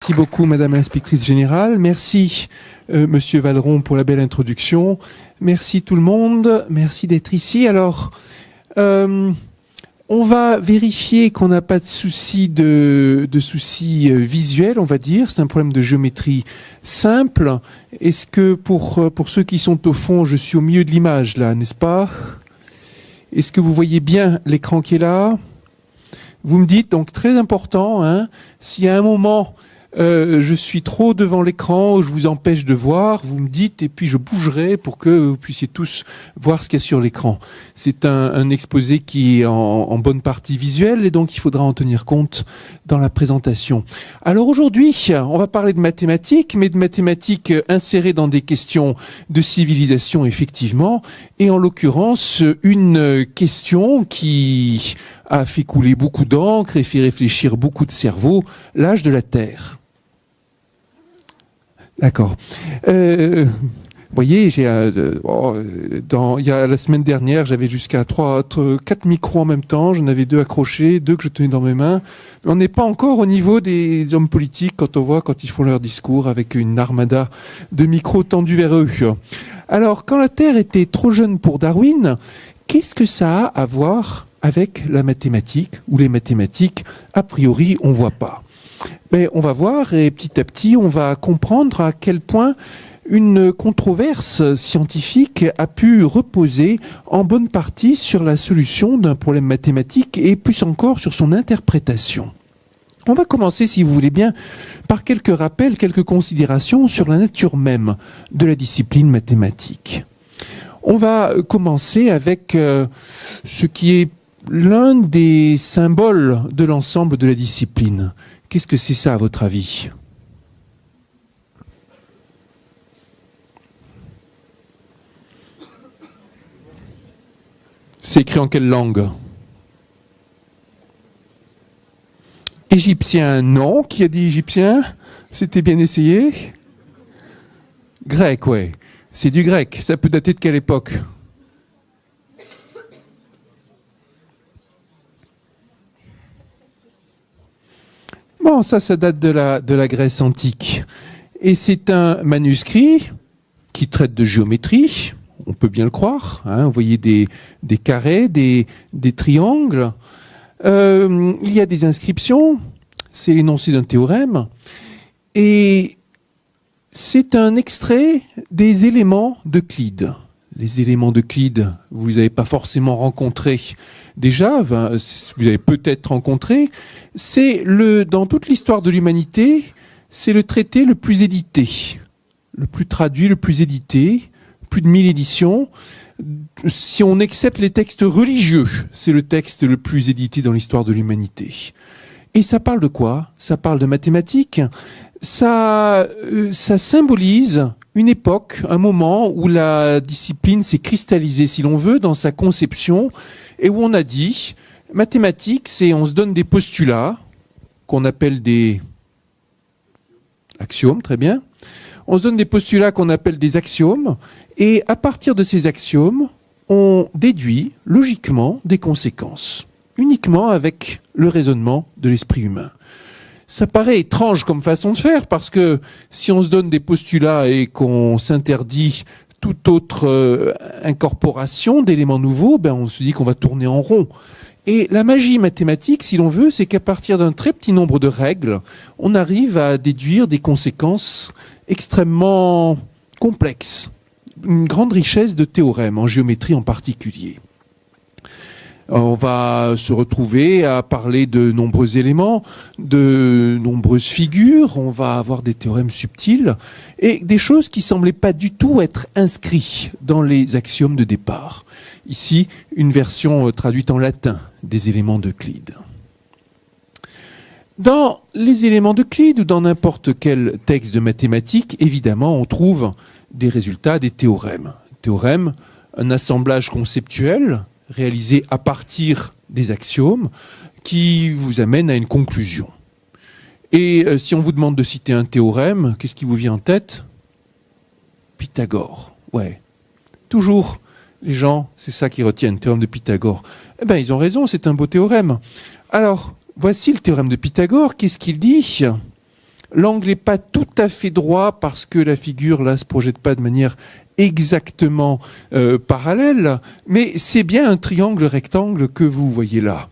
Merci beaucoup, Madame l'inspectrice générale. Merci, Monsieur Valeron, pour la belle introduction. Merci tout le monde. Merci d'être ici. Alors, on va vérifier qu'on n'a pas de soucis soucis visuels, on va dire. C'est un problème de géométrie simple. Est-ce que pour ceux qui sont au fond, je suis au milieu de l'image là, n'est-ce pas? Est-ce que vous voyez bien l'écran qui est là? Vous me dites, donc très important, hein, si à un moment je suis trop devant l'écran, je vous empêche de voir, vous me dites, et puis je bougerai pour que vous puissiez tous voir ce qu'il y a sur l'écran. C'est un exposé qui est en bonne partie visuel, et donc il faudra en tenir compte dans la présentation. Alors aujourd'hui, on va parler de mathématiques, mais de mathématiques insérées dans des questions de civilisation, effectivement, et en l'occurrence, une question qui a fait couler beaucoup d'encre et fait réfléchir beaucoup de cerveaux, l'âge de la Terre. D'accord. Vous voyez, il y a la semaine dernière, j'avais jusqu'à 4 micros en même temps. J'en avais 2 accrochés, 2 que je tenais dans mes mains. Mais on n'est pas encore au niveau des hommes politiques quand ils font leur discours avec une armada de micros tendus vers eux. Alors, quand la Terre était trop jeune pour Darwin, qu'est-ce que ça a à voir avec la mathématique, ou les mathématiques, a priori, on voit pas. Mais on va voir, et petit à petit, on va comprendre à quel point une controverse scientifique a pu reposer en bonne partie sur la solution d'un problème mathématique et plus encore sur son interprétation. On va commencer, si vous voulez bien, par quelques rappels, quelques considérations sur la nature même de la discipline mathématique. On va commencer avec ce qui est l'un des symboles de l'ensemble de la discipline. Qu'est-ce que c'est ça, à votre avis? C'est écrit en quelle langue? Égyptien, non. Qui a dit égyptien? C'était bien essayé. Grec, ouais. C'est du grec. Ça peut dater de quelle époque? Bon, ça date de la Grèce antique. Et c'est un manuscrit qui traite de géométrie, on peut bien le croire. Hein, vous voyez des carrés, des triangles. Il y a des inscriptions, c'est l'énoncé d'un théorème. Et c'est un extrait des éléments d'Euclide. Les éléments d'Euclide, vous n'avez pas forcément rencontré déjà, vous avez peut-être rencontré. C'est dans toute l'histoire de l'humanité, c'est le traité le plus édité, le plus traduit, le plus édité, plus de 1000 éditions. Si on accepte les textes religieux, c'est le texte le plus édité dans l'histoire de l'humanité. Et ça parle de quoi? Ça parle de mathématiques. Ça symbolise une époque, un moment où la discipline s'est cristallisée, si l'on veut, dans sa conception, et où on a dit, mathématiques, on se donne des postulats, qu'on appelle des axiomes, très bien. On se donne des postulats qu'on appelle des axiomes, et à partir de ces axiomes, on déduit logiquement des conséquences, uniquement avec le raisonnement de l'esprit humain. Ça paraît étrange comme façon de faire, parce que si on se donne des postulats et qu'on s'interdit toute autre incorporation d'éléments nouveaux, on se dit qu'on va tourner en rond. Et la magie mathématique, si l'on veut, c'est qu'à partir d'un très petit nombre de règles, on arrive à déduire des conséquences extrêmement complexes. Une grande richesse de théorèmes, en géométrie en particulier. On va se retrouver à parler de nombreux éléments, de nombreuses figures, on va avoir des théorèmes subtils et des choses qui semblaient pas du tout être inscrites dans les axiomes de départ. Ici, une version traduite en latin des éléments d'Euclide. Dans les éléments d'Euclide ou dans n'importe quel texte de mathématiques, évidemment, on trouve des résultats des théorèmes. Théorème, un assemblage conceptuel réalisé à partir des axiomes qui vous amène à une conclusion. Et si on vous demande de citer un théorème, qu'est-ce qui vous vient en tête? Pythagore, ouais. Toujours, les gens, c'est ça qu'ils retiennent, théorème de Pythagore. Eh bien, ils ont raison, c'est un beau théorème. Alors, voici le théorème de Pythagore. Qu'est-ce qu'il dit? L'angle n'est pas tout à fait droit parce que la figure là se projette pas de manière exactement parallèle, mais c'est bien un triangle rectangle que vous voyez là.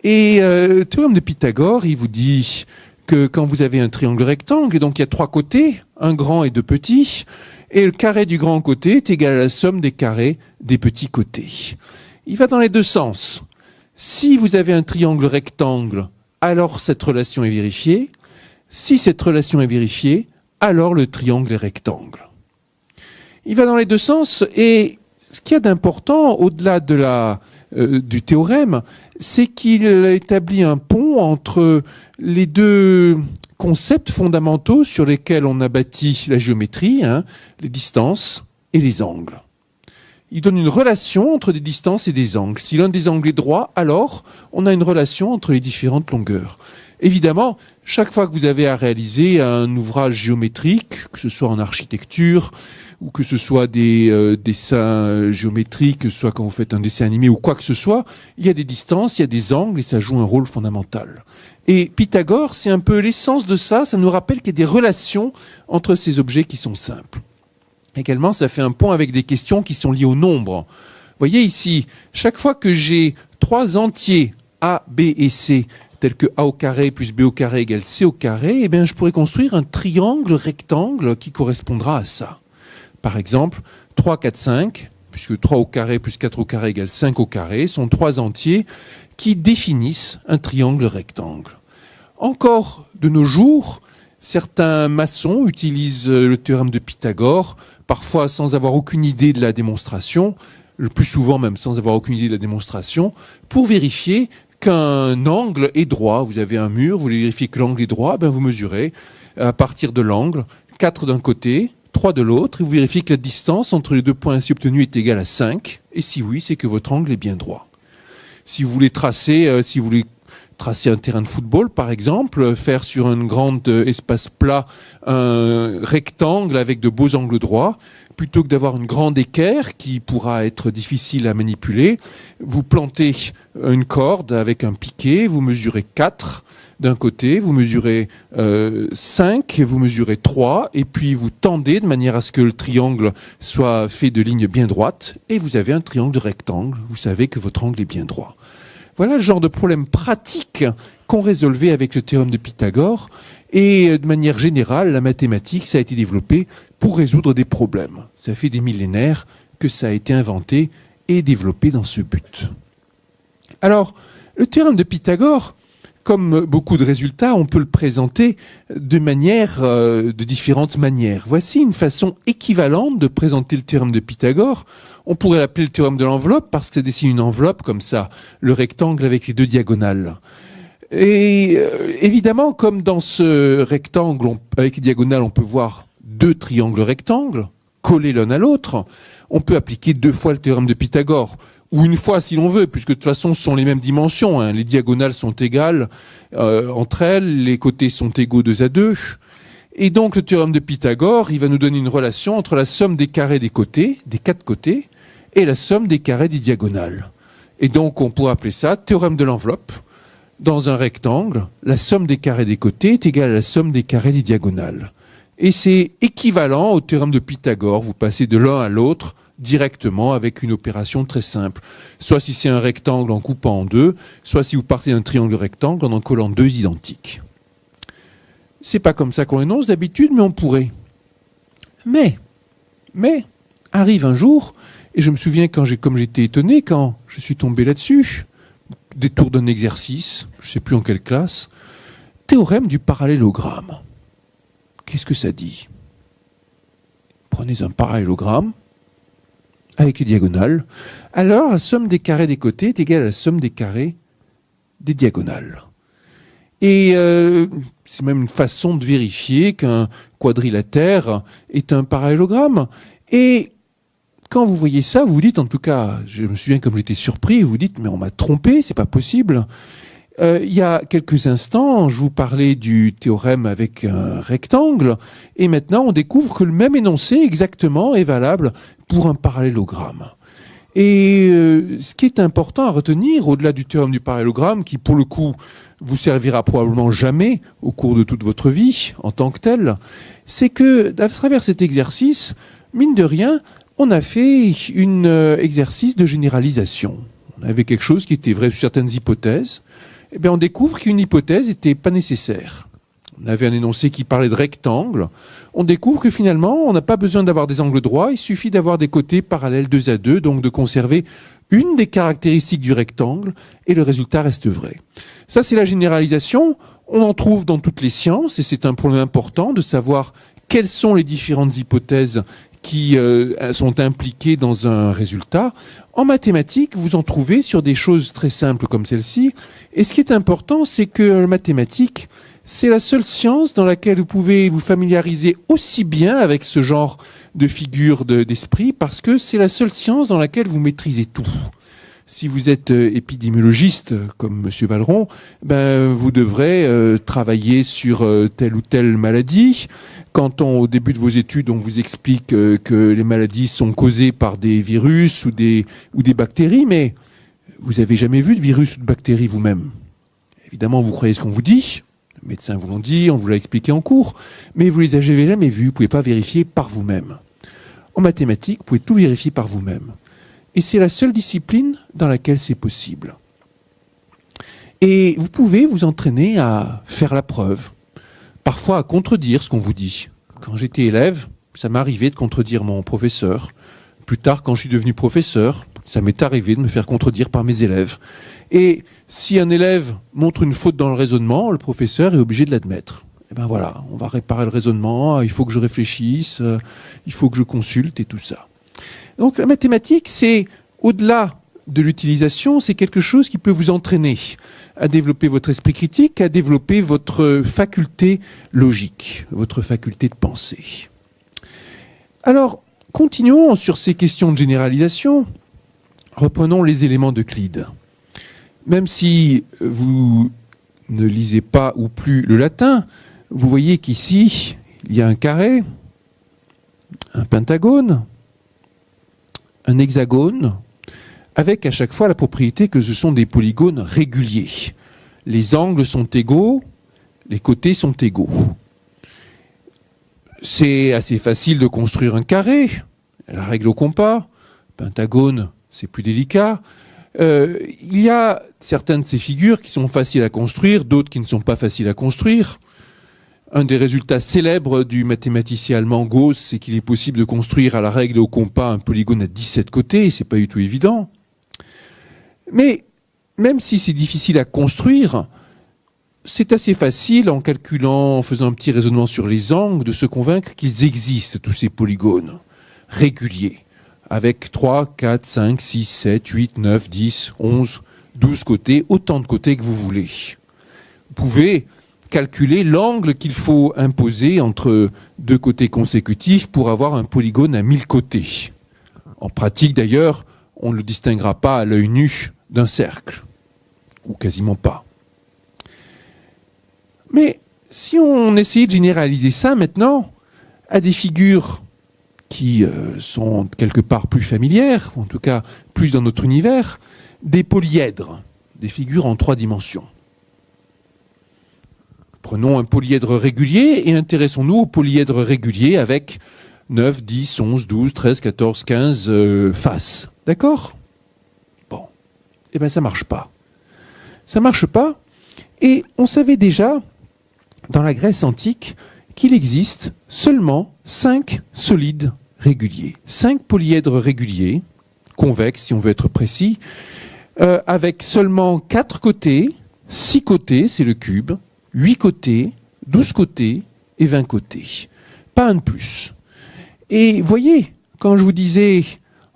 Et le théorème de Pythagore, il vous dit que quand vous avez un triangle rectangle, et donc il y a trois côtés, un grand et deux petits, et le carré du grand côté est égal à la somme des carrés des petits côtés. Il va dans les deux sens. Si vous avez un triangle rectangle, alors cette relation est vérifiée. Si cette relation est vérifiée, alors le triangle est rectangle. Il va dans les deux sens, et ce qu'il y a d'important, au-delà du théorème, c'est qu'il établit un pont entre les deux concepts fondamentaux sur lesquels on a bâti la géométrie, les distances et les angles. Il donne une relation entre des distances et des angles. Si l'un des angles est droit, alors on a une relation entre les différentes longueurs. Évidemment, chaque fois que vous avez à réaliser un ouvrage géométrique, que ce soit en architecture, ou que ce soit des dessins géométriques, que ce soit quand vous faites un dessin animé ou quoi que ce soit, il y a des distances, il y a des angles et ça joue un rôle fondamental. Et Pythagore, c'est un peu l'essence de ça, ça nous rappelle qu'il y a des relations entre ces objets qui sont simples. Également, ça fait un pont avec des questions qui sont liées au nombre. Vous voyez ici, chaque fois que j'ai trois entiers A, B et C, tels que A au carré plus B au carré égale C au carré, eh bien, je pourrais construire un triangle rectangle qui correspondra à ça. Par exemple, 3, 4, 5, puisque 3 au carré plus 4 au carré égale 5 au carré, sont trois entiers qui définissent un triangle rectangle. Encore de nos jours, certains maçons utilisent le théorème de Pythagore, parfois sans avoir aucune idée de la démonstration, le plus souvent même sans avoir aucune idée de la démonstration, pour vérifier qu'un angle est droit. Vous avez un mur, vous voulez vérifier que l'angle est droit, ben vous mesurez à partir de l'angle 4 d'un côté, 3 de l'autre, et vous vérifiez que la distance entre les deux points ainsi obtenus est égale à 5, et si oui, c'est que votre angle est bien droit. Si vous voulez tracer un terrain de football, par exemple, faire sur un grand espace plat un rectangle avec de beaux angles droits, plutôt que d'avoir une grande équerre qui pourra être difficile à manipuler, vous plantez une corde avec un piquet, vous mesurez 4 d'un côté, vous mesurez 5, vous mesurez 3, et puis vous tendez de manière à ce que le triangle soit fait de lignes bien droites, et vous avez un triangle rectangle, vous savez que votre angle est bien droit. Voilà le genre de problème pratique qu'on résolvait avec le théorème de Pythagore. Et de manière générale, la mathématique, ça a été développé pour résoudre des problèmes. Ça fait des millénaires que ça a été inventé et développé dans ce but. Alors, le théorème de Pythagore, comme beaucoup de résultats, on peut le présenter de différentes manières. Voici une façon équivalente de présenter le théorème de Pythagore. On pourrait l'appeler le théorème de l'enveloppe parce que ça dessine une enveloppe comme ça, le rectangle avec les deux diagonales. Et évidemment, comme dans ce rectangle avec les diagonales, on peut voir deux triangles rectangles collés l'un à l'autre, on peut appliquer 2 fois le théorème de Pythagore. Ou une fois si l'on veut, puisque de toute façon ce sont les mêmes dimensions. Les diagonales sont égales entre elles, les côtés sont égaux 2 à 2. Et donc le théorème de Pythagore, il va nous donner une relation entre la somme des carrés des côtés, des 4 côtés, et la somme des carrés des diagonales. Et donc on pourrait appeler ça théorème de l'enveloppe. Dans un rectangle, la somme des carrés des côtés est égale à la somme des carrés des diagonales. Et c'est équivalent au théorème de Pythagore. Vous passez de l'un à l'autre directement avec une opération très simple. Soit si c'est un rectangle en coupant en deux, soit si vous partez d'un triangle rectangle en collant 2 identiques. C'est pas comme ça qu'on l'énonce d'habitude, mais on pourrait. Mais, arrive un jour, et je me souviens comme j'étais étonné quand je suis tombé là-dessus, détour d'un exercice, je ne sais plus en quelle classe, théorème du parallélogramme. Qu'est-ce que ça dit? Prenez un parallélogramme avec les diagonales. Alors, la somme des carrés des côtés est égale à la somme des carrés des diagonales. Et c'est même une façon de vérifier qu'un quadrilatère est un parallélogramme. Et quand vous voyez ça, vous vous dites, en tout cas, je me souviens comme j'étais surpris, vous vous dites, mais on m'a trompé, c'est pas possible. Il y a quelques instants, je vous parlais du théorème avec un rectangle, et maintenant on découvre que le même énoncé exactement est valable pour un parallélogramme. Et ce qui est important à retenir, au-delà du théorème du parallélogramme, qui pour le coup vous servira probablement jamais au cours de toute votre vie en tant que tel, c'est que à travers cet exercice, mine de rien, on a fait un exercice de généralisation. On avait quelque chose qui était vrai sur certaines hypothèses. Eh bien, on découvre qu'une hypothèse n'était pas nécessaire. On avait un énoncé qui parlait de rectangle. On découvre que finalement, on n'a pas besoin d'avoir des angles droits, il suffit d'avoir des côtés parallèles 2 à 2, donc de conserver une des caractéristiques du rectangle, et le résultat reste vrai. Ça, c'est la généralisation. On en trouve dans toutes les sciences, et c'est un problème important de savoir quelles sont les différentes hypothèses qui sont impliquées dans un résultat. En mathématiques, vous en trouvez sur des choses très simples comme celle-ci. Et ce qui est important, c'est que la mathématique, c'est la seule science dans laquelle vous pouvez vous familiariser aussi bien avec ce genre de figure d'esprit, parce que c'est la seule science dans laquelle vous maîtrisez tout. Si vous êtes épidémiologiste, comme M. Valeron, ben, vous devrez travailler sur telle ou telle maladie. Quand au début de vos études, on vous explique que les maladies sont causées par des virus ou des bactéries, mais vous n'avez jamais vu de virus ou de bactéries vous-même. Évidemment, vous croyez ce qu'on vous dit. Les médecins vous l'ont dit, on vous l'a expliqué en cours, mais vous les avez jamais vus, vous ne pouvez pas vérifier par vous-même. En mathématiques, vous pouvez tout vérifier par vous-même. Et c'est la seule discipline dans laquelle c'est possible. Et vous pouvez vous entraîner à faire la preuve, parfois à contredire ce qu'on vous dit. Quand j'étais élève, ça m'arrivait de contredire mon professeur. Plus tard, quand je suis devenu professeur, ça m'est arrivé de me faire contredire par mes élèves. Et si un élève montre une faute dans le raisonnement, le professeur est obligé de l'admettre. Et ben voilà, on va réparer le raisonnement, il faut que je réfléchisse, il faut que je consulte et tout ça. Donc la mathématique, c'est au-delà de l'utilisation, c'est quelque chose qui peut vous entraîner à développer votre esprit critique, à développer votre faculté logique, votre faculté de penser. Alors, continuons sur ces questions de généralisation. Reprenons les éléments d'Euclide. Même si vous ne lisez pas ou plus le latin, vous voyez qu'ici, il y a un carré, un pentagone, un hexagone, avec à chaque fois la propriété que ce sont des polygones réguliers. Les angles sont égaux, les côtés sont égaux. C'est assez facile de construire un carré, la règle au compas. Pentagone, c'est plus délicat. Il y a certaines de ces figures qui sont faciles à construire, d'autres qui ne sont pas faciles à construire. Un des résultats célèbres du mathématicien allemand Gauss, c'est qu'il est possible de construire à la règle au compas un polygone à 17 côtés, c'est pas du tout évident. Mais même si c'est difficile à construire, c'est assez facile en calculant, en faisant un petit raisonnement sur les angles, de se convaincre qu'ils existent, tous ces polygones réguliers, avec 3, 4, 5, 6, 7, 8, 9, 10, 11, 12 côtés, autant de côtés que vous voulez. Vous pouvez calculer l'angle qu'il faut imposer entre deux côtés consécutifs pour avoir un polygone à 1000 côtés. En pratique d'ailleurs, on ne le distinguera pas à l'œil nu d'un cercle, ou quasiment pas. Mais si on essayait de généraliser ça maintenant à des figures qui sont quelque part plus familières, ou en tout cas plus dans notre univers, des polyèdres, des figures en 3 dimensions. Prenons un polyèdre régulier et intéressons-nous au polyèdre régulier avec 9, 10, 11, 12, 13, 14, 15 faces. D'accord ? Bon. Eh bien, ça ne marche pas. Ça ne marche pas. Et on savait déjà, dans la Grèce antique, qu'il existe seulement 5 solides réguliers. 5 polyèdres réguliers, convexes si on veut être précis, avec seulement 4 côtés, 6 côtés, c'est le cube, 8 côtés, 12 côtés et 20 côtés. Pas un de plus. Et voyez, quand je vous disais,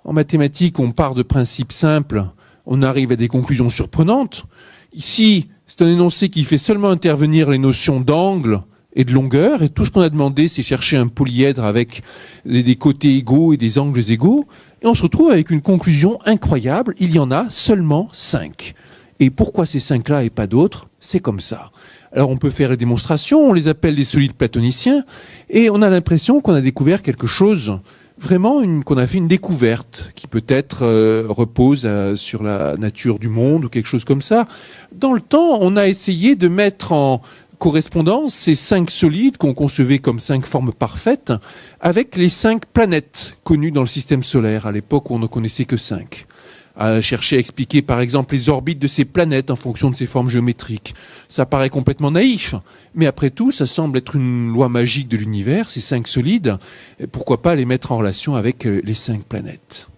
en mathématiques, on part de principes simples, on arrive à des conclusions surprenantes. Ici, c'est un énoncé qui fait seulement intervenir les notions d'angle et de longueur, et tout ce qu'on a demandé, c'est chercher un polyèdre avec des côtés égaux et des angles égaux, et on se retrouve avec une conclusion incroyable, il y en a seulement 5. Et pourquoi ces 5-là et pas d'autres ? C'est comme ça. Alors on peut faire les démonstrations, on les appelle des solides platoniciens, et on a l'impression qu'on a découvert quelque chose vraiment qu'on a fait une découverte qui peut-être repose sur la nature du monde ou quelque chose comme ça. Dans le temps, on a essayé de mettre en correspondance ces 5 solides qu'on concevait comme 5 formes parfaites avec les 5 planètes connues dans le système solaire, à l'époque où on ne connaissait que 5. À chercher à expliquer par exemple les orbites de ces planètes en fonction de ces formes géométriques. Ça paraît complètement naïf, mais après tout, ça semble être une loi magique de l'univers, ces 5 solides. Et pourquoi pas les mettre en relation avec les 5 planètes?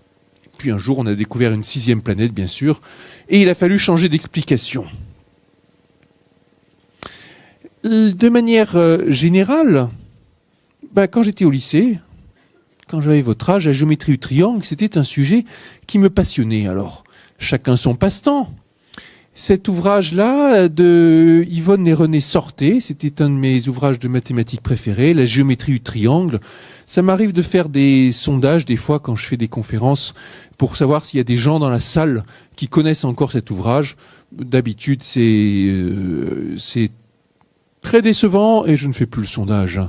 Puis un jour, on a découvert une 6e planète, bien sûr, et il a fallu changer d'explication. De manière générale, quand j'étais au lycée, quand j'avais votre âge, la géométrie du triangle, c'était un sujet qui me passionnait. Alors, chacun son passe-temps. Cet ouvrage-là de Yvonne et René Sorté, c'était un de mes ouvrages de mathématiques préférés, la géométrie du triangle. Ça m'arrive de faire des sondages des fois quand je fais des conférences pour savoir s'il y a des gens dans la salle qui connaissent encore cet ouvrage. D'habitude, c'est très décevant et je ne fais plus le sondage.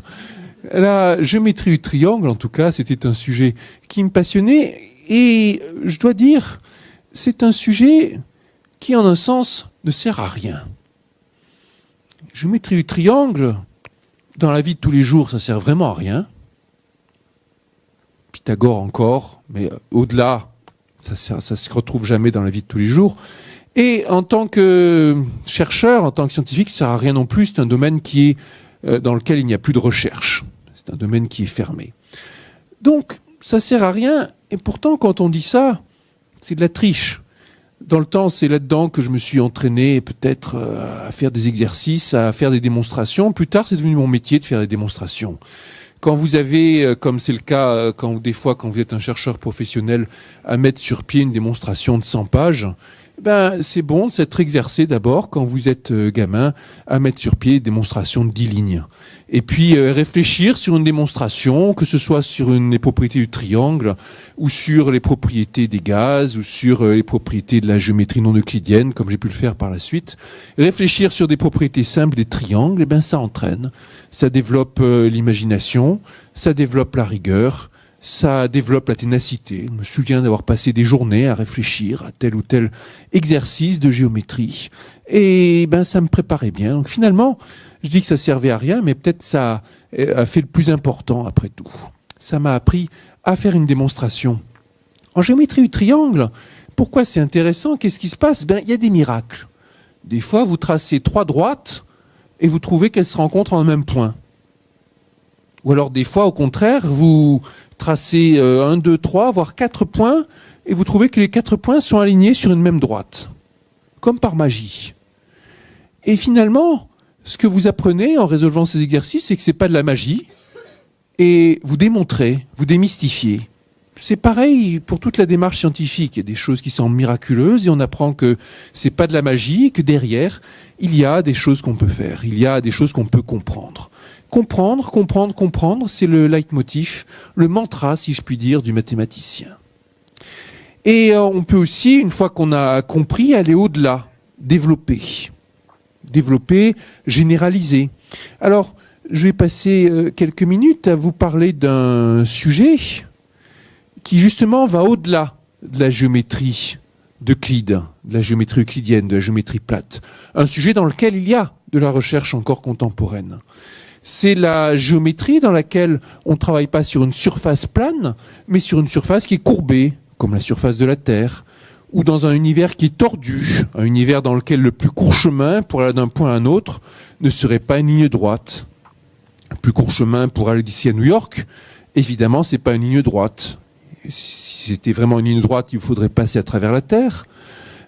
La géométrie du triangle, en tout cas, c'était un sujet qui me passionnait et je dois dire, c'est un sujet qui, en un sens, ne sert à rien. Géométrie du triangle, dans la vie de tous les jours, ça sert vraiment à rien. Pythagore encore, mais au-delà, ça se retrouve jamais dans la vie de tous les jours. Et en tant que chercheur, en tant que scientifique, ça sert à rien non plus. C'est un domaine qui est dans lequel il n'y a plus de recherche. C'est un domaine qui est fermé. Donc, ça sert à rien. Et pourtant, quand on dit ça, c'est de la triche. Dans le temps, c'est là-dedans que je me suis entraîné peut-être à faire des exercices, à faire des démonstrations. Plus tard, c'est devenu mon métier de faire des démonstrations. Quand vous avez, comme c'est le cas des fois quand vous êtes un chercheur professionnel, à mettre sur pied une démonstration de 100 pages, c'est bon de s'être exercé d'abord, quand vous êtes gamin, à mettre sur pied une démonstration de 10 lignes. Et puis réfléchir sur une démonstration, que ce soit sur les propriétés du triangle, ou sur les propriétés des gaz, ou sur les propriétés de la géométrie non euclidienne, comme j'ai pu le faire par la suite. Réfléchir sur des propriétés simples des triangles, ça entraîne. Ça développe l'imagination, ça développe la rigueur, ça développe la ténacité. Je me souviens d'avoir passé des journées à réfléchir à tel ou tel exercice de géométrie. Et ça me préparait bien. Donc finalement, je dis que ça servait à rien, mais peut-être ça a fait le plus important après tout. Ça m'a appris à faire une démonstration. En géométrie du triangle, pourquoi c'est intéressant? Qu'est-ce qui se passe? Il y a des miracles. Des fois, vous tracez 3 droites et vous trouvez qu'elles se rencontrent en un même point. Ou alors des fois, au contraire, vous tracez 1, 2, 3, voire 4 points, et vous trouvez que les 4 points sont alignés sur une même droite. Comme par magie. Et finalement, ce que vous apprenez en résolvant ces exercices, c'est que c'est pas de la magie, et vous démontrez, vous démystifiez. C'est pareil pour toute la démarche scientifique. Il y a des choses qui semblent miraculeuses, et on apprend que c'est pas de la magie, et que derrière, il y a des choses qu'on peut faire, il y a des choses qu'on peut comprendre. Comprendre, c'est le leitmotiv, le mantra, si je puis dire, du mathématicien. Et on peut aussi, une fois qu'on a compris, aller au-delà, développer, généraliser. Alors, je vais passer quelques minutes à vous parler d'un sujet qui justement va au-delà de la géométrie d'Euclide, de la géométrie euclidienne, de la géométrie plate. Un sujet dans lequel il y a de la recherche encore contemporaine. C'est la géométrie dans laquelle on ne travaille pas sur une surface plane, mais sur une surface qui est courbée, comme la surface de la Terre, ou dans un univers qui est tordu, un univers dans lequel le plus court chemin pour aller d'un point à un autre ne serait pas une ligne droite. Le plus court chemin pour aller d'ici à New York, évidemment, c'est pas une ligne droite. Si c'était vraiment une ligne droite, il faudrait passer à travers la Terre.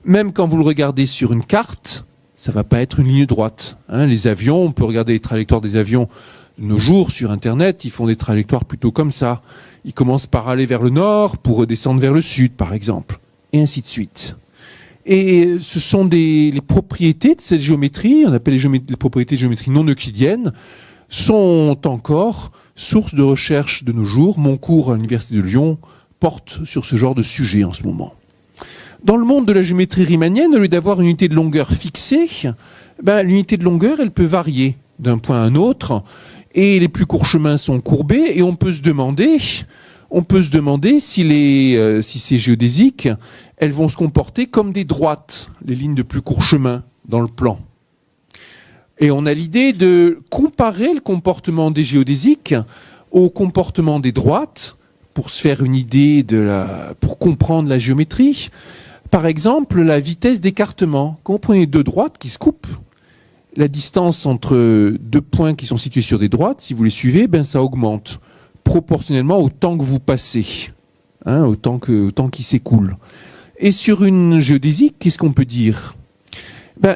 Même quand vous le regardez sur une carte, ça va pas être une ligne droite. Les avions, on peut regarder les trajectoires des avions de nos jours sur Internet, ils font des trajectoires plutôt comme ça. Ils commencent par aller vers le nord pour redescendre vers le sud, par exemple, et ainsi de suite. Et ce sont les propriétés de cette géométrie, on appelle les propriétés de géométrie non euclidienne, sont encore source de recherche de nos jours. Mon cours à l'Université de Lyon porte sur ce genre de sujet en ce moment. Dans le monde de la géométrie riemannienne, au lieu d'avoir une unité de longueur fixée, l'unité de longueur, elle peut varier d'un point à un autre, et les plus courts chemins sont courbés, et on peut se demander, on peut se demander si ces géodésiques, elles vont se comporter comme des droites, les lignes de plus court chemin dans le plan. Et on a l'idée de comparer le comportement des géodésiques au comportement des droites pour se faire une idée pour comprendre la géométrie. Par exemple, la vitesse d'écartement. Quand vous prenez deux droites qui se coupent, la distance entre deux points qui sont situés sur des droites, si vous les suivez, ça augmente proportionnellement au temps que vous passez, au temps qui s'écoule. Et sur une géodésique, qu'est-ce qu'on peut dire ?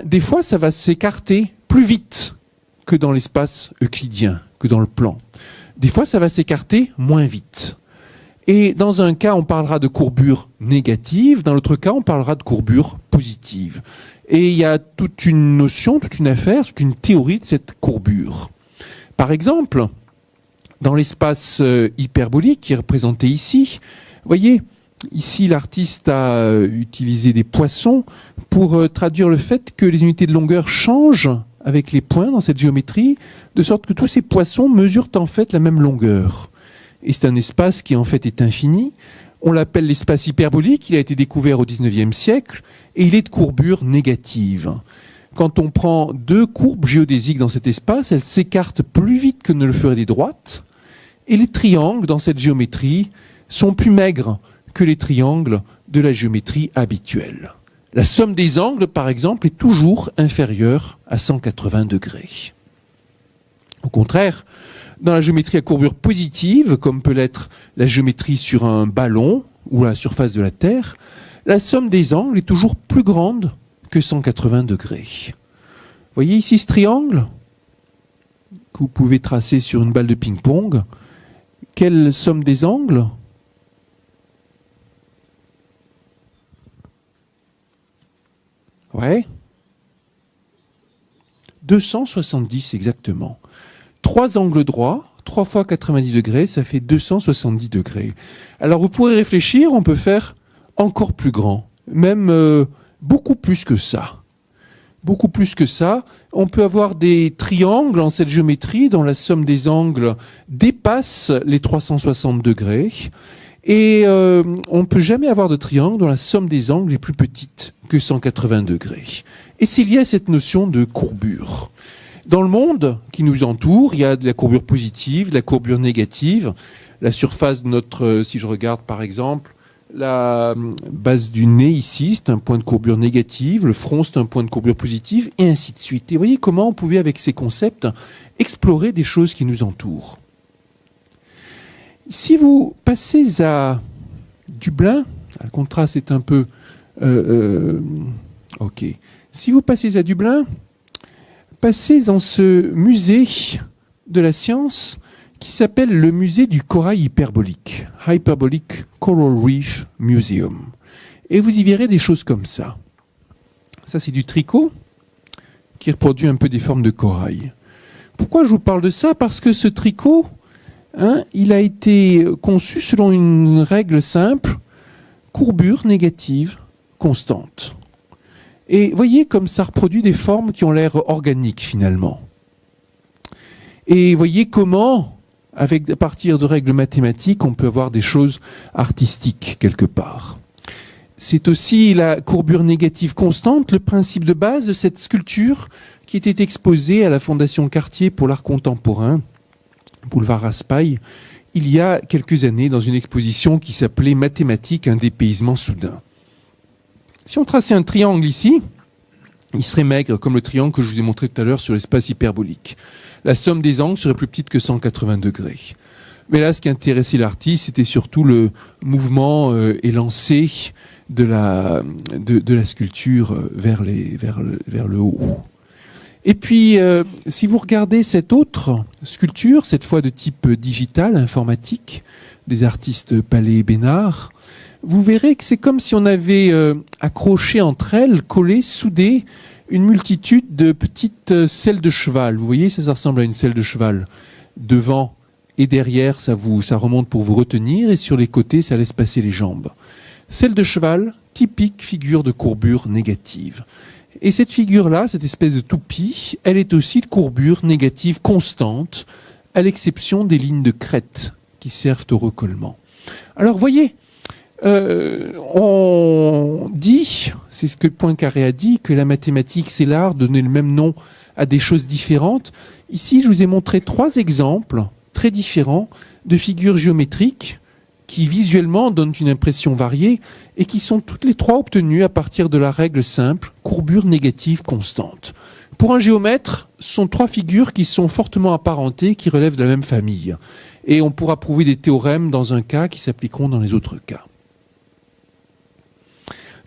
Des fois, ça va s'écarter plus vite que dans l'espace euclidien, que dans le plan. Des fois, ça va s'écarter moins vite. Et dans un cas, on parlera de courbure négative, dans l'autre cas, on parlera de courbure positive. Et il y a toute une notion, toute une affaire, toute une théorie de cette courbure. Par exemple, dans l'espace hyperbolique qui est représenté ici, vous voyez, ici l'artiste a utilisé des poissons pour traduire le fait que les unités de longueur changent avec les points dans cette géométrie, de sorte que tous ces poissons mesurent en fait la même longueur. Et c'est un espace qui en fait est infini. On l'appelle l'espace hyperbolique, il a été découvert au XIXe siècle, et il est de courbure négative. Quand on prend deux courbes géodésiques dans cet espace, elles s'écartent plus vite que ne le feraient des droites, et les triangles dans cette géométrie sont plus maigres que les triangles de la géométrie habituelle. La somme des angles, par exemple, est toujours inférieure à 180 degrés. Au contraire, dans la géométrie à courbure positive, comme peut l'être la géométrie sur un ballon ou à la surface de la Terre, la somme des angles est toujours plus grande que 180 degrés. Vous voyez ici ce triangle que vous pouvez tracer sur une balle de ping-pong. Quelle somme des angles ? Ouais. 270 exactement. 3 angles droits, 3 fois 90 degrés, ça fait 270 degrés. Alors vous pourrez réfléchir, on peut faire encore plus grand, même beaucoup plus que ça. Beaucoup plus que ça. On peut avoir des triangles en cette géométrie dont la somme des angles dépasse les 360 degrés. Et on ne peut jamais avoir de triangle dont la somme des angles est plus petite que 180 degrés. Et c'est lié à cette notion de courbure. Dans le monde qui nous entoure, il y a de la courbure positive, de la courbure négative. La surface de notre, si je regarde par exemple, la base du nez ici, c'est un point de courbure négative, le front c'est un point de courbure positive, et ainsi de suite. Et vous voyez comment on pouvait, avec ces concepts, explorer des choses qui nous entourent. Si vous passez à Dublin, le contraste est un peu... ok. Si vous passez à Dublin, passez dans ce musée de la science qui s'appelle le musée du corail hyperbolique, Hyperbolic Coral Reef Museum. Et vous y verrez des choses comme ça. Ça, c'est du tricot qui reproduit un peu des formes de corail. Pourquoi je vous parle de ça ? Parce que ce tricot, il a été conçu selon une règle simple, courbure négative constante. Et voyez comme ça reproduit des formes qui ont l'air organiques finalement. Et voyez comment, à partir de règles mathématiques, on peut avoir des choses artistiques quelque part. C'est aussi la courbure négative constante, le principe de base de cette sculpture qui était exposée à la Fondation Cartier pour l'art contemporain, boulevard Raspail, il y a quelques années dans une exposition qui s'appelait Mathématiques, un dépaysement soudain. Si on traçait un triangle ici, il serait maigre comme le triangle que je vous ai montré tout à l'heure sur l'espace hyperbolique. La somme des angles serait plus petite que 180 degrés. Mais là, ce qui intéressait l'artiste, c'était surtout le mouvement élancé de la sculpture vers le haut. Et puis, si vous regardez cette autre sculpture, cette fois de type digital, informatique, des artistes Palais et Bénard, vous verrez que c'est comme si on avait accroché entre elles, collé, soudé, une multitude de petites selles de cheval. Vous voyez, ça ressemble à une selle de cheval. Devant et derrière, ça remonte pour vous retenir, et sur les côtés, ça laisse passer les jambes. Selle de cheval, typique figure de courbure négative. Et cette figure-là, cette espèce de toupie, elle est aussi de courbure négative constante, à l'exception des lignes de crête qui servent au recollement. Alors, voyez, on dit, c'est ce que Poincaré a dit, que la mathématique, c'est l'art de donner le même nom à des choses différentes. Ici, je vous ai montré 3 exemples très différents de figures géométriques qui visuellement donnent une impression variée et qui sont toutes les 3 obtenues à partir de la règle simple, courbure négative constante. Pour un géomètre, ce sont 3 figures qui sont fortement apparentées, qui relèvent de la même famille. Et on pourra prouver des théorèmes dans un cas qui s'appliqueront dans les autres cas.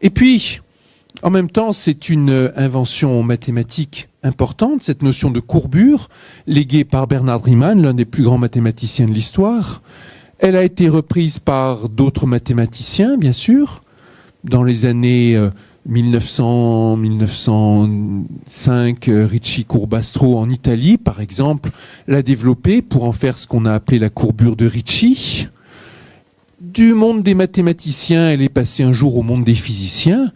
Et puis, en même temps, c'est une invention mathématique importante, cette notion de courbure, léguée par Bernhard Riemann, l'un des plus grands mathématiciens de l'histoire. Elle a été reprise par d'autres mathématiciens, bien sûr, dans les années 1900-1905, Ricci-Curbastro en Italie, par exemple, l'a développée pour en faire ce qu'on a appelé la courbure de Ricci. Du monde des mathématiciens, elle est passée un jour au monde des physiciens,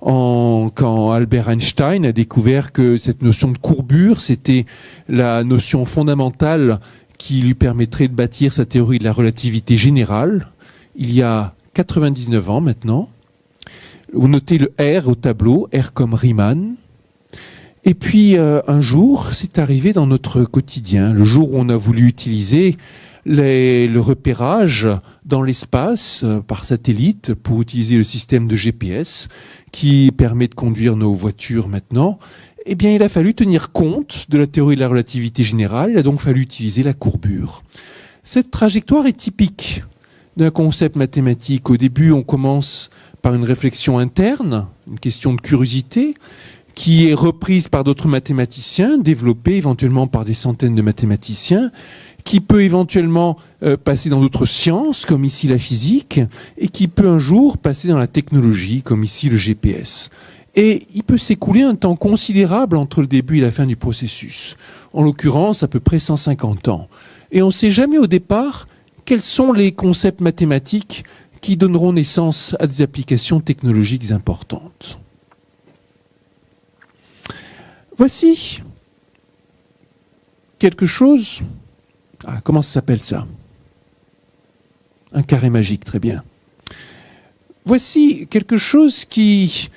quand Albert Einstein a découvert que cette notion de courbure, c'était la notion fondamentale qui lui permettrait de bâtir sa théorie de la relativité générale, il y a 99 ans maintenant. Vous notez le R au tableau, R comme Riemann. Et puis un jour, c'est arrivé dans notre quotidien, le jour où on a voulu utiliser le repérage dans l'espace par satellite pour utiliser le système de GPS qui permet de conduire nos voitures maintenant. Eh bien, il a fallu tenir compte de la théorie de la relativité générale, il a donc fallu utiliser la courbure. Cette trajectoire est typique d'un concept mathématique. Au début, on commence par une réflexion interne, une question de curiosité, qui est reprise par d'autres mathématiciens, développée éventuellement par des centaines de mathématiciens, qui peut éventuellement passer dans d'autres sciences, comme ici la physique, et qui peut un jour passer dans la technologie, comme ici le GPS. Et il peut s'écouler un temps considérable entre le début et la fin du processus. En l'occurrence, à peu près 150 ans. Et on ne sait jamais au départ quels sont les concepts mathématiques qui donneront naissance à des applications technologiques importantes. Voici quelque chose... Ah, comment ça s'appelle ça? Un carré magique, très bien. Voici quelque chose qui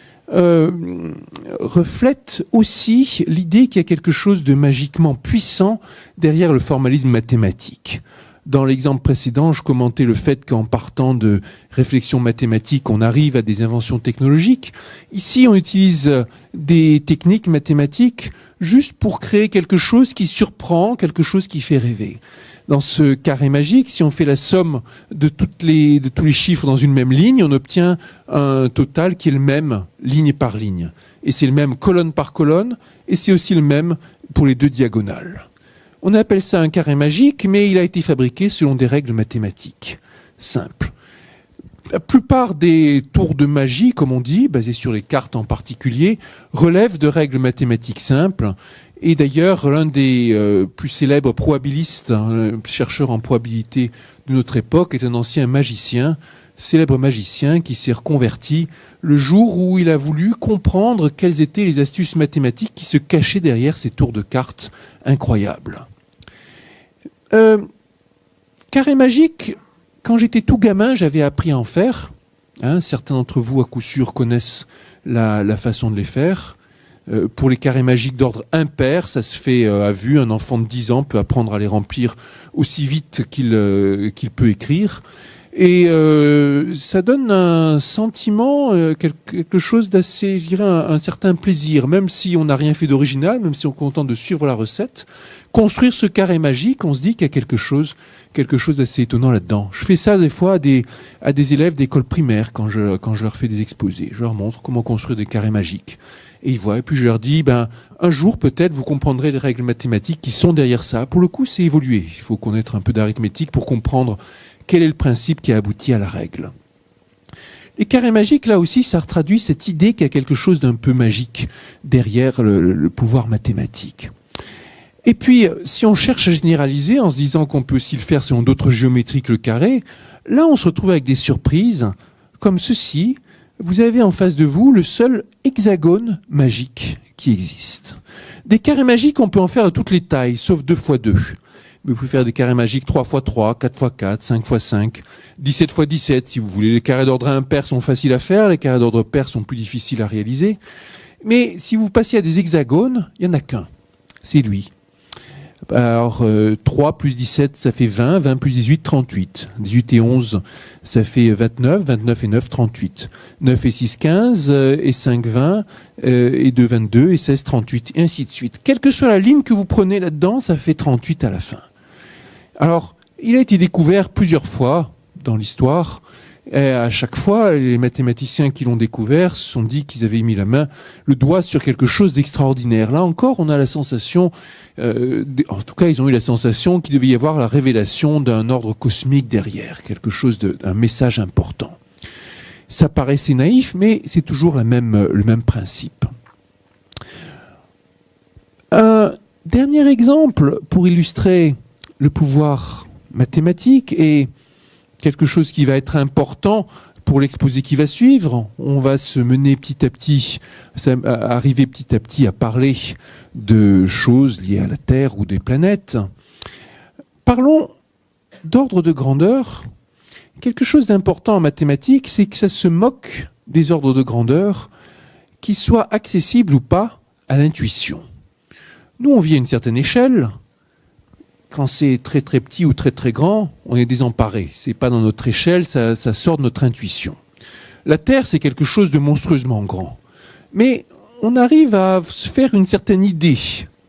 reflète aussi l'idée qu'il y a quelque chose de magiquement puissant derrière le formalisme mathématique. Dans l'exemple précédent, je commentais le fait qu'en partant de réflexions mathématiques, on arrive à des inventions technologiques. Ici, on utilise des techniques mathématiques juste pour créer quelque chose qui surprend, quelque chose qui fait rêver. Dans ce carré magique, si on fait la somme de tous les chiffres dans une même ligne, on obtient un total qui est le même ligne par ligne. Et c'est le même colonne par colonne, et c'est aussi le même pour les 2 diagonales. On appelle ça un carré magique, mais il a été fabriqué selon des règles mathématiques simples. La plupart des tours de magie, comme on dit, basés sur les cartes en particulier, relèvent de règles mathématiques simples. Et d'ailleurs, l'un des plus célèbres probabilistes, chercheur en probabilité de notre époque, est un ancien magicien, célèbre magicien qui s'est reconverti le jour où il a voulu comprendre quelles étaient les astuces mathématiques qui se cachaient derrière ces tours de cartes incroyables. Carré magique, quand j'étais tout gamin, j'avais appris à en faire. Certains d'entre vous, à coup sûr, connaissent la façon de les faire. Pour les carrés magiques d'ordre impair, ça se fait à vue. Un enfant de 10 ans peut apprendre à les remplir aussi vite qu'il peut écrire. Et ça donne un sentiment, quelque chose d'assez, je dirais, un certain plaisir, même si on n'a rien fait d'original, même si on est content de suivre la recette. Construire ce carré magique, on se dit qu'il y a quelque chose d'assez étonnant là-dedans. Je fais ça des fois à des élèves d'école primaire quand je leur fais des exposés. Je leur montre comment construire des carrés magiques. Et ils voient, et puis je leur dis, un jour peut-être vous comprendrez les règles mathématiques qui sont derrière ça. Pour le coup, c'est évolué. Il faut connaître un peu d'arithmétique pour comprendre quel est le principe qui a abouti à la règle. Les carrés magiques, là aussi, ça traduit cette idée qu'il y a quelque chose d'un peu magique derrière le pouvoir mathématique. Et puis, si on cherche à généraliser en se disant qu'on peut aussi le faire selon d'autres géométries que le carré, là on se retrouve avec des surprises comme ceci. Vous avez en face de vous le seul hexagone magique qui existe. Des carrés magiques, on peut en faire de toutes les tailles, sauf 2 x 2. Vous pouvez faire des carrés magiques 3 x 3, 4 x 4, 5 x 5, 17 x 17 si vous voulez. Les carrés d'ordre impair sont faciles à faire, les carrés d'ordre pair sont plus difficiles à réaliser. Mais si vous passez à des hexagones, il n'y en a qu'un. C'est lui. Alors, 3 plus 17, ça fait 20. 20 plus 18, 38. 18 et 11, ça fait 29. 29 et 9, 38. 9 et 6, 15. Et 5, 20. Et 2, 22. Et 16, 38. Et ainsi de suite. Quelle que soit la ligne que vous prenez là-dedans, ça fait 38 à la fin. Alors, il a été découvert plusieurs fois dans l'histoire. Et à chaque fois, les mathématiciens qui l'ont découvert se sont dit qu'ils avaient mis le doigt sur quelque chose d'extraordinaire. Là encore, on a la sensation, en tout cas, ils ont eu la sensation qu'il devait y avoir la révélation d'un ordre cosmique derrière, quelque chose d'un message important. Ça paraissait naïf, mais c'est toujours le même principe. Un dernier exemple pour illustrer le pouvoir mathématique et quelque chose qui va être important pour l'exposé qui va suivre. On va se mener petit à petit, arriver petit à petit à parler de choses liées à la Terre ou des planètes. Parlons d'ordre de grandeur. Quelque chose d'important en mathématiques, c'est que ça se moque des ordres de grandeur qui soient accessibles ou pas à l'intuition. Nous, on vit à une certaine échelle. Quand c'est très très petit ou très très grand, on est désemparé. C'est pas dans notre échelle, ça sort de notre intuition. La Terre, c'est quelque chose de monstrueusement grand. Mais on arrive à se faire une certaine idée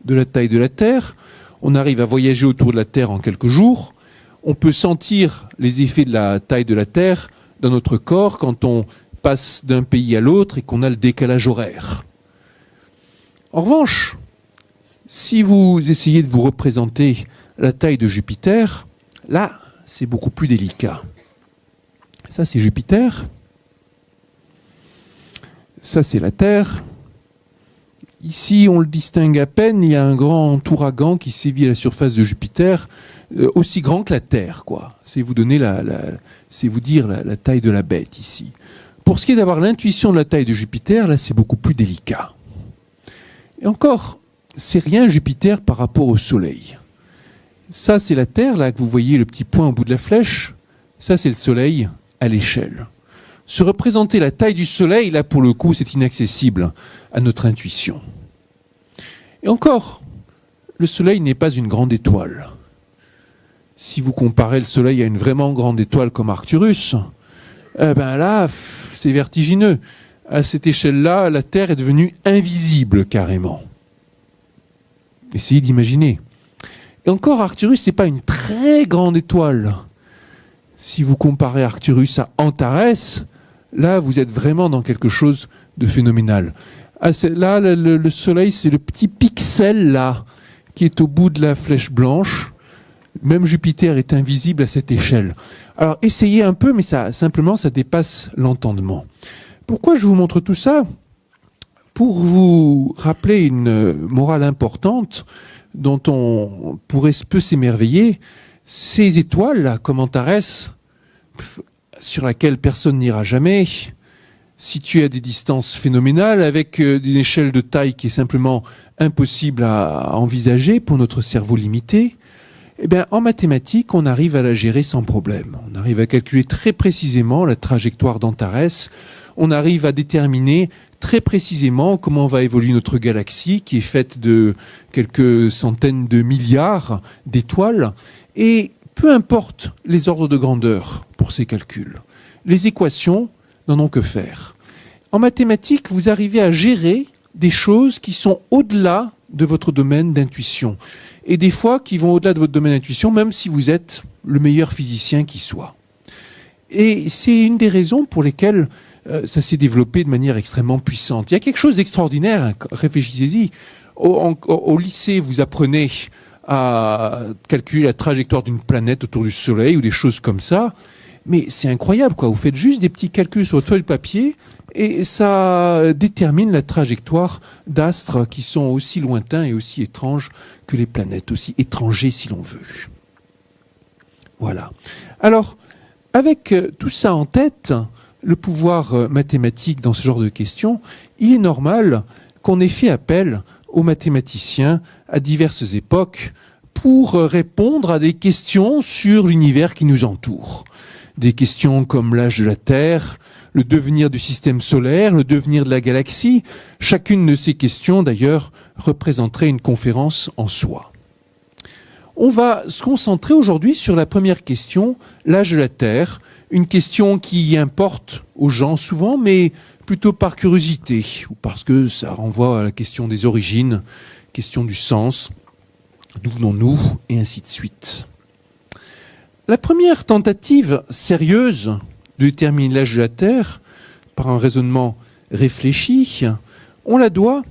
de la taille de la Terre. On arrive à voyager autour de la Terre en quelques jours. On peut sentir les effets de la taille de la Terre dans notre corps quand on passe d'un pays à l'autre et qu'on a le décalage horaire. En revanche, si vous essayez de vous représenter la taille de Jupiter, là, c'est beaucoup plus délicat. Ça, c'est Jupiter. Ça, c'est la Terre. Ici, on le distingue à peine. Il y a un grand ouragan qui sévit à la surface de Jupiter, aussi grand que la Terre, quoi. C'est vous donner c'est vous dire la taille de la bête ici. Pour ce qui est d'avoir l'intuition de la taille de Jupiter, là, c'est beaucoup plus délicat. Et encore, c'est rien Jupiter par rapport au Soleil. Ça, c'est la Terre, là, que vous voyez le petit point au bout de la flèche. Ça, c'est le Soleil à l'échelle. Se représenter la taille du Soleil, là, pour le coup, c'est inaccessible à notre intuition. Et encore, le Soleil n'est pas une grande étoile. Si vous comparez le Soleil à une vraiment grande étoile comme Arcturus, ben là, c'est vertigineux. À cette échelle-là, la Terre est devenue invisible, carrément. Essayez d'imaginer. Et encore, Arcturus, c'est pas une très grande étoile. Si vous comparez Arcturus à Antares, là, vous êtes vraiment dans quelque chose de phénoménal. Là, le Soleil, c'est le petit pixel, là, qui est au bout de la flèche blanche. Même Jupiter est invisible à cette échelle. Alors, essayez un peu, mais simplement, ça dépasse l'entendement. Pourquoi je vous montre tout ça ? Pour vous rappeler une morale importante dont on peut s'émerveiller, ces étoiles-là, comme Antares, sur laquelle personne n'ira jamais, situées à des distances phénoménales, avec une échelle de taille qui est simplement impossible à envisager pour notre cerveau limité, eh bien, en mathématiques, on arrive à la gérer sans problème. On arrive à calculer très précisément la trajectoire d'Antares. On arrive à déterminer très précisément comment va évoluer notre galaxie, qui est faite de quelques centaines de milliards d'étoiles. Et peu importe les ordres de grandeur pour ces calculs, les équations n'en ont que faire. En mathématiques, vous arrivez à gérer des choses qui sont au-delà de votre domaine d'intuition. Et des fois, qui vont au-delà de votre domaine d'intuition, même si vous êtes le meilleur physicien qui soit. Et c'est une des raisons pour lesquelles ça s'est développé de manière extrêmement puissante. Il y a quelque chose d'extraordinaire, hein, réfléchissez-y. Au lycée, vous apprenez à calculer la trajectoire d'une planète autour du Soleil ou des choses comme ça. Mais c'est incroyable, quoi. Vous faites juste des petits calculs sur votre feuille de papier et ça détermine la trajectoire d'astres qui sont aussi lointains et aussi étranges que les planètes, aussi étrangers si l'on veut. Voilà. Alors, avec tout ça en tête, le pouvoir mathématique dans ce genre de questions, il est normal qu'on ait fait appel aux mathématiciens à diverses époques pour répondre à des questions sur l'univers qui nous entoure. Des questions comme l'âge de la Terre, le devenir du système solaire, le devenir de la galaxie. Chacune de ces questions, d'ailleurs, représenterait une conférence en soi. On va se concentrer aujourd'hui sur la première question, l'âge de la Terre, une question qui importe aux gens souvent, mais plutôt par curiosité, ou parce que ça renvoie à la question des origines, question du sens, d'où venons-nous, et ainsi de suite. La première tentative sérieuse de déterminer l'âge de la Terre, par un raisonnement réfléchi, on la doit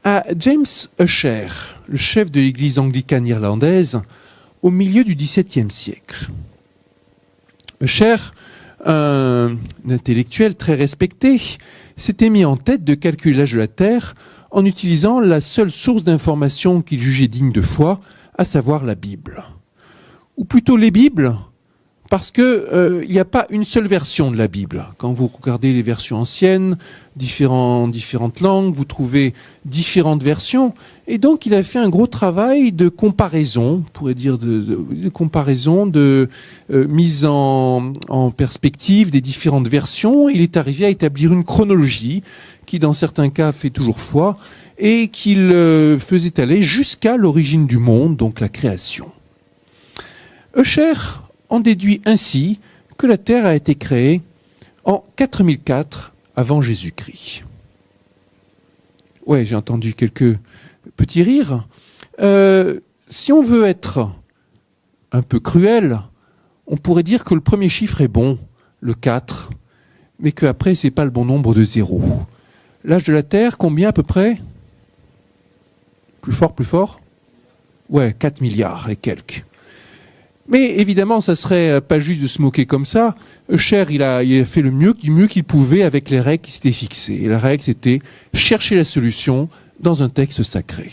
à James Ussher, le chef de l'église anglicane irlandaise, au milieu du XVIIe siècle. Ussher, un intellectuel très respecté, s'était mis en tête de calculer l'âge de la Terre en utilisant la seule source d'information qu'il jugeait digne de foi, à savoir la Bible. Ou plutôt les Bibles, parce qu'il n'y a pas une seule version de la Bible. Quand vous regardez les versions anciennes, différentes langues, vous trouvez différentes versions. Et donc, il a fait un gros travail de comparaison, on pourrait dire de comparaison, de mise en perspective des différentes versions. Il est arrivé à établir une chronologie qui, dans certains cas, fait toujours foi, et qu'il faisait aller jusqu'à l'origine du monde, donc la création. Ussher en déduit ainsi que la Terre a été créée en 4004 avant Jésus-Christ. Ouais, j'ai entendu quelques petits rires. Si on veut être un peu cruel, on pourrait dire que le premier chiffre est bon, le 4, mais qu'après, c'est pas le bon nombre de zéros. L'âge de la Terre, combien à peu près ? Plus fort ? Ouais, 4 milliards et quelques. Mais évidemment, ça serait pas juste de se moquer comme ça. Ussher, il a fait du mieux qu'il pouvait avec les règles qui s'étaient fixées. Et la règle, c'était chercher la solution dans un texte sacré.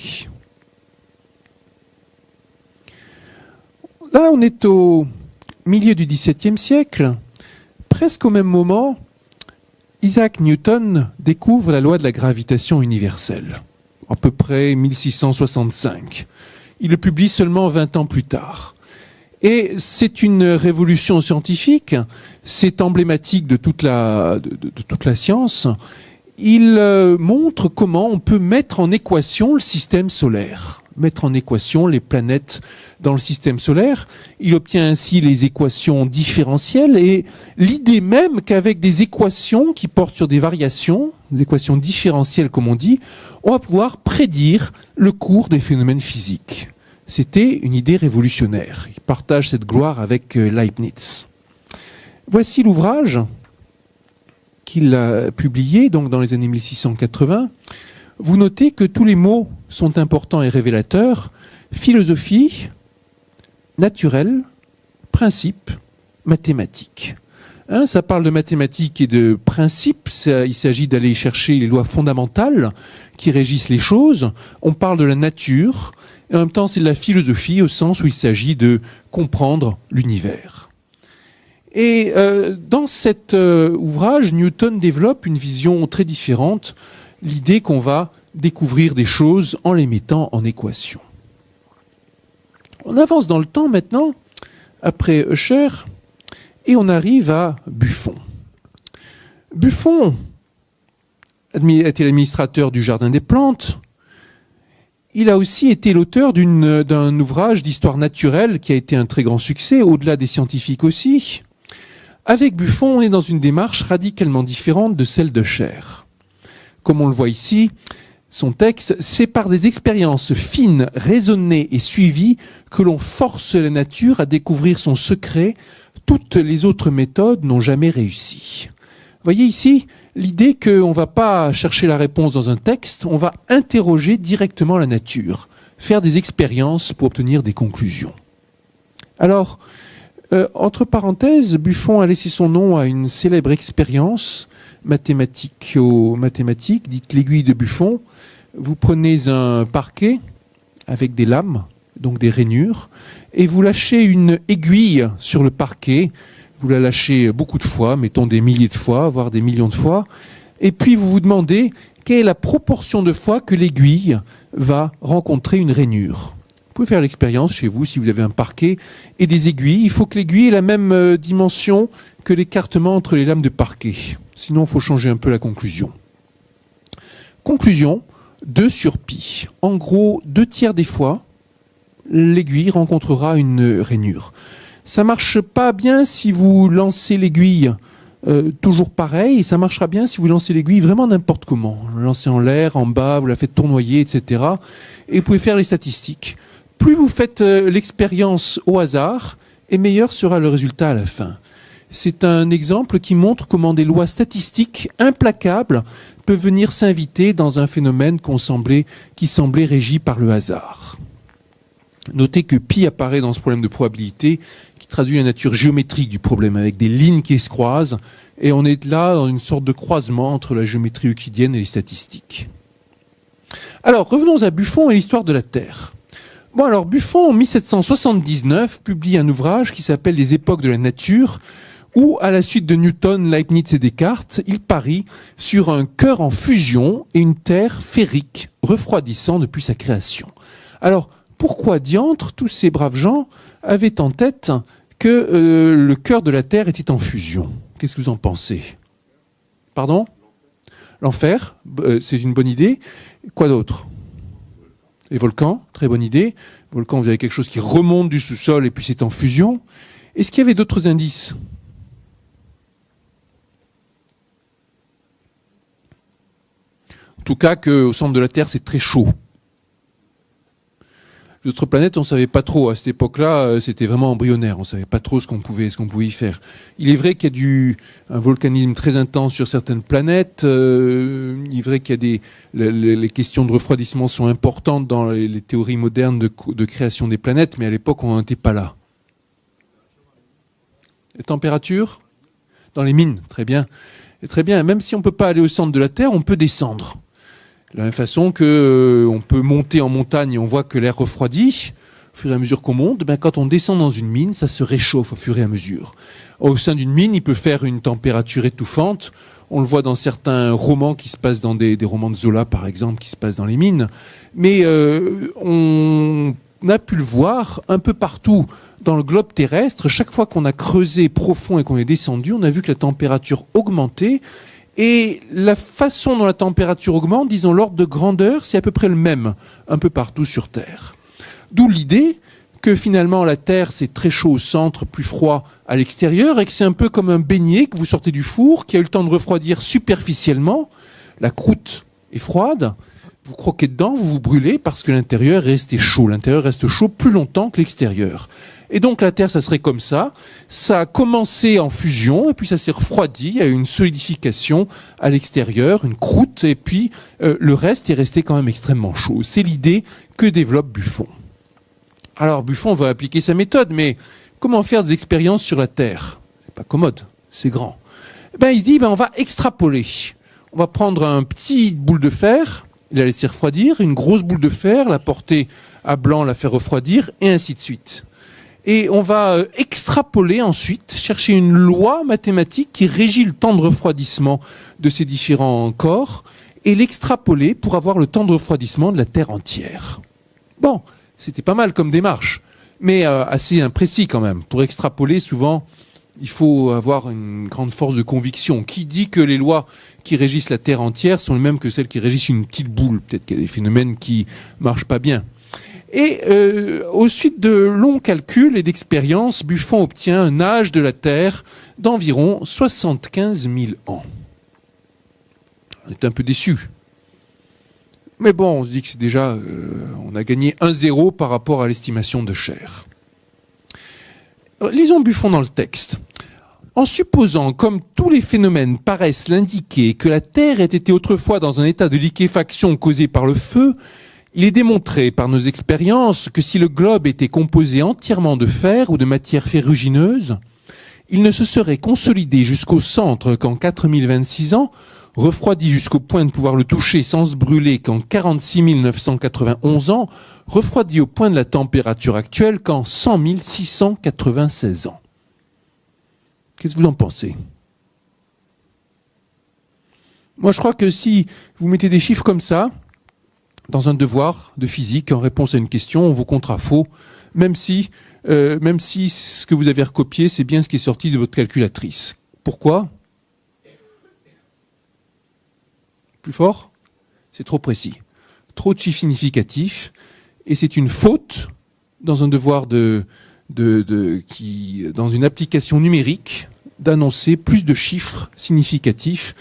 Là, on est au milieu du XVIIe siècle. Presque au même moment, Isaac Newton découvre la loi de la gravitation universelle, à peu près 1665. Il le publie seulement 20 ans plus tard. Et c'est une révolution scientifique, c'est emblématique de toute la science. Il montre comment on peut mettre en équation le système solaire, mettre en équation les planètes dans le système solaire. Il obtient ainsi les équations différentielles et l'idée même qu'avec des équations qui portent sur des variations, des équations différentielles comme on dit, on va pouvoir prédire le cours des phénomènes physiques. C'était une idée révolutionnaire. Il partage cette gloire avec Leibniz. Voici l'ouvrage qu'il a publié donc dans les années 1680. Vous notez que tous les mots sont importants et révélateurs. Philosophie, naturel, principe, mathématiques. Ça parle de mathématiques et de principes. Il s'agit d'aller chercher les lois fondamentales qui régissent les choses. On parle de la nature. Et en même temps, c'est de la philosophie au sens où il s'agit de comprendre l'univers. Et dans cet ouvrage, Newton développe une vision très différente, l'idée qu'on va découvrir des choses en les mettant en équation. On avance dans le temps maintenant, après Ussher, et on arrive à Buffon. Buffon était l'administrateur du Jardin des Plantes. Il a aussi été l'auteur d'un ouvrage d'histoire naturelle qui a été un très grand succès, au-delà des scientifiques aussi. Avec Buffon, on est dans une démarche radicalement différente de celle d'Ussher. Comme on le voit ici, son texte, c'est par des expériences fines, raisonnées et suivies que l'on force la nature à découvrir son secret. Toutes les autres méthodes n'ont jamais réussi. Vous voyez ici l'idée qu'on ne va pas chercher la réponse dans un texte, on va interroger directement la nature, faire des expériences pour obtenir des conclusions. Alors, entre parenthèses, Buffon a laissé son nom à une célèbre expérience mathématique, dite l'aiguille de Buffon. Vous prenez un parquet avec des lames, donc des rainures, et vous lâchez une aiguille sur le parquet. Vous la lâchez beaucoup de fois, mettons des milliers de fois, voire des millions de fois, et puis vous vous demandez quelle est la proportion de fois que l'aiguille va rencontrer une rainure. Vous pouvez faire l'expérience chez vous si vous avez un parquet et des aiguilles. Il faut que l'aiguille ait la même dimension que l'écartement entre les lames de parquet. Sinon, il faut changer un peu la conclusion. Conclusion, 2 sur pi. En gros, 2/3 des fois, l'aiguille rencontrera une rainure. Ça marche pas bien si vous lancez l'aiguille toujours pareil, et ça marchera bien si vous lancez l'aiguille vraiment n'importe comment. Vous la lancez en l'air, en bas, vous la faites tournoyer, etc. Et vous pouvez faire les statistiques. Plus vous faites l'expérience au hasard, et meilleur sera le résultat à la fin. C'est un exemple qui montre comment des lois statistiques implacables peuvent venir s'inviter dans un phénomène qui semblait régi par le hasard. Notez que pi apparaît dans ce problème de probabilité qui traduit la nature géométrique du problème avec des lignes qui se croisent, et on est là dans une sorte de croisement entre la géométrie euclidienne et les statistiques. Alors revenons à Buffon et l'histoire de la Terre. Bon, alors Buffon en 1779 publie un ouvrage qui s'appelle Les époques de la nature, où, à la suite de Newton, Leibniz et Descartes, il parie sur un cœur en fusion et une Terre sphérique, refroidissant depuis sa création. Alors, pourquoi diantre tous ces braves gens avaient en tête que le cœur de la Terre était en fusion? Qu'est-ce que vous en pensez? Pardon? L'enfer, c'est une bonne idée. Quoi d'autre? Les volcans, très bonne idée. Volcan, vous avez quelque chose qui remonte du sous-sol et puis c'est en fusion. Est-ce qu'il y avait d'autres indices? En tout cas, qu'au centre de la Terre, c'est très chaud. Les autres planètes, on ne savait pas trop. À cette époque-là, c'était vraiment embryonnaire. On ne savait pas trop ce qu'on pouvait y faire. Il est vrai qu'il y a un volcanisme très intense sur certaines planètes. Il est vrai qu'il y a les questions de refroidissement sont importantes dans les théories modernes de création des planètes, mais à l'époque, on n'en était pas là. Les températures? Dans les mines, très bien. Et très bien. Même si on ne peut pas aller au centre de la Terre, on peut descendre. De la même façon qu'on peut monter en montagne et on voit que l'air refroidit, au fur et à mesure qu'on monte, quand on descend dans une mine, ça se réchauffe au fur et à mesure. Au sein d'une mine, il peut faire une température étouffante. On le voit dans certains romans qui se passent dans des romans de Zola, par exemple, qui se passent dans les mines. Mais on a pu le voir un peu partout dans le globe terrestre. Chaque fois qu'on a creusé profond et qu'on est descendu, on a vu que la température augmentait. Et la façon dont la température augmente, disons l'ordre de grandeur, c'est à peu près le même, un peu partout sur Terre. D'où l'idée que finalement la Terre, c'est très chaud au centre, plus froid à l'extérieur, et que c'est un peu comme un beignet que vous sortez du four, qui a eu le temps de refroidir superficiellement. La croûte est froide, vous croquez dedans, vous vous brûlez parce que l'intérieur est resté chaud. L'intérieur reste chaud plus longtemps que l'extérieur. Et donc la Terre, ça serait comme ça. Ça a commencé en fusion, et puis ça s'est refroidi. Il y a eu une solidification à l'extérieur, une croûte, et puis le reste est resté quand même extrêmement chaud. C'est l'idée que développe Buffon. Alors Buffon va appliquer sa méthode, mais comment faire des expériences sur la Terre? C'est pas commode, c'est grand. Il se dit, on va extrapoler. On va prendre un petit boule de fer, il la laisser refroidir, une grosse boule de fer, la porter à blanc, la faire refroidir, et ainsi de suite. Et on va extrapoler ensuite, chercher une loi mathématique qui régit le temps de refroidissement de ces différents corps, et l'extrapoler pour avoir le temps de refroidissement de la Terre entière. Bon, c'était pas mal comme démarche, mais assez imprécis quand même. Pour extrapoler, souvent, il faut avoir une grande force de conviction. Qui dit que les lois qui régissent la Terre entière sont les mêmes que celles qui régissent une petite boule? Peut-être qu'il y a des phénomènes qui marchent pas bien. Et au suite de longs calculs et d'expériences, Buffon obtient un âge de la Terre d'environ 75 000 ans. On est un peu déçus. Mais bon, on se dit que c'est déjà... on a gagné 1-0 par rapport à l'estimation de Cher. Lisons Buffon dans le texte. En supposant, comme tous les phénomènes paraissent l'indiquer, que la Terre ait été autrefois dans un état de liquéfaction causé par le feu, il est démontré par nos expériences que si le globe était composé entièrement de fer ou de matière ferrugineuse, il ne se serait consolidé jusqu'au centre qu'en 4026 ans, refroidi jusqu'au point de pouvoir le toucher sans se brûler qu'en 46 991 ans, refroidi au point de la température actuelle qu'en 100 696 ans. Qu'est-ce que vous en pensez? Moi, je crois que si vous mettez des chiffres comme ça, dans un devoir de physique, en réponse à une question, on vous comptera faux, même si ce que vous avez recopié, c'est bien ce qui est sorti de votre calculatrice. Pourquoi? Plus fort? C'est trop précis. Trop de chiffres significatifs, et c'est une faute dans un devoir dans une application numérique, d'annoncer plus de chiffres significatifs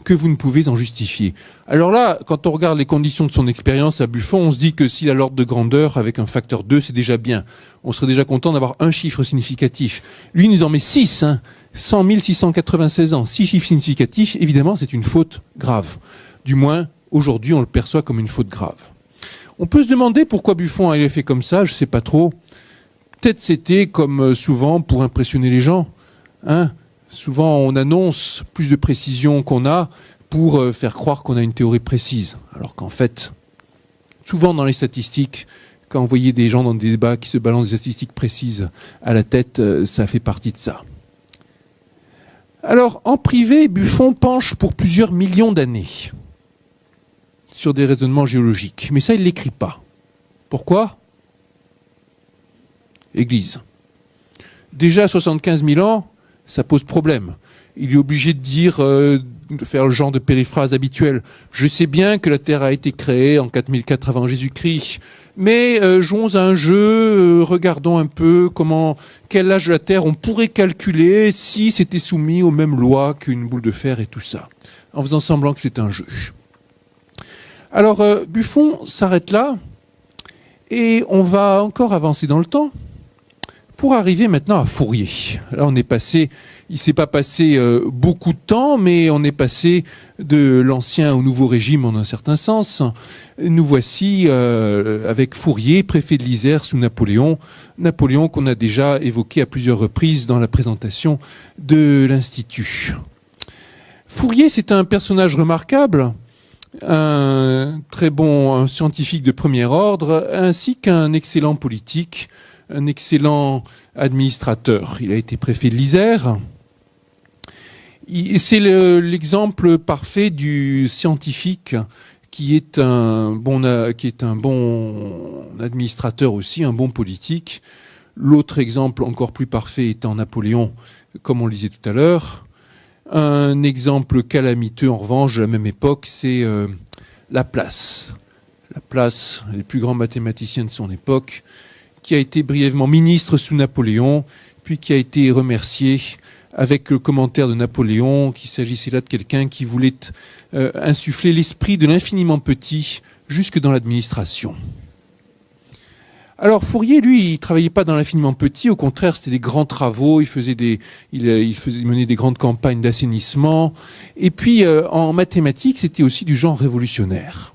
que vous ne pouvez en justifier. Alors là, quand on regarde les conditions de son expérience à Buffon, on se dit que s'il a l'ordre de grandeur avec un facteur 2, c'est déjà bien. On serait déjà content d'avoir un chiffre significatif. Lui, il nous en met 6, 100 696 ans. 6 chiffres significatifs, évidemment, c'est une faute grave. Du moins, aujourd'hui, on le perçoit comme une faute grave. On peut se demander pourquoi Buffon a fait comme ça, je ne sais pas trop. Peut-être c'était, comme souvent, pour impressionner les gens. Souvent, on annonce plus de précision qu'on a pour faire croire qu'on a une théorie précise. Alors qu'en fait, souvent dans les statistiques, quand vous voyez des gens dans des débats qui se balancent des statistiques précises à la tête, ça fait partie de ça. Alors, en privé, Buffon penche pour plusieurs millions d'années sur des raisonnements géologiques. Mais ça, il ne l'écrit pas. Pourquoi? Église. Déjà 75 000 ans, ça pose problème. Il est obligé de dire, de faire le genre de périphrase habituelle. Je sais bien que la Terre a été créée en 4004 avant Jésus-Christ, mais jouons à un jeu, regardons un peu quel âge de la Terre on pourrait calculer si c'était soumis aux mêmes lois qu'une boule de fer et tout ça, en faisant semblant que c'est un jeu. Alors, Buffon s'arrête là, et on va encore avancer dans le temps, pour arriver maintenant à Fourier. Là, il ne s'est pas passé beaucoup de temps, mais on est passé de l'ancien au nouveau régime en un certain sens. Nous voici avec Fourier, préfet de l'Isère sous Napoléon. Napoléon qu'on a déjà évoqué à plusieurs reprises dans la présentation de l'Institut. Fourier, c'est un personnage remarquable, un scientifique de premier ordre, ainsi qu'un excellent politique, un excellent administrateur. Il a été préfet de l'Isère. C'est l'exemple parfait du scientifique qui est un bon administrateur aussi, un bon politique. L'autre exemple encore plus parfait étant Napoléon, comme on le disait tout à l'heure. Un exemple calamiteux en revanche de la même époque, c'est Laplace. Laplace, les plus grands mathématiciens de son époque, qui a été brièvement ministre sous Napoléon, puis qui a été remercié avec le commentaire de Napoléon qu'il s'agissait là de quelqu'un qui voulait insuffler l'esprit de l'infiniment petit jusque dans l'administration. Alors Fourier, lui, il travaillait pas dans l'infiniment petit, au contraire, c'était des grands travaux, il menait des grandes campagnes d'assainissement, et puis en mathématiques, c'était aussi du genre révolutionnaire.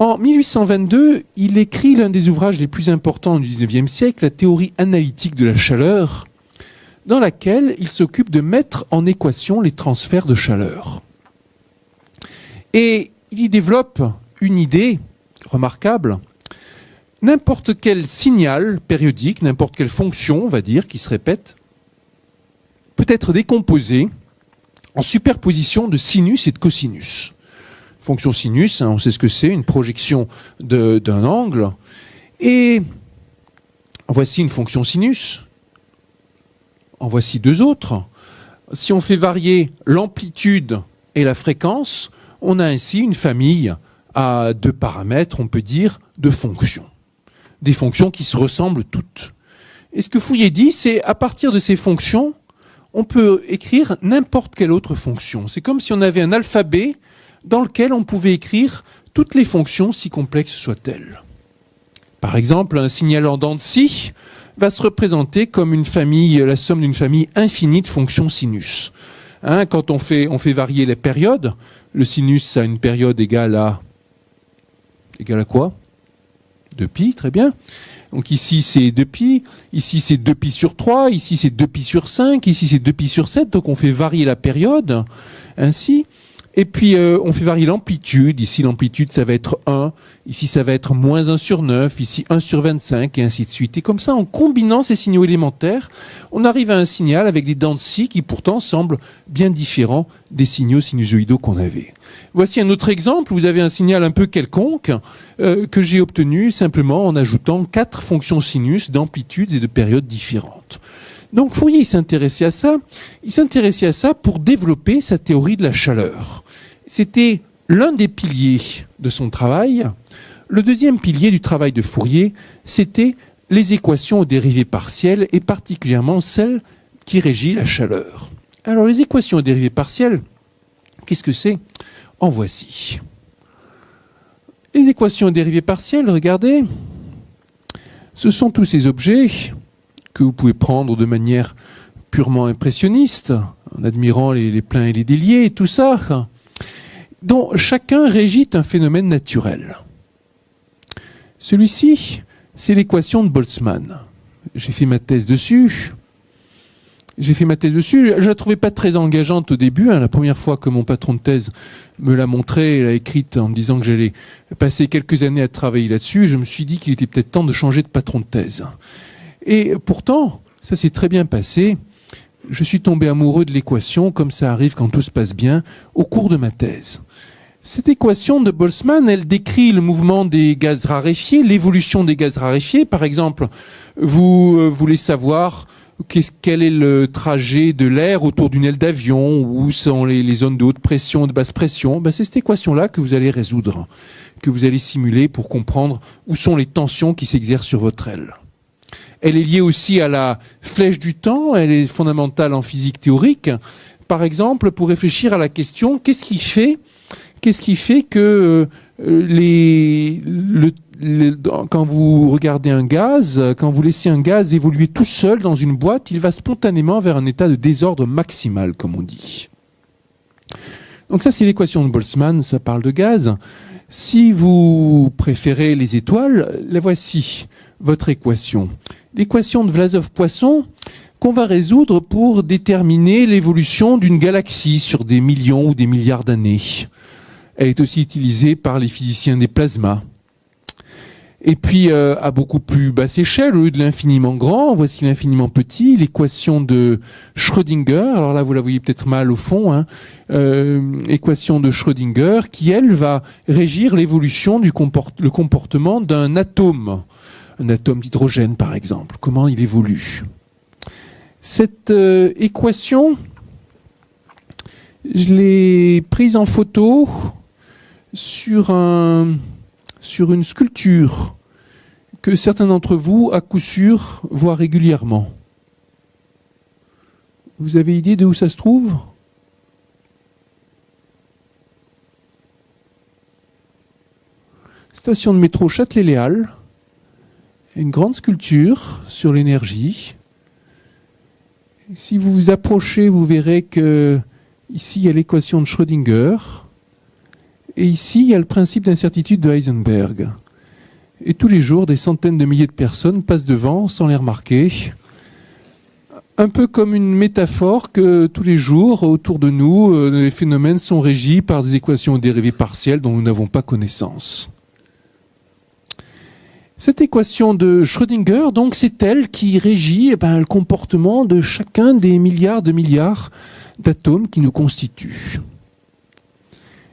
En 1822, il écrit l'un des ouvrages les plus importants du XIXe siècle, la théorie analytique de la chaleur, dans laquelle il s'occupe de mettre en équation les transferts de chaleur. Et il y développe une idée remarquable. N'importe quel signal périodique, n'importe quelle fonction, on va dire, qui se répète, peut être décomposée en superposition de sinus et de cosinus. Fonction sinus, on sait ce que c'est, une projection d'un angle. Et voici une fonction sinus. En voici deux autres. Si on fait varier l'amplitude et la fréquence, on a ainsi une famille à deux paramètres, on peut dire, de fonctions. Des fonctions qui se ressemblent toutes. Et ce que Fourier dit, c'est à partir de ces fonctions, on peut écrire n'importe quelle autre fonction. C'est comme si on avait un alphabet dans lequel on pouvait écrire toutes les fonctions, si complexes soient-elles. Par exemple, un signal en dents de scie va se représenter comme la somme d'une famille infinie de fonctions sinus. Quand on fait varier les périodes, le sinus a une période égale à quoi? 2π, très bien. Donc ici c'est 2π, ici c'est 2π sur 3, ici c'est 2π sur 5, ici c'est 2π sur 7, donc on fait varier la période, ainsi. Et puis, on fait varier l'amplitude. Ici, l'amplitude, ça va être 1. Ici, ça va être moins 1 sur 9. Ici, 1 sur 25, et ainsi de suite. Et comme ça, en combinant ces signaux élémentaires, on arrive à un signal avec des dents de scie qui, pourtant, semblent bien différents des signaux sinusoïdaux qu'on avait. Voici un autre exemple. Vous avez un signal un peu quelconque que j'ai obtenu simplement en ajoutant 4 fonctions sinus d'amplitudes et de périodes différentes. Donc Fourier s'intéressait à ça. Il s'intéressait à ça pour développer sa théorie de la chaleur. C'était l'un des piliers de son travail. Le deuxième pilier du travail de Fourier, c'était les équations aux dérivées partielles et particulièrement celle qui régit la chaleur. Alors les équations aux dérivées partielles, qu'est-ce que c'est ? En voici. Les équations aux dérivées partielles, regardez, ce sont tous ces objets que vous pouvez prendre de manière purement impressionniste, en admirant les pleins et les déliés et tout ça, dont chacun régit un phénomène naturel. Celui-ci, c'est l'équation de Boltzmann. J'ai fait ma thèse dessus. Je la trouvais pas très engageante au début. La première fois que mon patron de thèse me l'a montrée, elle a écrite en me disant que j'allais passer quelques années à travailler là-dessus, je me suis dit qu'il était peut-être temps de changer de patron de thèse. Et pourtant, ça s'est très bien passé. Je suis tombé amoureux de l'équation, comme ça arrive quand tout se passe bien, au cours de ma thèse. Cette équation de Boltzmann, elle décrit le mouvement des gaz raréfiés, l'évolution des gaz raréfiés. Par exemple, vous voulez savoir quel est le trajet de l'air autour d'une aile d'avion, où sont les zones de haute pression, de basse pression. C'est cette équation-là que vous allez résoudre, que vous allez simuler pour comprendre où sont les tensions qui s'exercent sur votre aile. Elle est liée aussi à la flèche du temps, elle est fondamentale en physique théorique. Par exemple, pour réfléchir à la question, qu'est-ce qui fait que quand vous regardez un gaz, quand vous laissez un gaz évoluer tout seul dans une boîte, il va spontanément vers un état de désordre maximal, comme on dit. Donc ça, c'est l'équation de Boltzmann, ça parle de gaz. Si vous préférez les étoiles, la voici, votre équation. L'équation de Vlasov-Poisson qu'on va résoudre pour déterminer l'évolution d'une galaxie sur des millions ou des milliards d'années. Elle est aussi utilisée par les physiciens des plasmas. Et puis, à beaucoup plus basse échelle, au lieu de l'infiniment grand, voici l'infiniment petit, l'équation de Schrödinger. Alors là, vous la voyez peut-être mal au fond, équation de Schrödinger, qui, elle, va régir l'évolution le comportement d'un atome d'hydrogène, par exemple. Comment il évolue. Cette équation, je l'ai prise en photo sur une sculpture que certains d'entre vous, à coup sûr, voient régulièrement. Vous avez idée de où ça se trouve ? Station de métro Châtelet-Les Halles, une grande sculpture sur l'énergie. Si vous vous approchez, vous verrez que ici il y a l'équation de Schrödinger. Et ici, il y a le principe d'incertitude de Heisenberg. Et tous les jours, des centaines de milliers de personnes passent devant sans les remarquer. Un peu comme une métaphore que tous les jours, autour de nous, les phénomènes sont régis par des équations dérivées partielles dont nous n'avons pas connaissance. Cette équation de Schrödinger, donc, c'est elle qui régit le comportement de chacun des milliards d'atomes qui nous constituent.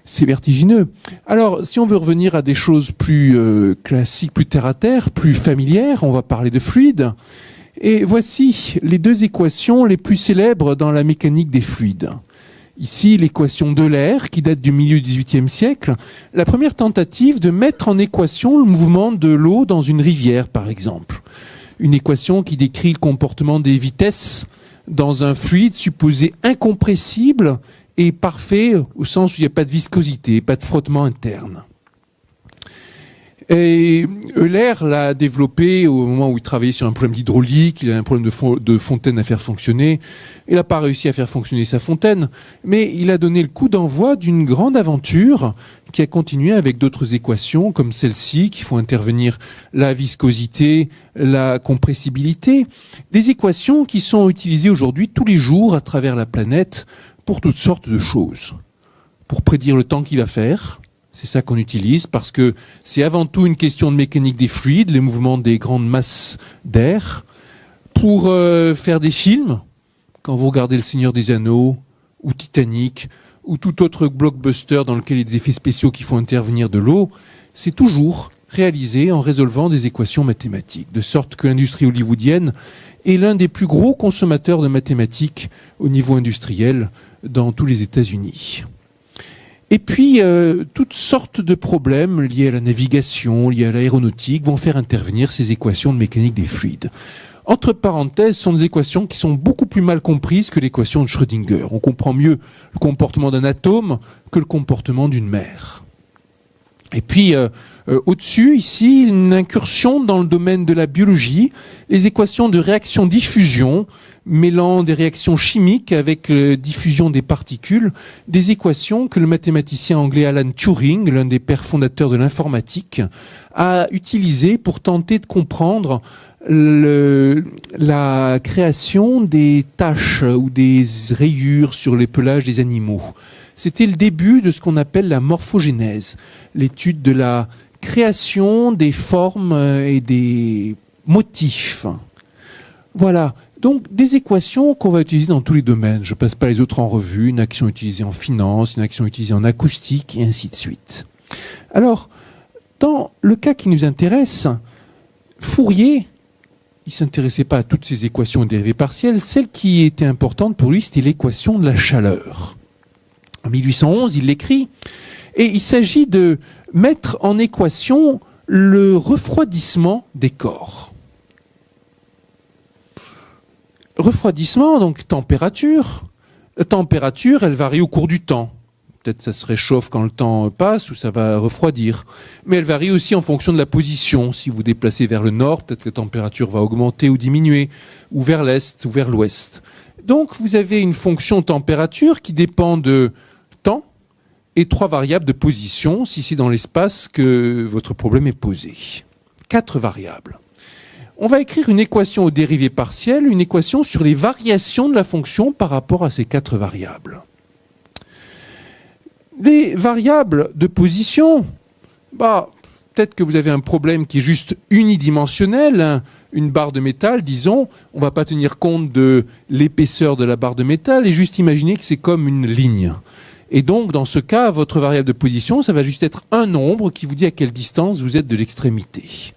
C'est vertigineux. Alors, si on veut revenir à des choses plus classiques, plus terre-à-terre, plus familières, on va parler de fluides. Et voici les deux équations les plus célèbres dans la mécanique des fluides. Ici, l'équation d'Euler, qui date du milieu du XVIIIe siècle. La première tentative de mettre en équation le mouvement de l'eau dans une rivière, par exemple. Une équation qui décrit le comportement des vitesses dans un fluide supposé incompressible et parfait au sens où il n'y a pas de viscosité, pas de frottement interne. Et Euler l'a développé au moment où il travaillait sur un problème d'hydraulique, il a un problème de fontaine à faire fonctionner. Il n'a pas réussi à faire fonctionner sa fontaine, mais il a donné le coup d'envoi d'une grande aventure qui a continué avec d'autres équations comme celle-ci qui font intervenir la viscosité, la compressibilité. Des équations qui sont utilisées aujourd'hui tous les jours à travers la planète pour toutes sortes de choses. pour prédire le temps qu'il va faire. C'est ça qu'on utilise parce que c'est avant tout une question de mécanique des fluides, les mouvements des grandes masses d'air. Pour faire des films, quand vous regardez Le Seigneur des Anneaux ou Titanic ou tout autre blockbuster dans lequel il y a des effets spéciaux qui font intervenir de l'eau, c'est toujours réalisé en résolvant des équations mathématiques, de sorte que l'industrie hollywoodienne est l'un des plus gros consommateurs de mathématiques au niveau industriel dans tous les États-Unis. Et puis, toutes sortes de problèmes liés à la navigation, liés à l'aéronautique, vont faire intervenir ces équations de mécanique des fluides. Entre parenthèses, ce sont des équations qui sont beaucoup plus mal comprises que l'équation de Schrödinger. On comprend mieux le comportement d'un atome que le comportement d'une mer. Et puis, au-dessus, ici, une incursion dans le domaine de la biologie, les équations de réaction-diffusion, mêlant des réactions chimiques avec diffusion des particules, des équations que le mathématicien anglais Alan Turing, l'un des pères fondateurs de l'informatique, a utilisées pour tenter de comprendre la création des taches ou des rayures sur les pelages des animaux. C'était le début de ce qu'on appelle la morphogénèse, l'étude de la création des formes et des motifs. Voilà, donc des équations qu'on va utiliser dans tous les domaines. Je ne passe pas les autres en revue, une action utilisée en finance, une action utilisée en acoustique, et ainsi de suite. Alors, dans le cas qui nous intéresse, Fourier, il ne s'intéressait pas à toutes ces équations et dérivées partielles. Celle qui était importante pour lui, c'était l'équation de la chaleur. En 1811, il l'écrit, et il s'agit de mettre en équation le refroidissement des corps. Refroidissement, donc température. La température, elle varie au cours du temps. Peut-être ça se réchauffe quand le temps passe ou ça va refroidir. Mais elle varie aussi en fonction de la position. Si vous vous déplacez vers le nord, peut-être que la température va augmenter ou diminuer, ou vers l'est ou vers l'ouest. Donc vous avez une fonction température qui dépend de temps et 3 variables de position, si c'est dans l'espace que votre problème est posé. 4 variables. On va écrire une équation aux dérivées partielles, une équation sur les variations de la fonction par rapport à ces 4 variables. Les variables de position, peut-être que vous avez un problème qui est juste unidimensionnel, hein. Une barre de métal, disons, on ne va pas tenir compte de l'épaisseur de la barre de métal et juste imaginer que c'est comme une ligne. Et donc, dans ce cas, votre variable de position, ça va juste être un nombre qui vous dit à quelle distance vous êtes de l'extrémité.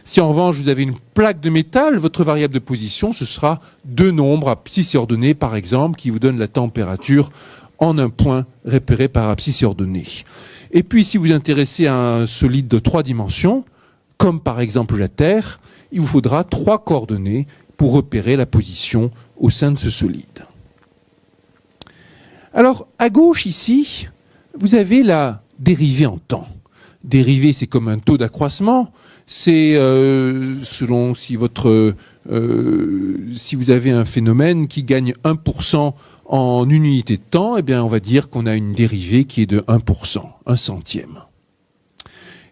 Si en revanche, vous avez une plaque de métal, votre variable de position, ce sera 2 nombres abscisses et ordonnées, par exemple, qui vous donnent la température en un point repéré par abscisse et ordonnée. Et puis, si vous vous intéressez à un solide de 3 dimensions, comme par exemple la Terre, il vous faudra 3 coordonnées pour repérer la position au sein de ce solide. Alors, à gauche, ici, vous avez la dérivée en temps. Dérivée, c'est comme un taux d'accroissement. C'est selon si vous avez un phénomène qui gagne 1% en une unité de temps, eh bien, on va dire qu'on a une dérivée qui est de 1%, 1 centième.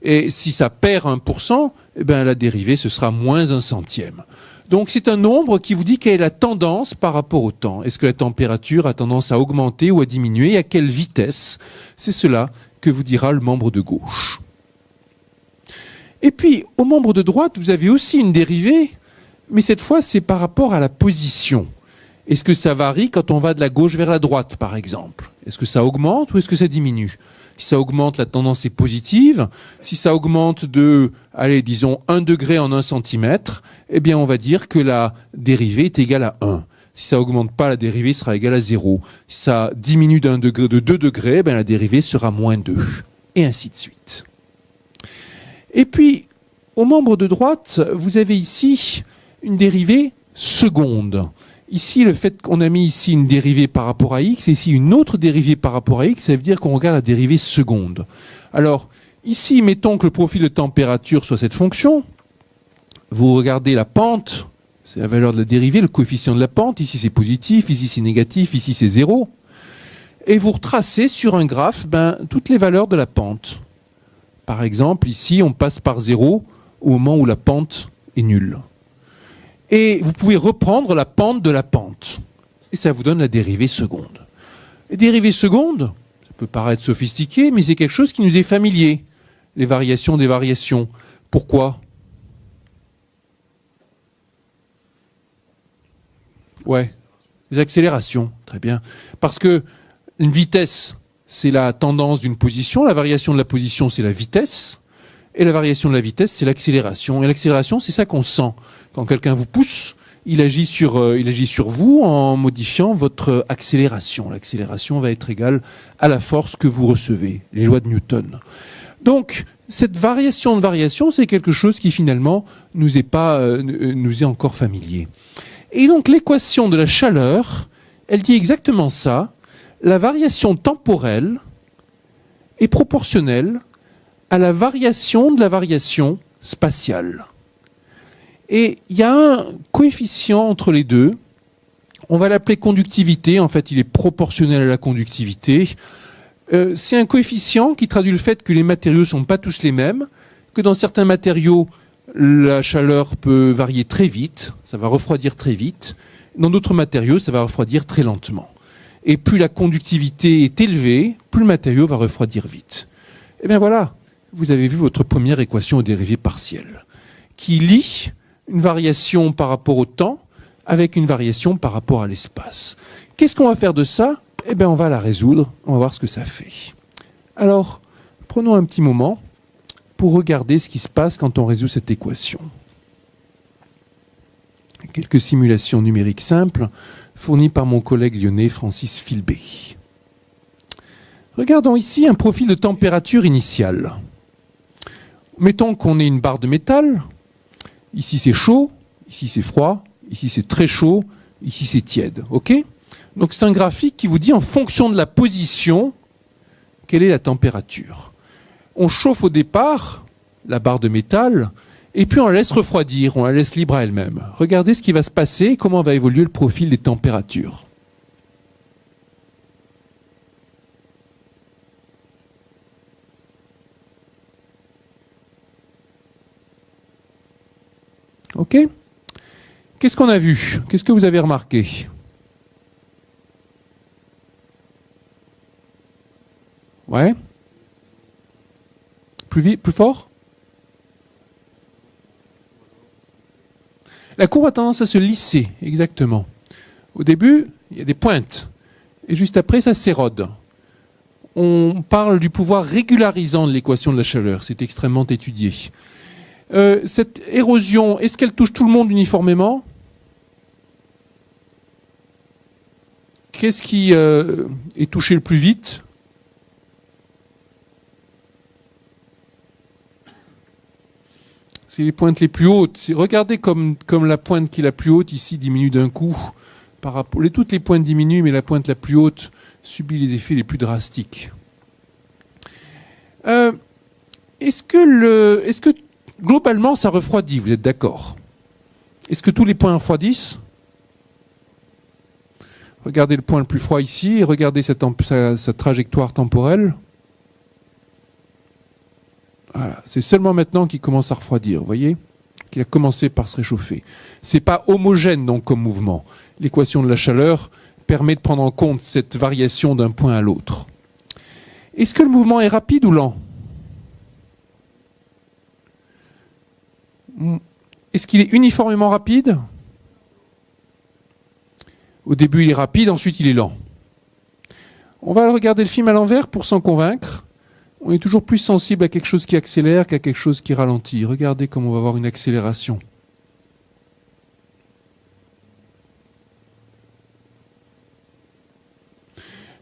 Et si ça perd 1%, eh bien, la dérivée, ce sera moins 1 centième. Donc c'est un nombre qui vous dit quelle est la tendance par rapport au temps. Est-ce que la température a tendance à augmenter ou à diminuer et à quelle vitesse? C'est cela que vous dira le membre de gauche. Et puis, au membre de droite, vous avez aussi une dérivée, mais cette fois, c'est par rapport à la position. Est-ce que ça varie quand on va de la gauche vers la droite, par exemple? Est-ce que ça augmente ou est-ce que ça diminue? Si ça augmente, la tendance est positive. Si ça augmente de, disons, 1 degré en 1 centimètre, eh bien, on va dire que la dérivée est égale à 1. Si ça augmente pas, la dérivée sera égale à 0. Si ça diminue de 2 degrés, eh bien, la dérivée sera moins 2. Et ainsi de suite. Et puis, au membre de droite, vous avez ici une dérivée seconde. Ici, le fait qu'on a mis ici une dérivée par rapport à x et ici une autre dérivée par rapport à x, ça veut dire qu'on regarde la dérivée seconde. Alors, ici, mettons que le profil de température soit cette fonction. Vous regardez la pente, c'est la valeur de la dérivée, le coefficient de la pente. Ici, c'est positif, ici, c'est négatif, ici, c'est 0. Et vous retracez sur un graphe toutes les valeurs de la pente. Par exemple, ici, on passe par 0 au moment où la pente est nulle. Et vous pouvez reprendre la pente de la pente. Et ça vous donne la dérivée seconde. Les dérivées secondes, ça peut paraître sophistiqué, mais c'est quelque chose qui nous est familier. Les variations des variations. Pourquoi ? Ouais, les accélérations, très bien. Parce que une vitesse, c'est la tendance d'une position, la variation de la position, c'est la vitesse, et la variation de la vitesse, c'est l'accélération. Et l'accélération, c'est ça qu'on sent. Quand quelqu'un vous pousse, il agit sur vous en modifiant votre accélération. L'accélération va être égale à la force que vous recevez, les lois de Newton. Donc, cette variation de variation, c'est quelque chose qui finalement nous est encore familier. Et donc, l'équation de la chaleur, elle dit exactement ça. La variation temporelle est proportionnelle à la variation de la variation spatiale. Et il y a un coefficient entre les deux. On va l'appeler conductivité. En fait, il est proportionnel à la conductivité. C'est un coefficient qui traduit le fait que les matériaux ne sont pas tous les mêmes, que dans certains matériaux, la chaleur peut varier très vite, ça va refroidir très vite. Dans d'autres matériaux, ça va refroidir très lentement. Et plus la conductivité est élevée, plus le matériau va refroidir vite. Et bien voilà, vous avez vu votre première équation aux dérivées partielles, qui lie une variation par rapport au temps avec une variation par rapport à l'espace. Qu'est-ce qu'on va faire de ça ? Eh bien, on va la résoudre, on va voir ce que ça fait. Alors, prenons un petit moment pour regarder ce qui se passe quand on résout cette équation. Quelques simulations numériques simples fournies par mon collègue lyonnais Francis Filbé. Regardons ici un profil de température initiale. Mettons qu'on ait une barre de métal. Ici c'est chaud, ici c'est froid, ici c'est très chaud, ici c'est tiède. Ok ? Donc c'est un graphique qui vous dit en fonction de la position, quelle est la température. On chauffe au départ la barre de métal et puis on la laisse refroidir, on la laisse libre à elle-même. Regardez ce qui va se passer, comment va évoluer le profil des températures. Ok ? Qu'est-ce qu'on a vu ? Qu'est-ce que vous avez remarqué ? Ouais ? Plus vite, plus fort ? La courbe a tendance à se lisser, exactement. Au début, il y a des pointes. Et juste après, ça s'érode. On parle du pouvoir régularisant de l'équation de la chaleur. C'est extrêmement étudié. Cette érosion, est-ce qu'elle touche tout le monde uniformément ? Qu'est-ce qui est touché le plus vite ? C'est les pointes les plus hautes. Regardez comme la pointe qui est la plus haute ici diminue d'un coup. Toutes les pointes diminuent, mais la pointe la plus haute subit les effets les plus drastiques. Est-ce que globalement ça refroidit ? Vous êtes d'accord ? Est-ce que tous les points refroidissent ? Regardez le point le plus froid ici et regardez sa trajectoire temporelle. Voilà. C'est seulement maintenant qu'il commence à refroidir, vous voyez ? Qu'il a commencé par se réchauffer. C'est pas homogène donc comme mouvement. L'équation de la chaleur permet de prendre en compte cette variation d'un point à l'autre. Est-ce que le mouvement est rapide ou lent ? Est-ce qu'il est uniformément rapide ? Au début il est rapide, ensuite il est lent. On va regarder le film à l'envers pour s'en convaincre. On est toujours plus sensible à quelque chose qui accélère qu'à quelque chose qui ralentit. Regardez comme on va avoir une accélération.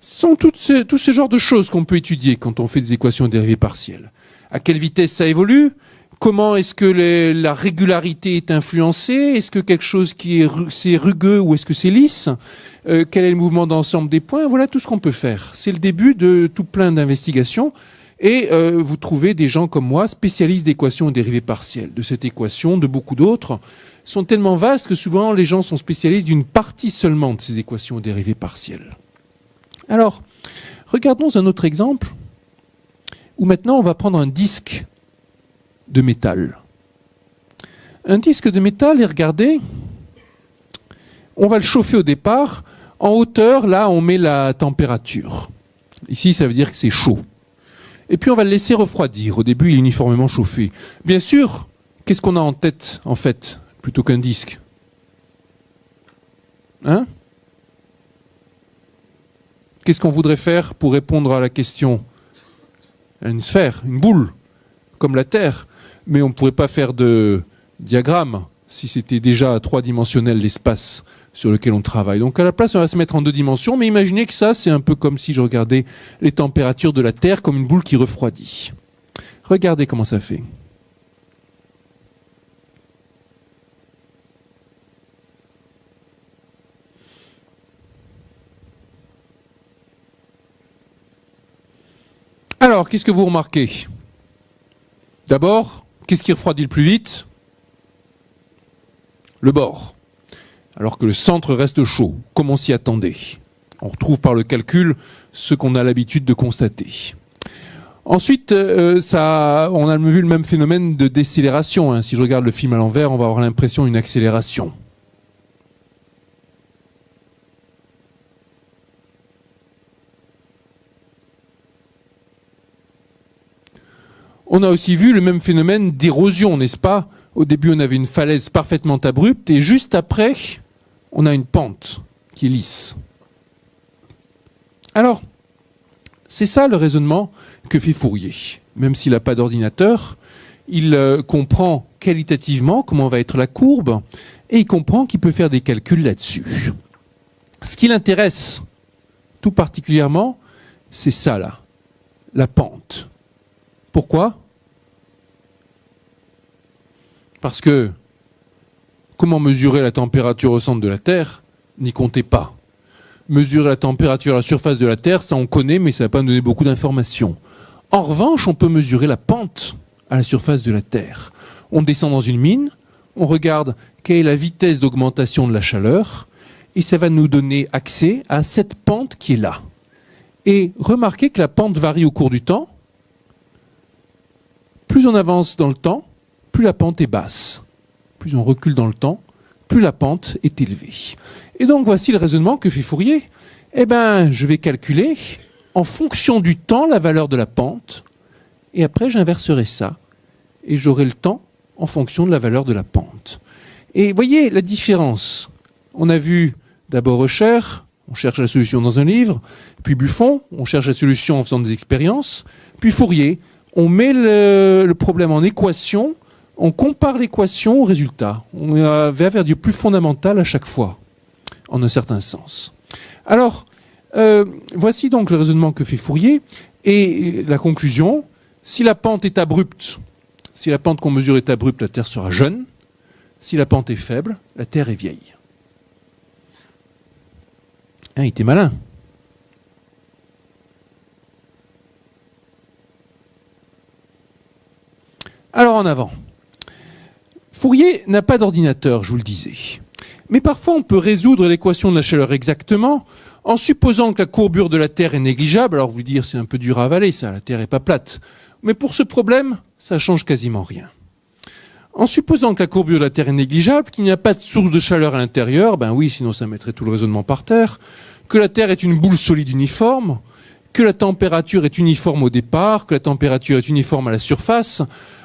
Ce sont tous ces genres de choses qu'on peut étudier quand on fait des équations dérivées partielles. À quelle vitesse ça évolue ? Comment est-ce que la régularité est influencée ? Est-ce que quelque chose c'est rugueux ou est-ce que c'est lisse ? Quel est le mouvement d'ensemble des points ? Voilà tout ce qu'on peut faire. C'est le début de tout plein d'investigations. Et vous trouvez des gens comme moi, spécialistes d'équations dérivées partielles. De cette équation, de beaucoup d'autres, sont tellement vastes que souvent les gens sont spécialistes d'une partie seulement de ces équations dérivées partielles. Alors, regardons un autre exemple, où maintenant on va prendre un disque de métal. Un disque de métal, et regardez, on va le chauffer au départ. En hauteur, là, on met la température. Ici, ça veut dire que c'est chaud. Et puis on va le laisser refroidir. Au début, il est uniformément chauffé. Bien sûr, qu'est-ce qu'on a en tête, en fait, plutôt qu'un disque? Hein? Qu'est-ce qu'on voudrait faire pour répondre à la question? Une sphère, une boule, comme la Terre. Mais on ne pourrait pas faire de diagramme si c'était déjà trois-dimensionnel l'espace sur lequel on travaille. Donc à la place, on va se mettre en deux dimensions, mais imaginez que ça, c'est un peu comme si je regardais les températures de la Terre comme une boule qui refroidit. Regardez comment ça fait. Alors, qu'est-ce que vous remarquez? D'abord, qu'est-ce qui refroidit le plus vite? Le bord. Alors que le centre reste chaud, comme on s'y attendait. On retrouve par le calcul ce qu'on a l'habitude de constater. Ensuite, on a vu le même phénomène de décélération. Si je regarde le film à l'envers, on va avoir l'impression d'une accélération. On a aussi vu le même phénomène d'érosion, n'est-ce pas? Au début, on avait une falaise parfaitement abrupte et juste après, on a une pente qui est lisse. Alors, c'est ça le raisonnement que fait Fourier. Même s'il n'a pas d'ordinateur, il comprend qualitativement comment va être la courbe et il comprend qu'il peut faire des calculs là-dessus. Ce qui l'intéresse tout particulièrement, c'est ça là, la pente. Pourquoi? Parce que comment mesurer la température au centre de la Terre? N'y comptez pas. Mesurer la température à la surface de la Terre, ça on connaît, mais ça ne va pas nous donner beaucoup d'informations. En revanche, on peut mesurer la pente à la surface de la Terre. On descend dans une mine, on regarde quelle est la vitesse d'augmentation de la chaleur, et ça va nous donner accès à cette pente qui est là. Et remarquez que la pente varie au cours du temps. Plus on avance dans le temps, plus la pente est basse. Plus on recule dans le temps, plus la pente est élevée. Et donc voici le raisonnement que fait Fourier. Eh bien, je vais calculer en fonction du temps la valeur de la pente, et après j'inverserai ça, et j'aurai le temps en fonction de la valeur de la pente. Et voyez la différence. On a vu d'abord Eucher, on cherche la solution dans un livre, puis Buffon, on cherche la solution en faisant des expériences, puis Fourier, on met le problème en équation, on compare l'équation au résultat. On va vers du plus fondamental à chaque fois, en un certain sens. Alors, voici donc le raisonnement que fait Fourier, et la conclusion, si la pente est abrupte, si la pente qu'on mesure est abrupte, la Terre sera jeune, si la pente est faible, la Terre est vieille. Il était malin. Alors en avant. Fourier n'a pas d'ordinateur, je vous le disais. Mais parfois on peut résoudre l'équation de la chaleur exactement en supposant que la courbure de la Terre est négligeable. Alors vous dire c'est un peu dur à avaler ça, la Terre n'est pas plate. Mais pour ce problème, ça change quasiment rien. En supposant que la courbure de la Terre est négligeable, qu'il n'y a pas de source de chaleur à l'intérieur, ben oui, sinon ça mettrait tout le raisonnement par terre, que la Terre est une boule solide uniforme, que la température est uniforme au départ, que la température est uniforme à la surface,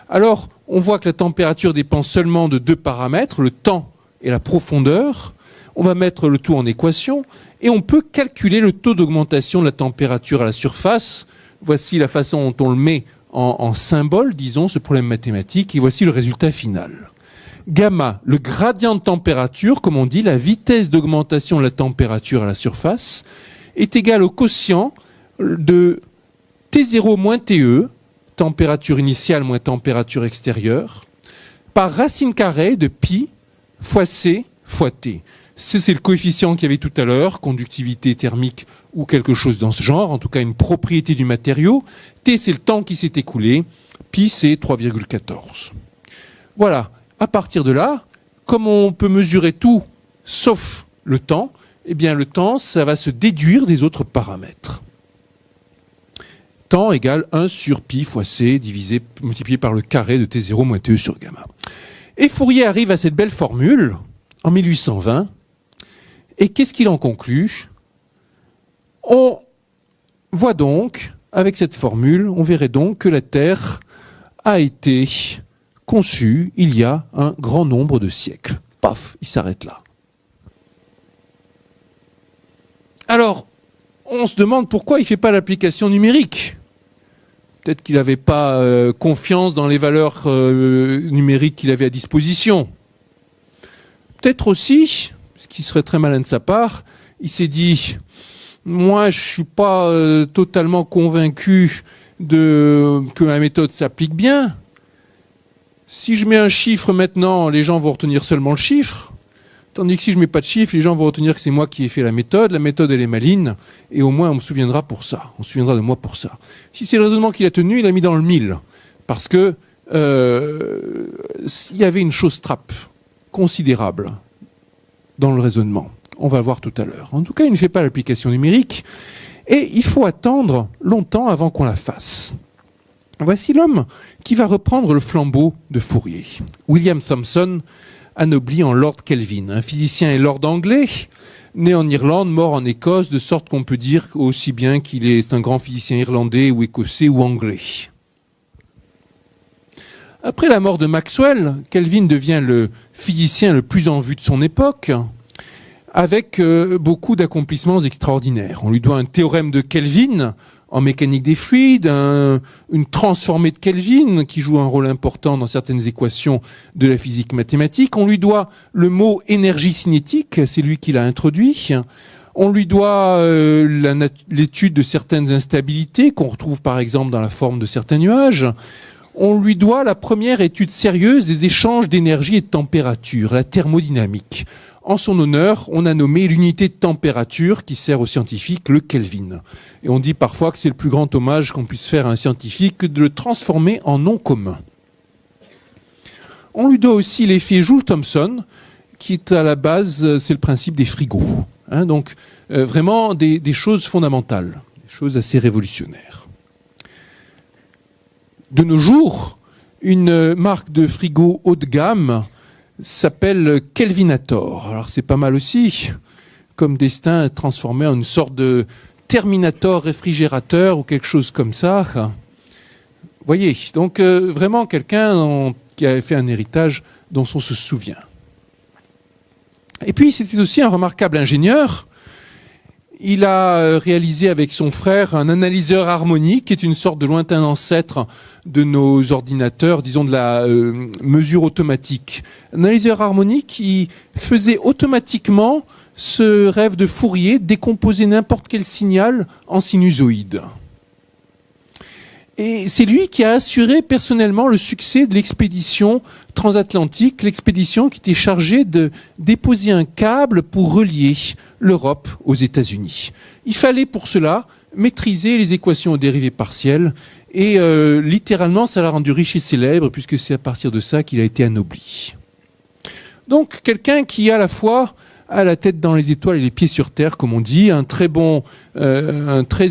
alors on voit que la température dépend seulement de deux paramètres, le temps et la profondeur. On va mettre le tout en équation et on peut calculer le taux d'augmentation de la température à la surface. Voici la façon dont on le met en symbole, disons, ce problème mathématique, et voici le résultat final. Gamma, le gradient de température, comme on dit, la vitesse d'augmentation de la température à la surface, est égal au quotient de T0 moins TE, température initiale moins température extérieure, par racine carrée de pi fois C fois T. C'est le coefficient qu'il y avait tout à l'heure, conductivité thermique ou quelque chose dans ce genre, en tout cas une propriété du matériau. T, c'est le temps qui s'est écoulé. Pi, c'est 3,14. Voilà. À partir de là, comme on peut mesurer tout sauf le temps, eh bien le temps, ça va se déduire des autres paramètres. Temps égale 1 sur pi fois c multiplié par le carré de T0 moins TE sur gamma. Et Fourier arrive à cette belle formule en 1820. Et qu'est-ce qu'il en conclut? On voit donc, avec cette formule, on verrait donc que la Terre a été conçue il y a un grand nombre de siècles. Paf, il s'arrête là. Alors, on se demande pourquoi il ne fait pas l'application numérique. Peut-être qu'il n'avait pas confiance dans les valeurs numériques qu'il avait à disposition. Peut-être aussi, ce qui serait très malin de sa part, il s'est dit, moi je ne suis pas totalement convaincu que ma méthode s'applique bien. Si je mets un chiffre maintenant, les gens vont retenir seulement le chiffre. Tandis que si je ne mets pas de chiffre, les gens vont retenir que c'est moi qui ai fait la méthode. La méthode, elle est maligne. Et au moins, on me souviendra pour ça. On se souviendra de moi pour ça. Si c'est le raisonnement qu'il a tenu, il a mis dans le mille. Parce que il y avait une chose trappe considérable dans le raisonnement. On va le voir tout à l'heure. En tout cas, il ne fait pas l'application numérique. Et il faut attendre longtemps avant qu'on la fasse. Voici l'homme qui va reprendre le flambeau de Fourier. William Thomson, anobli en Lord Kelvin, un physicien et lord anglais, né en Irlande, mort en Écosse, de sorte qu'on peut dire aussi bien qu'il est un grand physicien irlandais ou écossais ou anglais. Après la mort de Maxwell, Kelvin devient le physicien le plus en vue de son époque, avec beaucoup d'accomplissements extraordinaires. On lui doit un théorème de Kelvin en mécanique des fluides, une transformée de Kelvin qui joue un rôle important dans certaines équations de la physique mathématique. On lui doit le mot énergie cinétique, c'est lui qui l'a introduit. On lui doit l'étude de certaines instabilités qu'on retrouve par exemple dans la forme de certains nuages. On lui doit la première étude sérieuse des échanges d'énergie et de température, la thermodynamique. En son honneur, on a nommé l'unité de température qui sert aux scientifiques le Kelvin. Et on dit parfois que c'est le plus grand hommage qu'on puisse faire à un scientifique que de le transformer en nom commun. On lui doit aussi l'effet Joule-Thomson, qui est à la base, c'est le principe des frigos. Donc vraiment des choses fondamentales, des choses assez révolutionnaires. De nos jours, une marque de frigo haut de gamme s'appelle Kelvinator. Alors c'est pas mal aussi, comme destin transformé en une sorte de Terminator réfrigérateur ou quelque chose comme ça. Vous voyez, donc vraiment quelqu'un qui a fait un héritage dont on se souvient. Et puis c'était aussi un remarquable ingénieur. Il a réalisé avec son frère un analyseur harmonique, qui est une sorte de lointain ancêtre de nos ordinateurs, disons de la mesure automatique. Un analyseur harmonique qui faisait automatiquement ce rêve de Fourier, décomposer n'importe quel signal en sinusoïde. Et c'est lui qui a assuré personnellement le succès de l'expédition transatlantique, l'expédition qui était chargée de déposer un câble pour relier l'Europe aux États-Unis. Il fallait pour cela maîtriser les équations aux dérivées partielles et littéralement ça l'a rendu riche et célèbre puisque c'est à partir de ça qu'il a été anobli. Donc quelqu'un qui à la fois a la tête dans les étoiles et les pieds sur terre, comme on dit, un très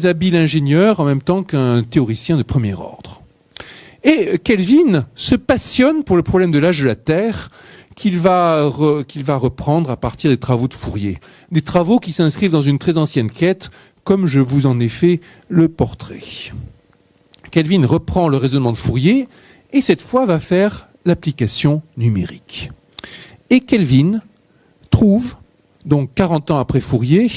habile ingénieur en même temps qu'un théoricien de premier ordre. Et Kelvin se passionne pour le problème de l'âge de la Terre qu'il va reprendre à partir des travaux de Fourier. Des travaux qui s'inscrivent dans une très ancienne quête, comme je vous en ai fait le portrait. Kelvin reprend le raisonnement de Fourier et cette fois va faire l'application numérique. Et Kelvin trouve, donc 40 ans après Fourier,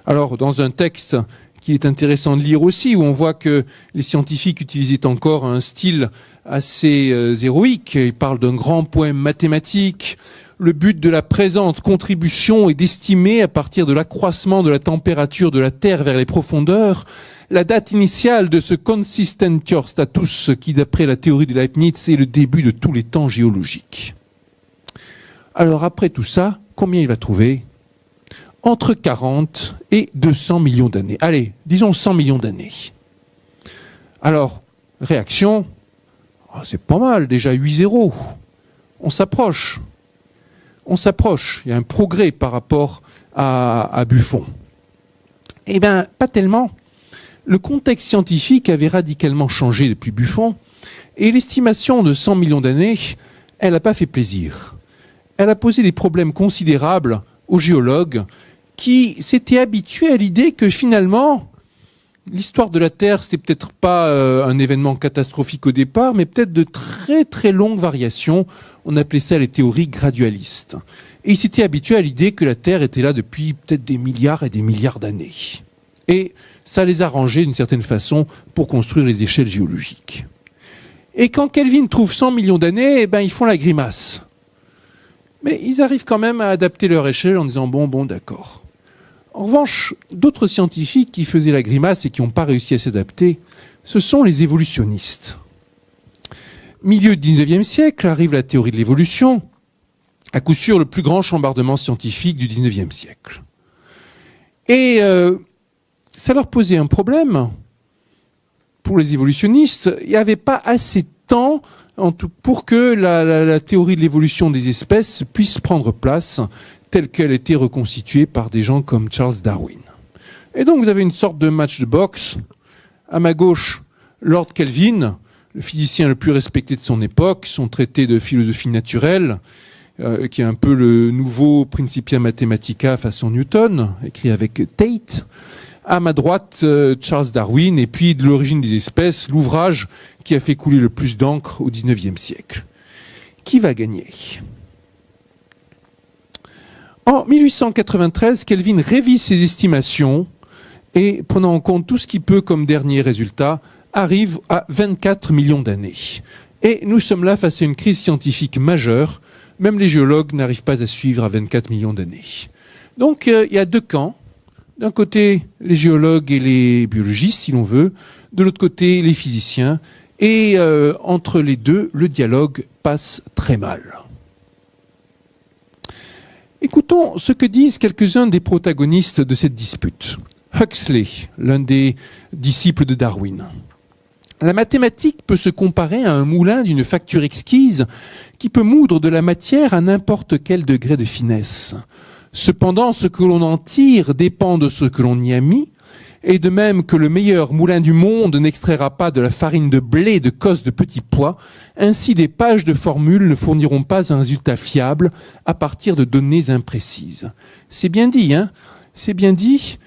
alors dans un texte qui est intéressant de lire aussi, où on voit que les scientifiques utilisaient encore un style assez héroïque. Ils parlent d'un grand poème mathématique. Le but de la présente contribution est d'estimer, à partir de l'accroissement de la température de la Terre vers les profondeurs, la date initiale de ce consistentior status qui, d'après la théorie de Leibniz, est le début de tous les temps géologiques. Alors après tout ça, combien il va trouver ? Entre 40 et 200 millions d'années. Allez, disons 100 millions d'années. Alors, réaction, c'est pas mal, déjà 8 zéros. On s'approche. Il y a un progrès par rapport à Buffon. Eh bien, pas tellement. Le contexte scientifique avait radicalement changé depuis Buffon, et l'estimation de 100 millions d'années, elle n'a pas fait plaisir. Elle a posé des problèmes considérables aux géologues qui s'étaient habitués à l'idée que finalement, l'histoire de la Terre, c'était peut-être pas un événement catastrophique au départ, mais peut-être de très très longues variations. On appelait ça les théories gradualistes. Et ils s'étaient habitués à l'idée que la Terre était là depuis peut-être des milliards et des milliards d'années. Et ça les a arrangés d'une certaine façon pour construire les échelles géologiques. Et quand Kelvin trouve 100 millions d'années, ils font la grimace. Mais ils arrivent quand même à adapter leur échelle en disant bon, d'accord. En revanche, d'autres scientifiques qui faisaient la grimace et qui n'ont pas réussi à s'adapter, ce sont les évolutionnistes. Milieu du 19e siècle arrive la théorie de l'évolution, à coup sûr le plus grand chambardement scientifique du 19e siècle. Et ça leur posait un problème. Pour les évolutionnistes, il n'y avait pas assez de temps pour que la théorie de l'évolution des espèces puisse prendre place telle qu'elle était reconstituée par des gens comme Charles Darwin. Et donc vous avez une sorte de match de boxe. À ma gauche, Lord Kelvin, le physicien le plus respecté de son époque, son traité de philosophie naturelle, qui est un peu le nouveau Principia Mathematica façon Newton, écrit avec Tate. À ma droite, Charles Darwin, et puis de l'origine des espèces, l'ouvrage qui a fait couler le plus d'encre au XIXe siècle. Qui va gagner ? En 1893, Kelvin révise ses estimations et, prenant en compte tout ce qu'il peut comme dernier résultat, arrive à 24 millions d'années. Et nous sommes là face à une crise scientifique majeure. Même les géologues n'arrivent pas à suivre à 24 millions d'années. Donc il y a deux camps. D'un côté, les géologues et les biologistes, si l'on veut. De l'autre côté, les physiciens. Et entre les deux, le dialogue passe très mal. Écoutons ce que disent quelques-uns des protagonistes de cette dispute. Huxley, l'un des disciples de Darwin. La mathématique peut se comparer à un moulin d'une facture exquise qui peut moudre de la matière à n'importe quel degré de finesse. Cependant, ce que l'on en tire dépend de ce que l'on y a mis, et de même que le meilleur moulin du monde n'extraira pas de la farine de blé de cosses de petits pois, ainsi des pages de formules ne fourniront pas un résultat fiable à partir de données imprécises. C'est bien dit, hein ? C'est bien dit.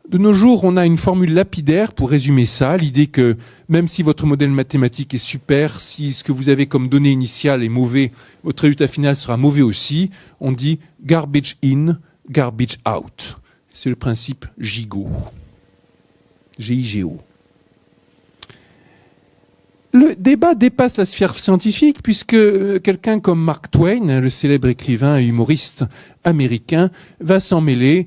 De nos jours, on a une formule lapidaire pour résumer ça, l'idée que même si votre modèle mathématique est super, si ce que vous avez comme donnée initiale est mauvais, votre résultat final sera mauvais aussi. On dit garbage in, garbage out. C'est le principe GIGO. GIGO. Le débat dépasse la sphère scientifique puisque quelqu'un comme Mark Twain, le célèbre écrivain et humoriste américain, va s'en mêler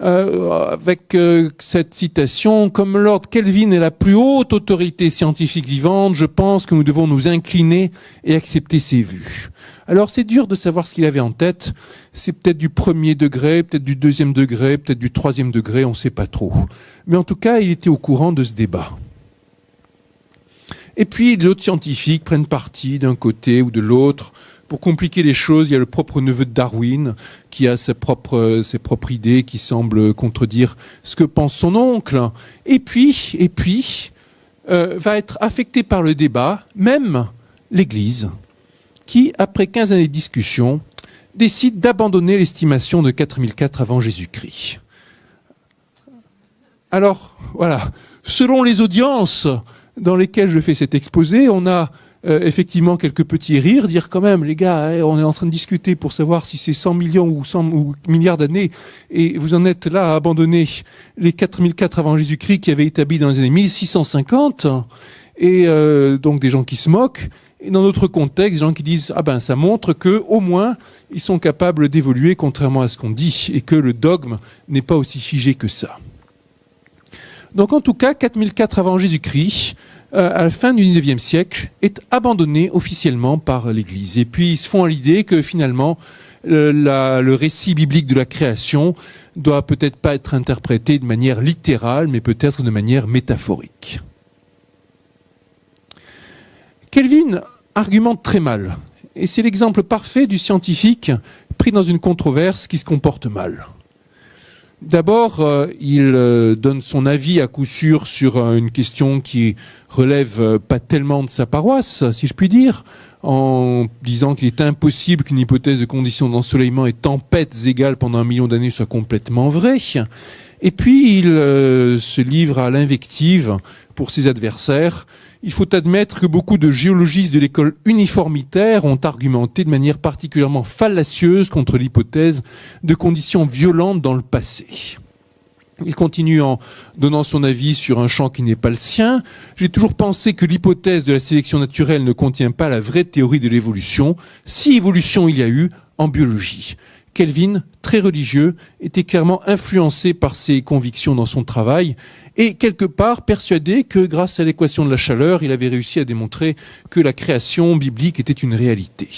avec cette citation: comme Lord Kelvin est la plus haute autorité scientifique vivante, je pense que nous devons nous incliner et accepter ses vues. Alors c'est dur de savoir ce qu'il avait en tête. C'est peut-être du premier degré, peut-être du deuxième degré, peut-être du troisième degré, on ne sait pas trop. Mais en tout cas, il était au courant de ce débat. Et puis d'autres scientifiques prennent parti d'un côté ou de l'autre. Pour compliquer les choses, il y a le propre neveu de Darwin qui a ses propres idées qui semblent contredire ce que pense son oncle. Et puis, va être affecté par le débat, même l'Église, qui, après 15 années de discussion, décide d'abandonner l'estimation de 4004 avant Jésus-Christ. Alors, voilà, selon les audiences dans lesquelles je fais cet exposé, on a effectivement quelques petits rires, dire quand même, les gars, on est en train de discuter pour savoir si c'est 100 millions ou 100 ou milliards d'années, et vous en êtes là à abandonner les 4004 avant Jésus-Christ qui avaient établi dans les années 1650, et donc des gens qui se moquent, et dans d'autres contextes, des gens qui disent, ah ben ça montre que au moins ils sont capables d'évoluer contrairement à ce qu'on dit, et que le dogme n'est pas aussi figé que ça. Donc en tout cas, 4004 avant Jésus-Christ, à la fin du XIXe siècle, est abandonné officiellement par l'Église. Et puis ils se font à l'idée que finalement, le récit biblique de la création doit peut-être pas être interprété de manière littérale, mais peut-être de manière métaphorique. Kelvin argumente très mal. Et c'est l'exemple parfait du scientifique pris dans une controverse qui se comporte mal. D'abord, il donne son avis à coup sûr sur une question qui relève pas tellement de sa paroisse, si je puis dire, en disant qu'il est impossible qu'une hypothèse de conditions d'ensoleillement et tempêtes égales pendant 1 million d'années soit complètement vraie. Et puis il se livre à l'invective pour ses adversaires. Il faut admettre que beaucoup de géologistes de l'école uniformitaire ont argumenté de manière particulièrement fallacieuse contre l'hypothèse de conditions violentes dans le passé. Il continue en donnant son avis sur un champ qui n'est pas le sien. J'ai toujours pensé que l'hypothèse de la sélection naturelle ne contient pas la vraie théorie de l'évolution, si évolution il y a eu en biologie. Kelvin, très religieux, était clairement influencé par ses convictions dans son travail et quelque part persuadé que grâce à l'équation de la chaleur, il avait réussi à démontrer que la création biblique était une réalité.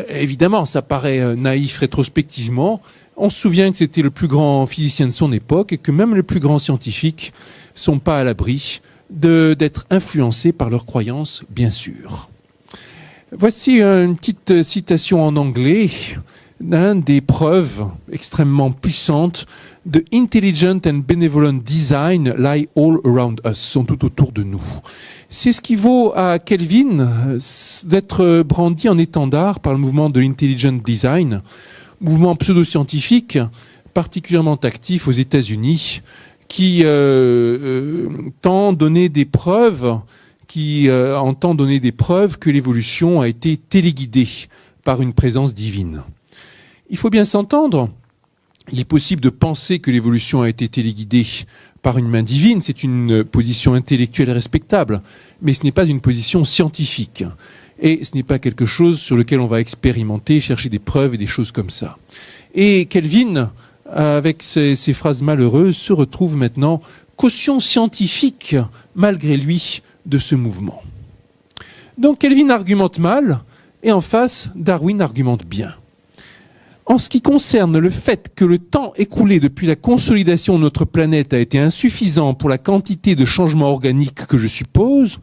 Évidemment, ça paraît naïf rétrospectivement. On se souvient que c'était le plus grand physicien de son époque et que même les plus grands scientifiques ne sont pas à l'abri d'être influencés par leurs croyances, bien sûr. Voici une petite citation en anglais des preuves extrêmement puissantes de intelligent and benevolent design lie all around us, sont tout autour de nous. C'est ce qui vaut à Kelvin d'être brandi en étendard par le mouvement de l'intelligent design, mouvement pseudo-scientifique particulièrement actif aux États-Unis, qui entend donner des preuves que l'évolution a été téléguidée par une présence divine. Il faut bien s'entendre, il est possible de penser que l'évolution a été téléguidée par une main divine, c'est une position intellectuelle respectable, mais ce n'est pas une position scientifique. Et ce n'est pas quelque chose sur lequel on va expérimenter, chercher des preuves et des choses comme ça. Et Kelvin, avec ces phrases malheureuses, se retrouve maintenant caution scientifique, malgré lui, de ce mouvement. Donc Kelvin argumente mal, et en face, Darwin argumente bien. En ce qui concerne le fait que le temps écoulé depuis la consolidation de notre planète a été insuffisant pour la quantité de changements organiques que je suppose,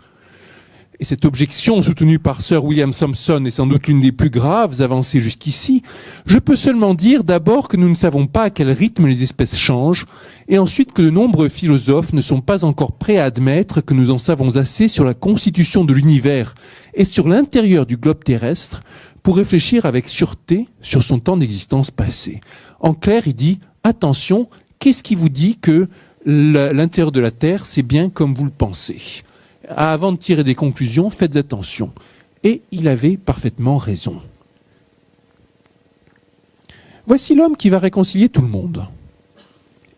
et cette objection soutenue par Sir William Thomson est sans doute l'une des plus graves avancées jusqu'ici, je peux seulement dire d'abord que nous ne savons pas à quel rythme les espèces changent, et ensuite que de nombreux philosophes ne sont pas encore prêts à admettre que nous en savons assez sur la constitution de l'univers et sur l'intérieur du globe terrestre pour réfléchir avec sûreté sur son temps d'existence passé. En clair, il dit, attention, qu'est-ce qui vous dit que l'intérieur de la Terre, c'est bien comme vous le pensez ? Avant de tirer des conclusions, faites attention. Et il avait parfaitement raison. Voici l'homme qui va réconcilier tout le monde.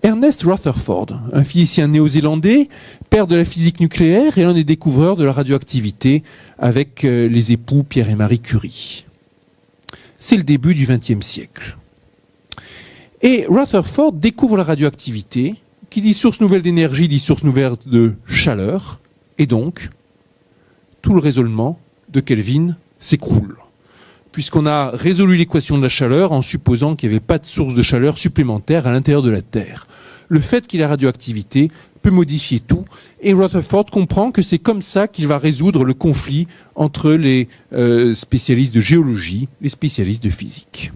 Ernest Rutherford, un physicien néo-zélandais, père de la physique nucléaire et l'un des découvreurs de la radioactivité avec les époux Pierre et Marie Curie. C'est le début du XXe siècle. Et Rutherford découvre la radioactivité, qui dit source nouvelle d'énergie, dit source nouvelle de chaleur, et donc, tout le raisonnement de Kelvin s'écroule, puisqu'on a résolu l'équation de la chaleur en supposant qu'il n'y avait pas de source de chaleur supplémentaire à l'intérieur de la Terre. Le fait qu'il y ait la radioactivité peut modifier tout, et Rutherford comprend que c'est comme ça qu'il va résoudre le conflit entre les spécialistes de géologie, les spécialistes de physique.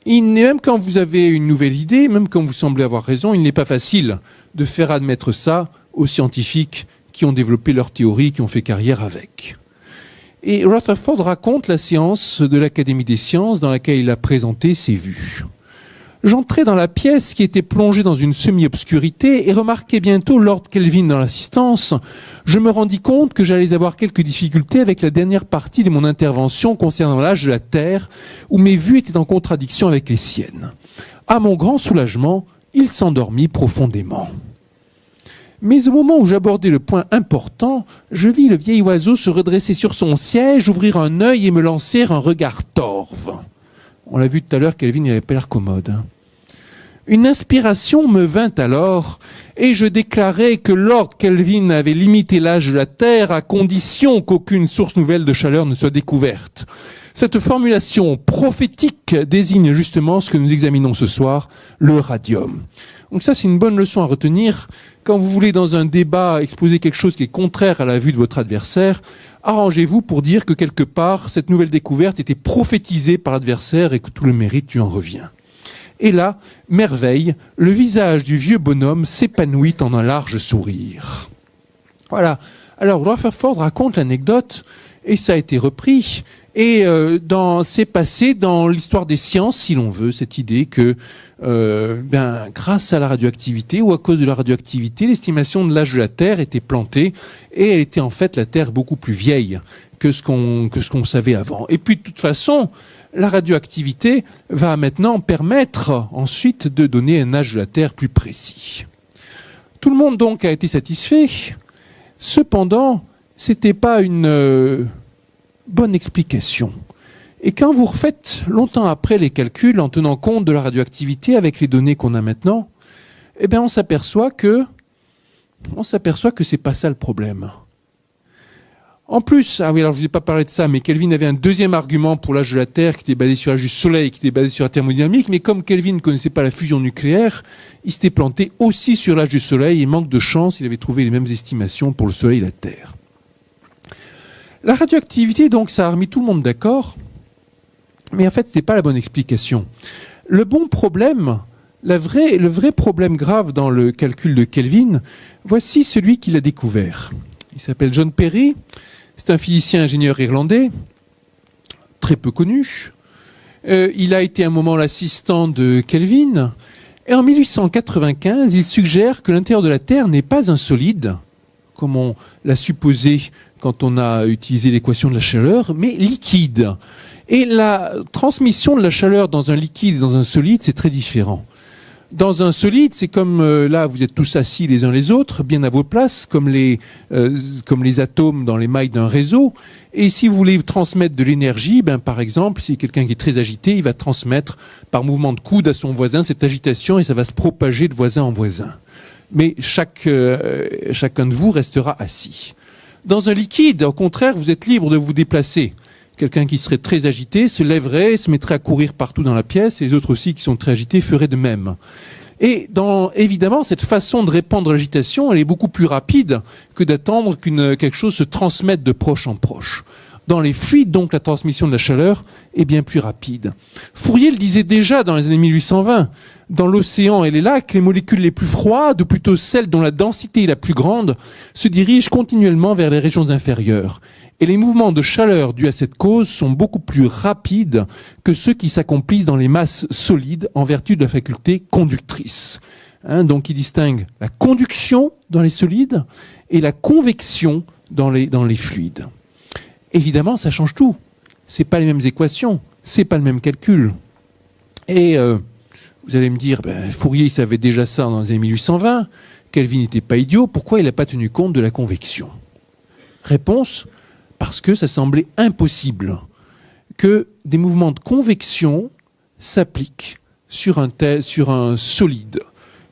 Même quand vous avez une nouvelle idée, même quand vous semblez avoir raison, il n'est pas facile de faire admettre ça aux scientifiques qui ont développé leur théorie, qui ont fait carrière avec. Et Rutherford raconte la séance de l'Académie des sciences dans laquelle il a présenté ses vues. J'entrai dans la pièce qui était plongée dans une semi-obscurité et remarquai bientôt Lord Kelvin dans l'assistance. Je me rendis compte que j'allais avoir quelques difficultés avec la dernière partie de mon intervention concernant l'âge de la Terre, où mes vues étaient en contradiction avec les siennes. À mon grand soulagement, il s'endormit profondément. Mais au moment où j'abordais le point important, je vis le vieil oiseau se redresser sur son siège, ouvrir un œil et me lancer un regard torve. On l'a vu tout à l'heure, Kelvin n'avait pas l'air commode. Une inspiration me vint alors, et je déclarai que Lord Kelvin avait limité l'âge de la Terre à condition qu'aucune source nouvelle de chaleur ne soit découverte. Cette formulation prophétique désigne justement ce que nous examinons ce soir, le radium. Donc ça, c'est une bonne leçon à retenir. Quand vous voulez, dans un débat, exposer quelque chose qui est contraire à la vue de votre adversaire, arrangez-vous pour dire que quelque part, cette nouvelle découverte était prophétisée par l'adversaire et que tout le mérite lui en revient. Et là, merveille, le visage du vieux bonhomme s'épanouit en un large sourire. Voilà. Alors, Rutherford raconte l'anecdote et ça a été repris. Et c'est passé dans l'histoire des sciences, si l'on veut, cette idée que grâce à la radioactivité ou à cause de la radioactivité, l'estimation de l'âge de la Terre était plantée et elle était en fait la Terre beaucoup plus vieille que ce qu'on savait avant. Et puis de toute façon, la radioactivité va maintenant permettre ensuite de donner un âge de la Terre plus précis. Tout le monde donc a été satisfait. Cependant, c'était pas une bonne explication. Et quand vous refaites longtemps après les calculs en tenant compte de la radioactivité avec les données qu'on a maintenant, eh bien on s'aperçoit que c'est pas ça le problème. En plus, alors je vous ai pas parlé de ça, mais Kelvin avait un deuxième argument pour l'âge de la Terre qui était basé sur l'âge du Soleil, qui était basé sur la thermodynamique, mais comme Kelvin ne connaissait pas la fusion nucléaire, il s'était planté aussi sur l'âge du Soleil et manque de chance, il avait trouvé les mêmes estimations pour le Soleil et la Terre. La radioactivité, donc, ça a remis tout le monde d'accord, mais en fait, ce n'est pas la bonne explication. Le bon problème, le vrai problème grave dans le calcul de Kelvin, voici celui qu'il a découvert. Il s'appelle John Perry, c'est un physicien ingénieur irlandais, très peu connu. Il a été un moment l'assistant de Kelvin, et en 1895, il suggère que l'intérieur de la Terre n'est pas un solide, comme on l'a supposé quand on a utilisé l'équation de la chaleur, mais liquide. Et la transmission de la chaleur dans un liquide et dans un solide, c'est très différent. Dans un solide, c'est comme là, vous êtes tous assis les uns les autres, bien à vos places, comme les atomes dans les mailles d'un réseau. Et si vous voulez transmettre de l'énergie, par exemple, si quelqu'un qui est très agité, il va transmettre par mouvement de coude à son voisin cette agitation et ça va se propager de voisin en voisin. Mais chacun de vous restera assis. Dans un liquide, au contraire, vous êtes libre de vous déplacer. Quelqu'un qui serait très agité se lèverait, se mettrait à courir partout dans la pièce, et les autres aussi qui sont très agités feraient de même. Et évidemment, cette façon de répandre l'agitation, elle est beaucoup plus rapide que d'attendre quelque chose se transmette de proche en proche. Dans les fluides, donc, la transmission de la chaleur est bien plus rapide. Fourier le disait déjà dans les années 1820. Dans l'océan et les lacs, les molécules les plus froides, ou plutôt celles dont la densité est la plus grande, se dirigent continuellement vers les régions inférieures. Et les mouvements de chaleur dus à cette cause sont beaucoup plus rapides que ceux qui s'accomplissent dans les masses solides en vertu de la faculté conductrice. Donc il distingue la conduction dans les solides et la convection dans les fluides. Évidemment, ça change tout. C'est pas les mêmes équations, c'est pas le même calcul. Et vous allez me dire, Fourier il savait déjà ça dans les années 1820, Kelvin n'était pas idiot, pourquoi il n'a pas tenu compte de la convection? Réponse, parce que ça semblait impossible que des mouvements de convection s'appliquent sur un solide,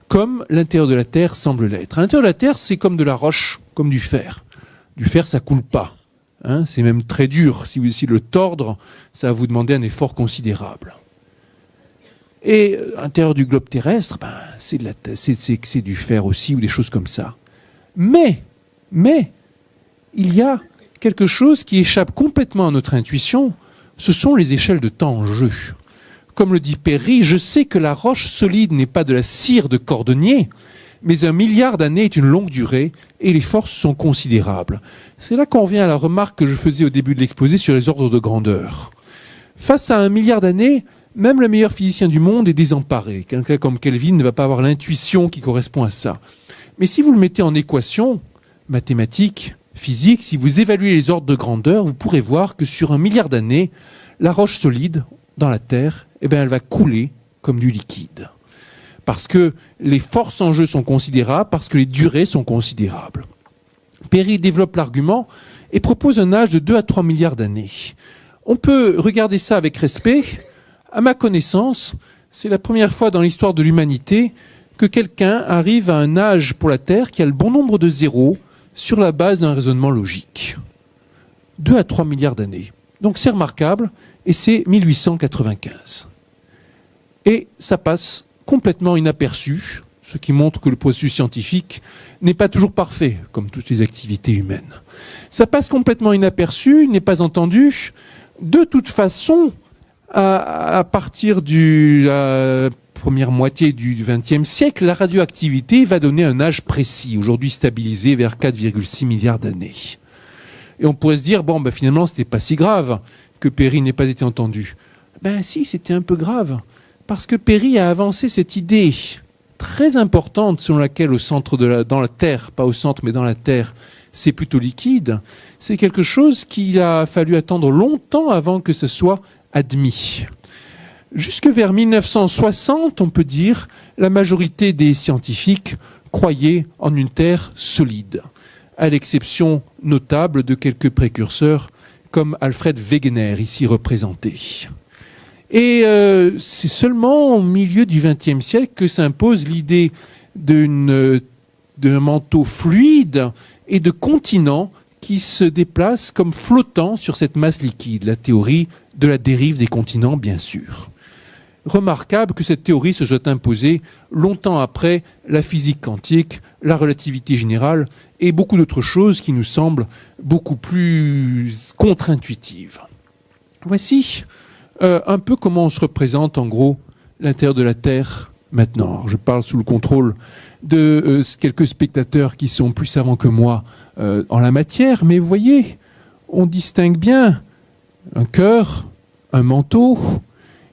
comme l'intérieur de la Terre semble l'être. À l'intérieur de la Terre, c'est comme de la roche, comme du fer. Du fer, ça coule pas. C'est même très dur. Si vous essayez de le tordre, ça va vous demander un effort considérable. Et à l'intérieur du globe terrestre, c'est du fer aussi, ou des choses comme ça. Mais, il y a quelque chose qui échappe complètement à notre intuition, ce sont les échelles de temps en jeu. Comme le dit Perry, je sais que la roche solide n'est pas de la cire de cordonnier, mais 1 milliard d'années est une longue durée et les forces sont considérables. C'est là qu'on revient à la remarque que je faisais au début de l'exposé sur les ordres de grandeur. Face à 1 milliard d'années, même le meilleur physicien du monde est désemparé. Quelqu'un comme Kelvin ne va pas avoir l'intuition qui correspond à ça. Mais si vous le mettez en équation, mathématiques, physique, si vous évaluez les ordres de grandeur, vous pourrez voir que sur 1 milliard d'années, la roche solide dans la Terre, elle va couler comme du liquide. Parce que les forces en jeu sont considérables, parce que les durées sont considérables. Perry développe l'argument et propose un âge de 2 à 3 milliards d'années. On peut regarder ça avec respect. À ma connaissance, c'est la première fois dans l'histoire de l'humanité que quelqu'un arrive à un âge pour la Terre qui a le bon nombre de zéros sur la base d'un raisonnement logique. 2 à 3 milliards d'années. Donc c'est remarquable, et c'est 1895. Et ça passe complètement inaperçu, ce qui montre que le processus scientifique n'est pas toujours parfait, comme toutes les activités humaines. Ça passe complètement inaperçu, n'est pas entendu. De toute façon, à partir de la première moitié du XXe siècle, la radioactivité va donner un âge précis, aujourd'hui stabilisé vers 4,6 milliards d'années. Et on pourrait se dire, bon, ben, finalement, c'était pas si grave que Perry n'ait pas été entendu. Ben si, c'était un peu grave. Parce que Perry a avancé cette idée très importante selon laquelle au centre dans la Terre, pas au centre mais dans la Terre, c'est plutôt liquide. C'est quelque chose qu'il a fallu attendre longtemps avant que ce soit admis. Jusque vers 1960, on peut dire, la majorité des scientifiques croyaient en une Terre solide, à l'exception notable de quelques précurseurs comme Alfred Wegener, ici représenté. Et c'est seulement au milieu du XXe siècle que s'impose l'idée d'un manteau fluide et de continents qui se déplacent comme flottants sur cette masse liquide, la théorie de la dérive des continents, bien sûr. Remarquable que cette théorie se soit imposée longtemps après la physique quantique, la relativité générale et beaucoup d'autres choses qui nous semblent beaucoup plus contre-intuitives. Voici un peu comment on se représente en gros l'intérieur de la Terre maintenant. Je parle sous le contrôle de quelques spectateurs qui sont plus savants que moi en la matière, mais vous voyez, on distingue bien un cœur, un manteau.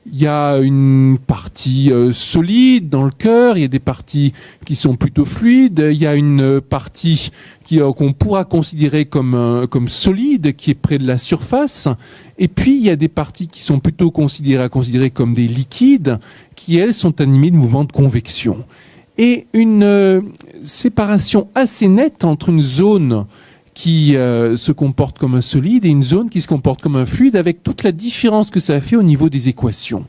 Il y a une partie solide dans le cœur, il y a des parties qui sont plutôt fluides, il y a une partie qu'on pourra considérer comme solide, qui est près de la surface, et puis il y a des parties qui sont plutôt considérées comme des liquides, qui elles sont animées de mouvements de convection. Et une séparation assez nette entre une zone qui se comporte comme un solide et une zone qui se comporte comme un fluide, avec toute la différence que ça fait au niveau des équations.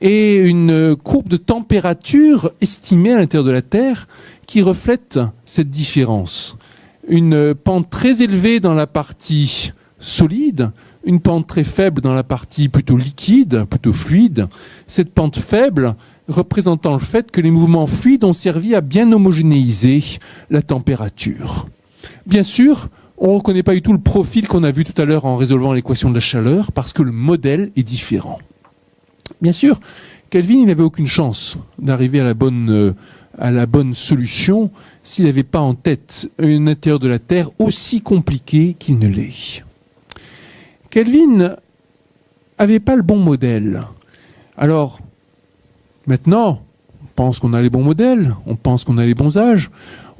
Et une courbe de température estimée à l'intérieur de la Terre qui reflète cette différence. Une pente très élevée dans la partie solide, une pente très faible dans la partie plutôt liquide, plutôt fluide. Cette pente faible représentant le fait que les mouvements fluides ont servi à bien homogénéiser la température. Bien sûr, on ne reconnaît pas du tout le profil qu'on a vu tout à l'heure en résolvant l'équation de la chaleur parce que le modèle est différent. Bien sûr, Kelvin, il n'avait aucune chance d'arriver à la bonne solution s'il n'avait pas en tête un intérieur de la Terre aussi compliqué qu'il ne l'est. Kelvin n'avait pas le bon modèle. Alors, maintenant, on pense qu'on a les bons modèles, on pense qu'on a les bons âges.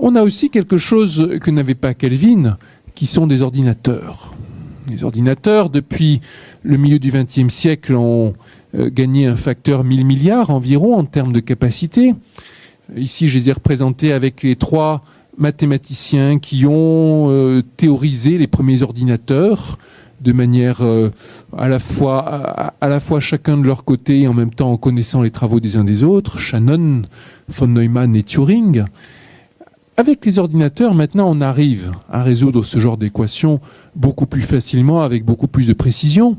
On a aussi quelque chose que n'avait pas Kelvin, qui sont des ordinateurs. Les ordinateurs, depuis le milieu du XXe siècle, ont gagné un facteur 1000 milliards environ en termes de capacité. Ici, je les ai représentés avec les 3 mathématiciens qui ont théorisé les premiers ordinateurs de manière à la fois chacun de leur côté et en même temps en connaissant les travaux des uns des autres, Shannon, von Neumann et Turing. Avec les ordinateurs, maintenant, on arrive à résoudre ce genre d'équations beaucoup plus facilement, avec beaucoup plus de précision.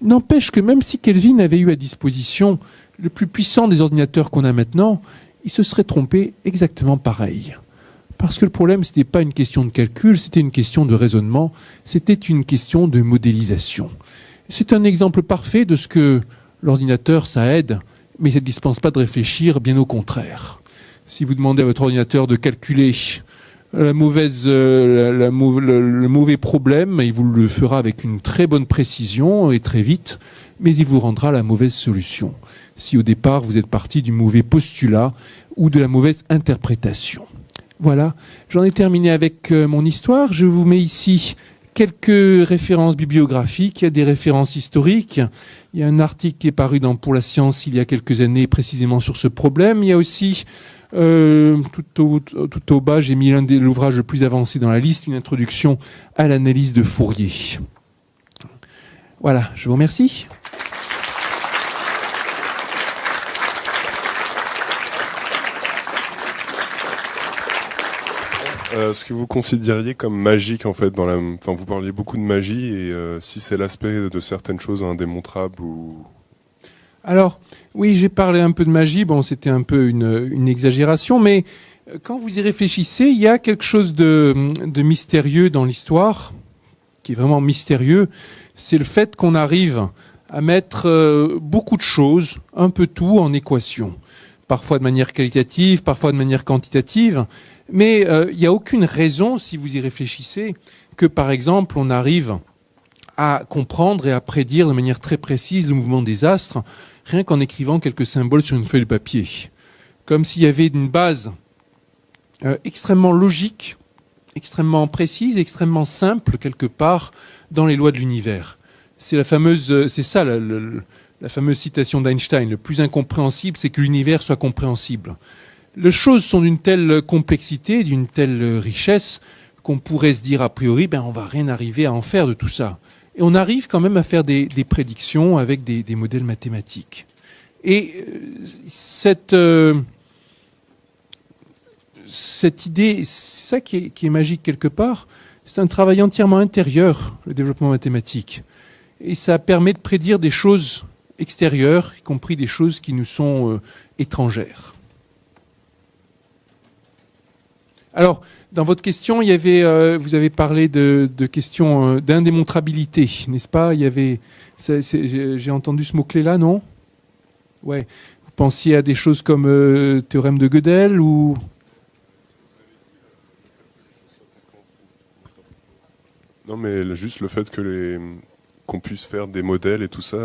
N'empêche que même si Kelvin avait eu à disposition le plus puissant des ordinateurs qu'on a maintenant, il se serait trompé exactement pareil. Parce que le problème, ce n'était pas une question de calcul, c'était une question de raisonnement, c'était une question de modélisation. C'est un exemple parfait de ce que l'ordinateur, ça aide, mais ça ne dispense pas de réfléchir, bien au contraire. Si vous demandez à votre ordinateur de calculer le mauvais problème, il vous le fera avec une très bonne précision et très vite, mais il vous rendra la mauvaise solution. Si au départ vous êtes parti du mauvais postulat ou de la mauvaise interprétation. Voilà, j'en ai terminé avec mon histoire. Je vous mets ici quelques références bibliographiques, il y a des références historiques. Il y a un article qui est paru dans Pour la Science il y a quelques années précisément sur ce problème. Il y a aussi, tout au bas, j'ai mis l'un des ouvrages le plus avancé dans la liste, une introduction à l'analyse de Fourier. Voilà, je vous remercie. Ce que vous considériez comme magique en fait vous parliez beaucoup de magie et si c'est l'aspect de certaines choses indémontrables ou... Alors oui, j'ai parlé un peu de magie. Bon, c'était un peu une exagération, mais quand vous y réfléchissez, il y a quelque chose de mystérieux dans l'histoire, qui est vraiment mystérieux. C'est le fait qu'on arrive à mettre beaucoup de choses, un peu tout, en équation. Parfois de manière qualitative, parfois de manière quantitative. Mais il n'y a aucune raison, si vous y réfléchissez, que, par exemple, on arrive à comprendre et à prédire de manière très précise le mouvement des astres, rien qu'en écrivant quelques symboles sur une feuille de papier. Comme s'il y avait une base extrêmement logique, extrêmement précise, extrêmement simple, quelque part, dans les lois de l'univers. C'est la fameuse citation d'Einstein, le plus incompréhensible, c'est que l'univers soit compréhensible. Les choses sont d'une telle complexité, d'une telle richesse, qu'on pourrait se dire a priori, on va rien arriver à en faire de tout ça. Et on arrive quand même à faire des prédictions avec des modèles mathématiques. Et cette idée, c'est ça qui est magique quelque part, c'est un travail entièrement intérieur, le développement mathématique. Et ça permet de prédire des choses extérieures, y compris des choses qui nous sont étrangères. Alors, dans votre question, il y avait, vous avez parlé de questions d'indémontrabilité, n'est-ce pas? J'ai entendu ce mot-clé-là, non? Ouais. Vous pensiez à des choses comme théorème de Gödel ou... Non, mais juste le fait que qu'on puisse faire des modèles et tout ça,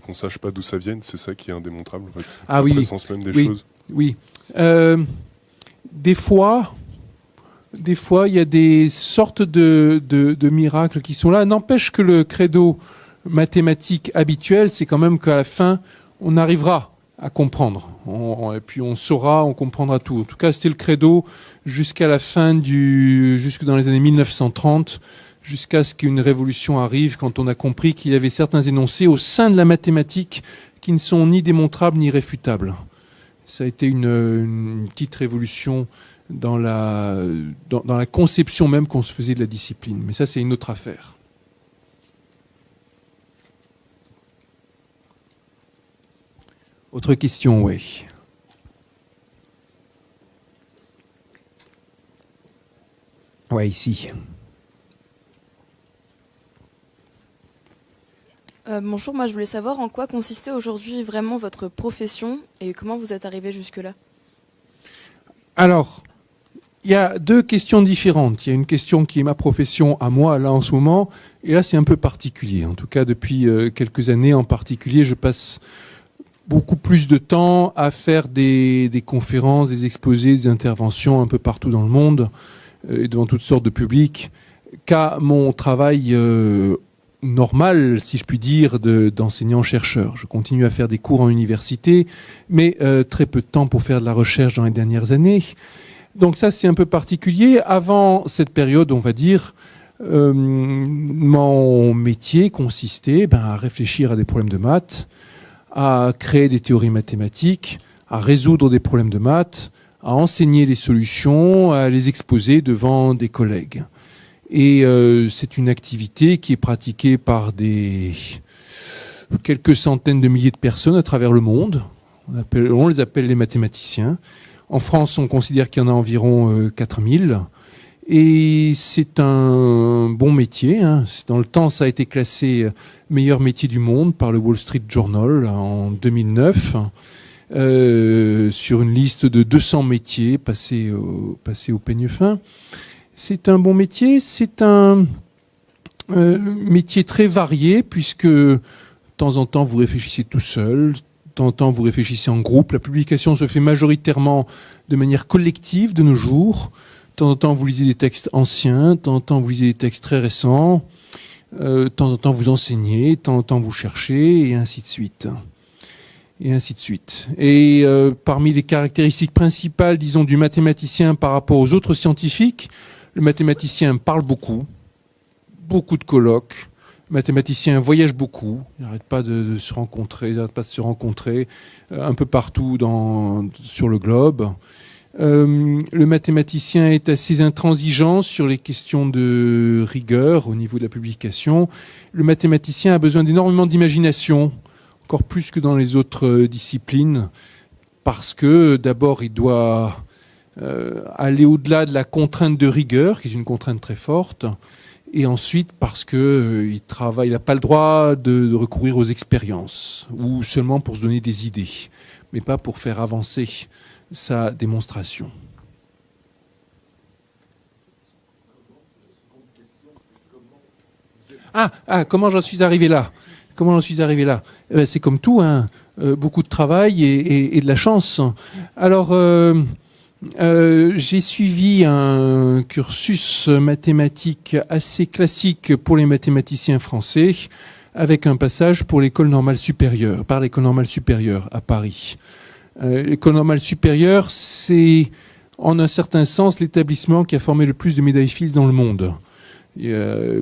qu'on sache pas d'où ça vient, c'est ça qui est indémontrable. En fait. Ah oui. L'essence même des choses. Oui. Des fois, il y a des sortes de miracles qui sont là. N'empêche que le credo mathématique habituel, c'est quand même qu'à la fin, on arrivera à comprendre. Et puis on saura, on comprendra tout. En tout cas, c'était le credo jusqu'à la fin jusque dans les années 1930, jusqu'à ce qu'une révolution arrive, quand on a compris qu'il y avait certains énoncés au sein de la mathématique qui ne sont ni démontrables ni réfutables. Ça a été une petite révolution dans la conception même qu'on se faisait de la discipline. Mais ça, c'est une autre affaire. Autre question, oui. Ouais, ici. Bonjour, moi je voulais savoir en quoi consistait aujourd'hui vraiment votre profession et comment vous êtes arrivé jusque-là. Alors, il y a deux questions différentes. Il y a une question qui est ma profession à moi, là en ce moment, et là c'est un peu particulier. En tout cas, depuis quelques années en particulier, je passe beaucoup plus de temps à faire des conférences, des exposés, des interventions un peu partout dans le monde, et devant toutes sortes de publics, qu'à mon travail normal, si je puis dire, d'enseignant-chercheur. Je continue à faire des cours en université, mais très peu de temps pour faire de la recherche dans les dernières années. Donc ça, c'est un peu particulier. Avant cette période, on va dire, mon métier consistait à réfléchir à des problèmes de maths, à créer des théories mathématiques, à résoudre des problèmes de maths, à enseigner les solutions, à les exposer devant des collègues. Et c'est une activité qui est pratiquée par quelques centaines de milliers de personnes à travers le monde. On les appelle les mathématiciens. En France, on considère qu'il y en a environ 4000. Et c'est un bon métier. Dans le temps, ça a été classé meilleur métier du monde par le Wall Street Journal en 2009, sur une liste de 200 métiers passés au peigne fin. C'est un bon métier, c'est un métier très varié puisque de temps en temps vous réfléchissez tout seul, de temps en temps vous réfléchissez en groupe. La publication se fait majoritairement de manière collective de nos jours. De temps en temps vous lisez des textes anciens, de temps en temps vous lisez des textes très récents, de temps en temps vous enseignez, de temps en temps vous cherchez, et ainsi de suite. Et ainsi de suite. Et parmi les caractéristiques principales, disons, du mathématicien par rapport aux autres scientifiques, le mathématicien parle beaucoup de colloques. Le mathématicien voyage beaucoup. Il n'arrête pas de se rencontrer, un peu partout sur le globe. Le mathématicien est assez intransigeant sur les questions de rigueur au niveau de la publication. Le mathématicien a besoin d'énormément d'imagination, encore plus que dans les autres disciplines, parce que d'abord il doit aller au-delà de la contrainte de rigueur, qui est une contrainte très forte, et ensuite parce que il n'a pas le droit de recourir aux expériences, ou seulement pour se donner des idées, mais pas pour faire avancer sa démonstration. Comment j'en suis arrivé là? C'est comme tout, hein, beaucoup de travail et de la chance. Alors, j'ai suivi un cursus mathématique assez classique pour les mathématiciens français, avec un passage par l'École normale supérieure à Paris. L'École normale supérieure, c'est en un certain sens l'établissement qui a formé le plus de médailles Fields dans le monde.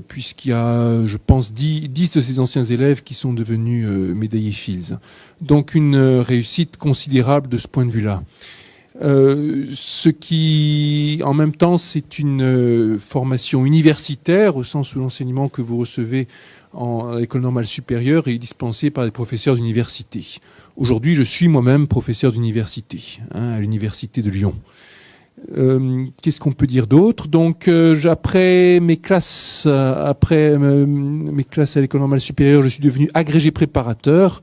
Puisqu'il y a, je pense, 10 de ses anciens élèves qui sont devenus médaillés Fields. Donc une réussite considérable de ce point de vue-là. Ce qui, en même temps, c'est une formation universitaire, au sens où l'enseignement que vous recevez à l'école normale supérieure est dispensé par des professeurs d'université. Aujourd'hui, je suis moi-même professeur d'université, à l'université de Lyon. Qu'est-ce qu'on peut dire d'autre? Donc, après mes classes à l'école normale supérieure, je suis devenu agrégé préparateur.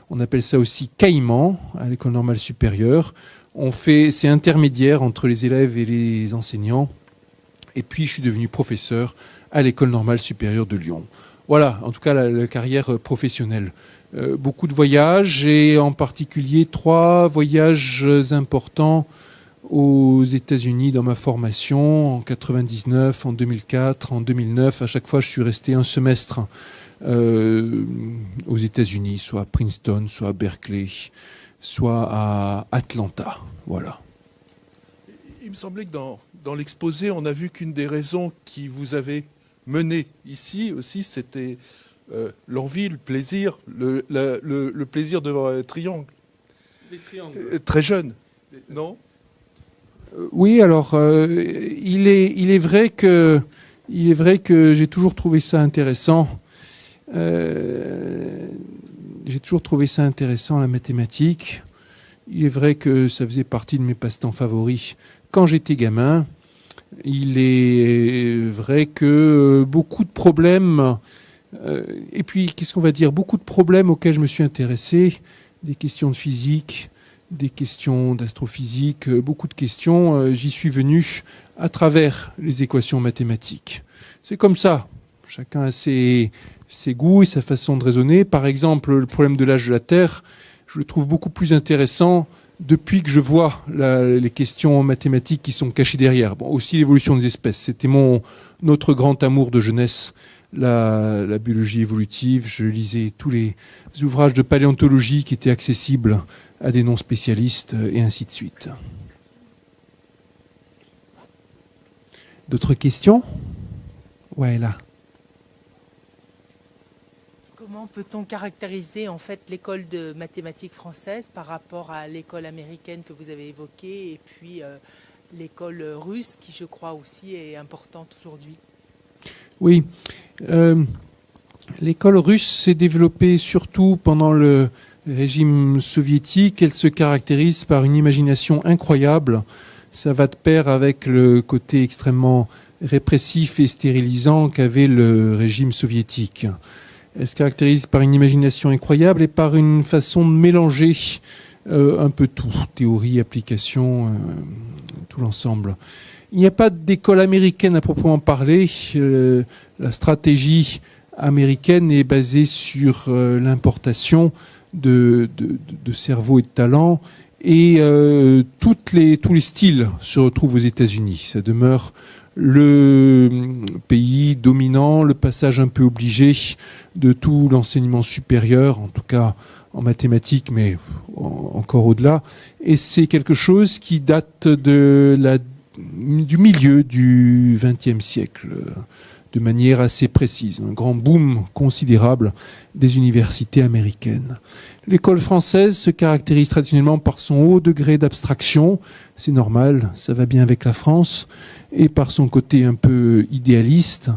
On appelle ça aussi caïman à l'école normale supérieure. C'est intermédiaire entre les élèves et les enseignants. Et puis, je suis devenu professeur à l'école normale supérieure de Lyon. Voilà, en tout cas, la carrière professionnelle. Beaucoup de voyages et en particulier 3 voyages importants aux États-Unis dans ma formation, en 99, en 2004, en 2009. À chaque fois, je suis resté un semestre aux États-Unis, soit à Princeton, soit à Berkeley, soit à Atlanta. Voilà. Il me semblait que dans l'exposé, on a vu qu'une des raisons qui vous avait mené ici aussi, c'était l'envie, le plaisir, le plaisir de voir un triangle. Les triangles. Très jeune, non? Oui, alors il est vrai que j'ai toujours trouvé ça intéressant. J'ai toujours trouvé ça intéressant, la mathématique. Il est vrai que ça faisait partie de mes passe-temps favoris quand j'étais gamin. Il est vrai que beaucoup de problèmes, et puis qu'est-ce qu'on va dire, beaucoup de problèmes auxquels je me suis intéressé, des questions de physique, des questions d'astrophysique, beaucoup de questions, j'y suis venu à travers les équations mathématiques. C'est comme ça. Chacun a ses goûts et sa façon de raisonner. Par exemple, le problème de l'âge de la Terre, je le trouve beaucoup plus intéressant depuis que je vois les questions mathématiques qui sont cachées derrière. Bon, aussi l'évolution des espèces. C'était notre grand amour de jeunesse, la biologie évolutive. Je lisais tous les ouvrages de paléontologie qui étaient accessibles à des non-spécialistes et ainsi de suite. D'autres questions? Ouais, là. Comment peut-on caractériser en fait l'école de mathématiques française par rapport à l'école américaine que vous avez évoquée et puis l'école russe qui je crois aussi est importante aujourd'hui? Oui, l'école russe s'est développée surtout pendant le régime soviétique. Elle se caractérise par une imagination incroyable. Ça va de pair avec le côté extrêmement répressif et stérilisant qu'avait le régime soviétique. Elle se caractérise par une imagination incroyable et par une façon de mélanger un peu tout, théorie, application, tout l'ensemble. Il n'y a pas d'école américaine à proprement parler. La stratégie américaine est basée sur l'importation de cerveau et de talent, et tous les styles se retrouvent aux États-Unis. Ça demeure le pays dominant, le passage un peu obligé de tout l'enseignement supérieur, en tout cas en mathématiques, mais encore au-delà. Et c'est quelque chose qui date du milieu du XXe siècle, de manière assez précise. Un grand boom considérable des universités américaines. L'école française se caractérise traditionnellement par son haut degré d'abstraction, c'est normal, ça va bien avec la France, et par son côté un peu idéaliste.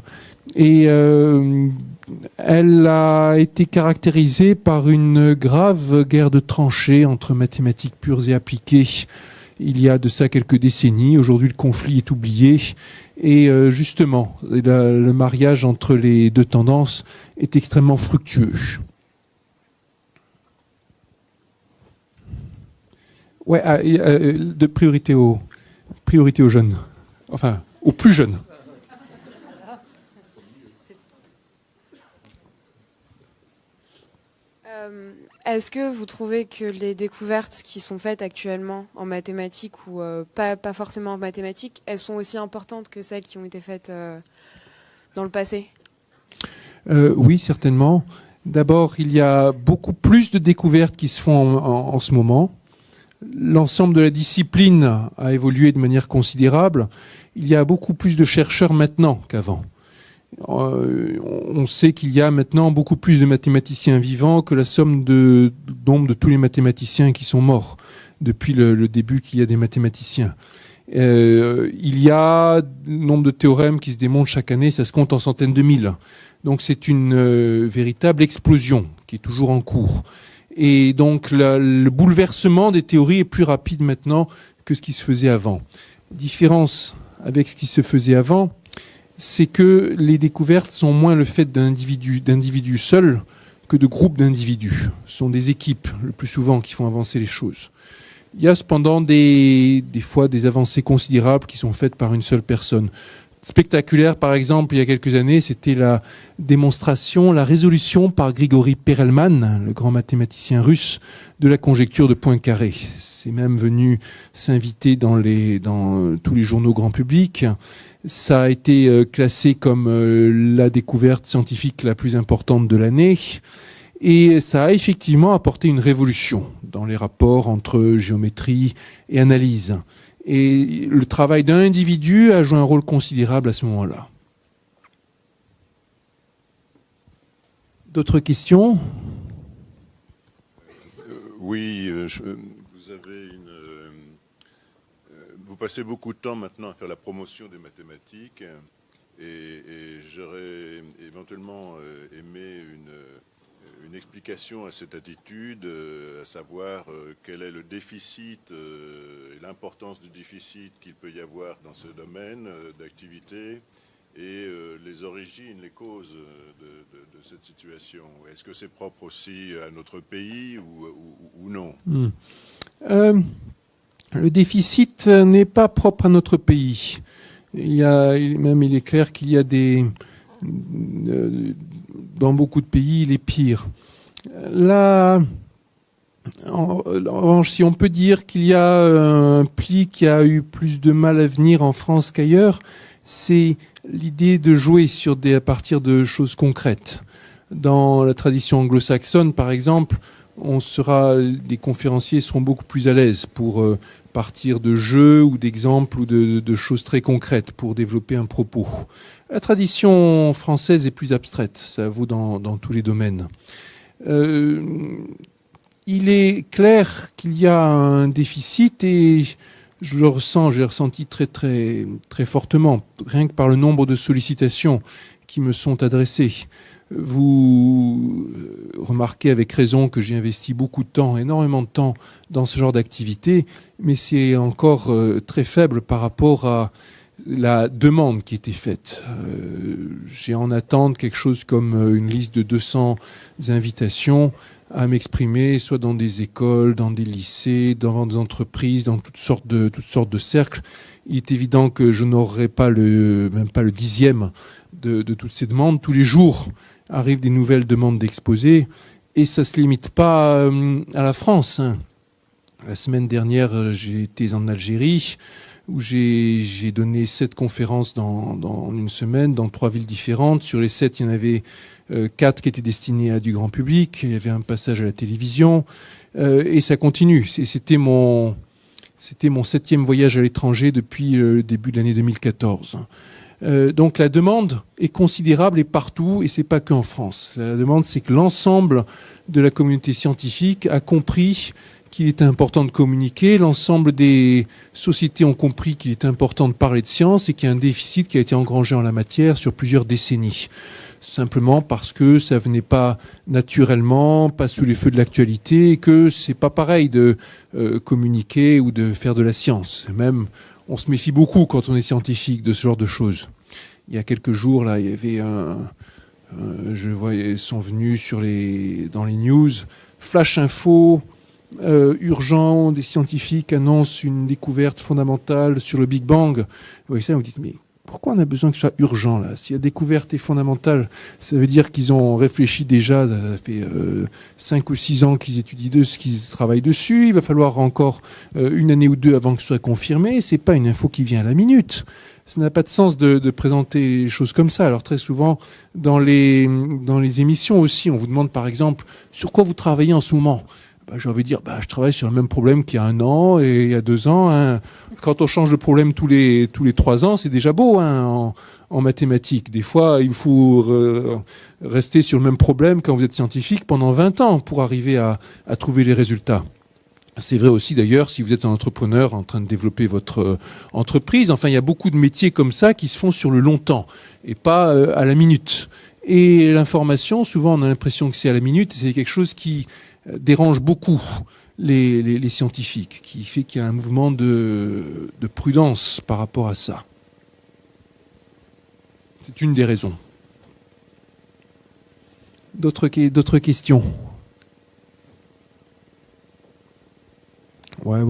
Et elle a été caractérisée par une grave guerre de tranchées entre mathématiques pures et appliquées. Il y a de ça quelques décennies. Aujourd'hui, le conflit est oublié. Et justement, le mariage entre les deux tendances est extrêmement fructueux. Ouais, de priorité aux jeunes. Enfin, aux plus jeunes. Est-ce que vous trouvez que les découvertes qui sont faites actuellement en mathématiques ou pas forcément en mathématiques, elles sont aussi importantes que celles qui ont été faites dans le passé? Oui, certainement. D'abord, il y a beaucoup plus de découvertes qui se font en ce moment. L'ensemble de la discipline a évolué de manière considérable. Il y a beaucoup plus de chercheurs maintenant qu'avant. On sait qu'il y a maintenant beaucoup plus de mathématiciens vivants que la somme de nombre de tous les mathématiciens qui sont morts depuis le début qu'il y a des mathématiciens. Il y a le nombre de théorèmes qui se démontrent chaque année, ça se compte en centaines de mille. Donc c'est une véritable explosion qui est toujours en cours. Et donc le bouleversement des théories est plus rapide maintenant que ce qui se faisait avant. Différence avec ce qui se faisait avant, c'est que les découvertes sont moins le fait d'individus seuls que de groupes d'individus. Ce sont des équipes, le plus souvent, qui font avancer les choses. Il y a cependant des fois des avancées considérables qui sont faites par une seule personne. Spectaculaire, par exemple, il y a quelques années, c'était la démonstration, la résolution par Grigori Perelman, le grand mathématicien russe, de la conjecture de Poincaré. C'est même venu s'inviter dans tous les journaux grand public. Ça a été classé comme la découverte scientifique la plus importante de l'année. Et ça a effectivement apporté une révolution dans les rapports entre géométrie et analyse. Et le travail d'un individu a joué un rôle considérable à ce moment-là. D'autres questions ? Oui, vous passez beaucoup de temps maintenant à faire la promotion des mathématiques et j'aurais éventuellement aimé une explication à cette attitude, à savoir quel est le déficit et l'importance du déficit qu'il peut y avoir dans ce domaine d'activité et les origines, les causes de cette situation. Est-ce que c'est propre aussi à notre pays ou non ? Le déficit n'est pas propre à notre pays. Il est clair qu'il y a dans beaucoup de pays, il est pire. Là, en revanche, si on peut dire qu'il y a un pli qui a eu plus de mal à venir en France qu'ailleurs, c'est l'idée de jouer à partir de choses concrètes. Dans la tradition anglo-saxonne, par exemple, des conférenciers seront beaucoup plus à l'aise pour partir de jeux ou d'exemples ou de choses très concrètes pour développer un propos. La tradition française est plus abstraite, ça vaut dans tous les domaines. Il est clair qu'il y a un déficit et j'ai ressenti très très très fortement, rien que par le nombre de sollicitations qui me sont adressées. Vous remarquez avec raison que j'ai investi beaucoup de temps, énormément de temps dans ce genre d'activité, mais c'est encore très faible par rapport à la demande qui était faite. J'ai en attente quelque chose comme une liste de 200 invitations à m'exprimer, soit dans des écoles, dans des lycées, dans des entreprises, dans toutes sortes de cercles. Il est évident que je n'aurai pas même pas le 10e de toutes ces demandes. Tous les jours arrivent des nouvelles demandes d'exposés et ça se limite pas à la France. La semaine dernière, j'ai été en Algérie où j'ai donné 7 conférences dans une semaine dans 3 villes différentes. Sur les 7, il y en avait 4 qui étaient destinées à du grand public. Il y avait un passage à la télévision et ça continue. C'était mon 7e voyage à l'étranger depuis le début de l'année 2014. Donc la demande est considérable et partout, et c'est pas qu'en France. La demande, c'est que l'ensemble de la communauté scientifique a compris qu'il était important de communiquer, l'ensemble des sociétés ont compris qu'il était important de parler de science et qu'il y a un déficit qui a été engrangé en la matière sur plusieurs décennies. Simplement parce que ça venait pas naturellement, pas sous les feux de l'actualité, et que c'est pas pareil de communiquer ou de faire de la science. Même, on se méfie beaucoup quand on est scientifique de ce genre de choses. Il y a quelques jours, là, il y avait je vois, ils sont venus dans les news, flash info, urgent, des scientifiques annoncent une découverte fondamentale sur le Big Bang. Vous voyez ça, vous dites, mais Pourquoi on a besoin que ce soit urgent là? Si la découverte est fondamentale, ça veut dire qu'ils ont réfléchi déjà, ça fait 5 ou 6 ans qu'ils étudient qu'ils travaillent dessus, il va falloir encore une année ou deux avant que ce soit confirmé, c'est pas une info qui vient à la minute. Ça n'a pas de sens de présenter les choses comme ça. Alors très souvent, dans les émissions aussi, on vous demande par exemple, sur quoi vous travaillez en ce moment? J'ai envie de dire, je travaille sur le même problème qu'il y a 1 an et il y a 2 ans. Hein. Quand on change de problème tous les 3 ans, c'est déjà beau en mathématiques. Des fois, il faut rester sur le même problème quand vous êtes scientifique pendant 20 ans pour arriver à trouver les résultats. C'est vrai aussi d'ailleurs si vous êtes un entrepreneur en train de développer votre entreprise. Enfin, il y a beaucoup de métiers comme ça qui se font sur le long temps et pas à la minute. Et l'information, souvent on a l'impression que c'est à la minute, c'est quelque chose qui dérange beaucoup les scientifiques, qui fait qu'il y a un mouvement de prudence par rapport à ça. C'est une des raisons. D'autres questions? Ouais.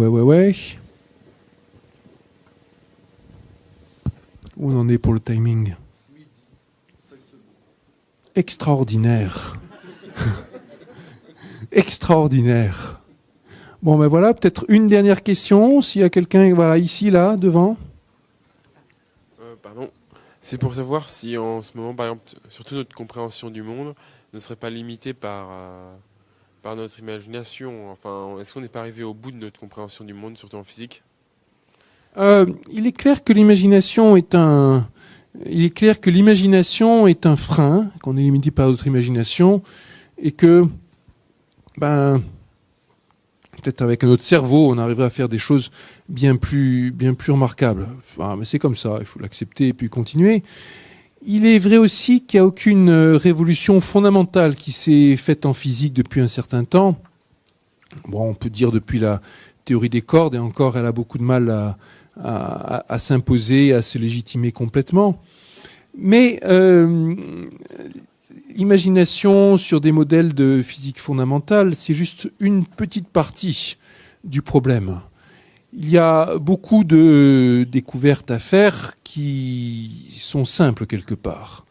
Où on en est pour le timing? Extraordinaire. Extraordinaire. Bon, voilà, peut-être une dernière question, s'il y a quelqu'un, voilà, ici, là, devant. Pardon. C'est pour savoir si en ce moment, par exemple, surtout notre compréhension du monde ne serait pas limitée par notre imagination. Enfin, est-ce qu'on n'est pas arrivé au bout de notre compréhension du monde, surtout en physique? Il est clair que l'imagination est un frein, qu'on est limité par notre imagination, et que peut-être avec notre cerveau, on arriverait à faire des choses bien plus remarquables. Enfin, mais c'est comme ça, il faut l'accepter et puis continuer. Il est vrai aussi qu'il n'y a aucune révolution fondamentale qui s'est faite en physique depuis un certain temps. Bon, on peut dire depuis la théorie des cordes, et encore, elle a beaucoup de mal à s'imposer, à se légitimer complètement. Mais l'imagination sur des modèles de physique fondamentale, c'est juste une petite partie du problème. Il y a beaucoup de découvertes à faire qui sont simples quelque part.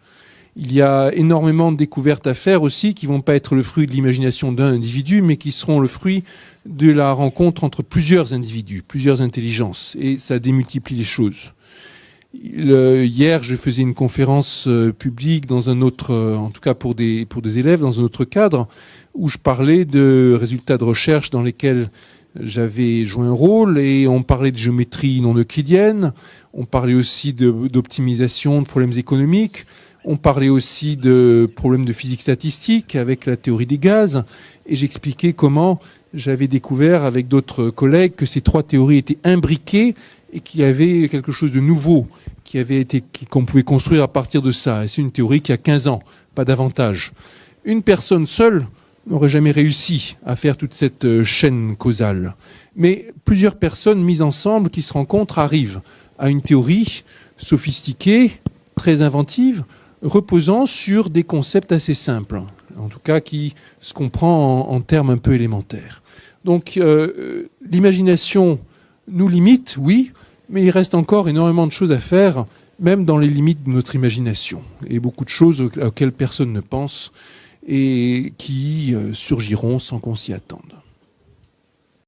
Il y a énormément de découvertes à faire aussi qui ne vont pas être le fruit de l'imagination d'un individu, mais qui seront le fruit de la rencontre entre plusieurs individus, plusieurs intelligences. Et ça démultiplie les choses. Hier, je faisais une conférence publique dans un autre, en tout cas pour des élèves, dans un autre cadre, où je parlais de résultats de recherche dans lesquels j'avais joué un rôle, et on parlait de géométrie non euclidienne, on parlait aussi d'optimisation de problèmes économiques, on parlait aussi de problèmes de physique statistique avec la théorie des gaz, et j'expliquais comment j'avais découvert avec d'autres collègues que ces 3 théories étaient imbriquées et qu'il y avait quelque chose de nouveau qu'on pouvait construire à partir de ça. Et c'est une théorie qui a 15 ans, pas davantage. Une personne seule n'aurait jamais réussi à faire toute cette chaîne causale. Mais plusieurs personnes mises ensemble qui se rencontrent arrivent à une théorie sophistiquée, très inventive, reposant sur des concepts assez simples, en tout cas qui se comprend en termes un peu élémentaires. Donc l'imagination nous limite, oui, mais il reste encore énormément de choses à faire, même dans les limites de notre imagination, et beaucoup de choses auxquelles personne ne pense et qui surgiront sans qu'on s'y attende.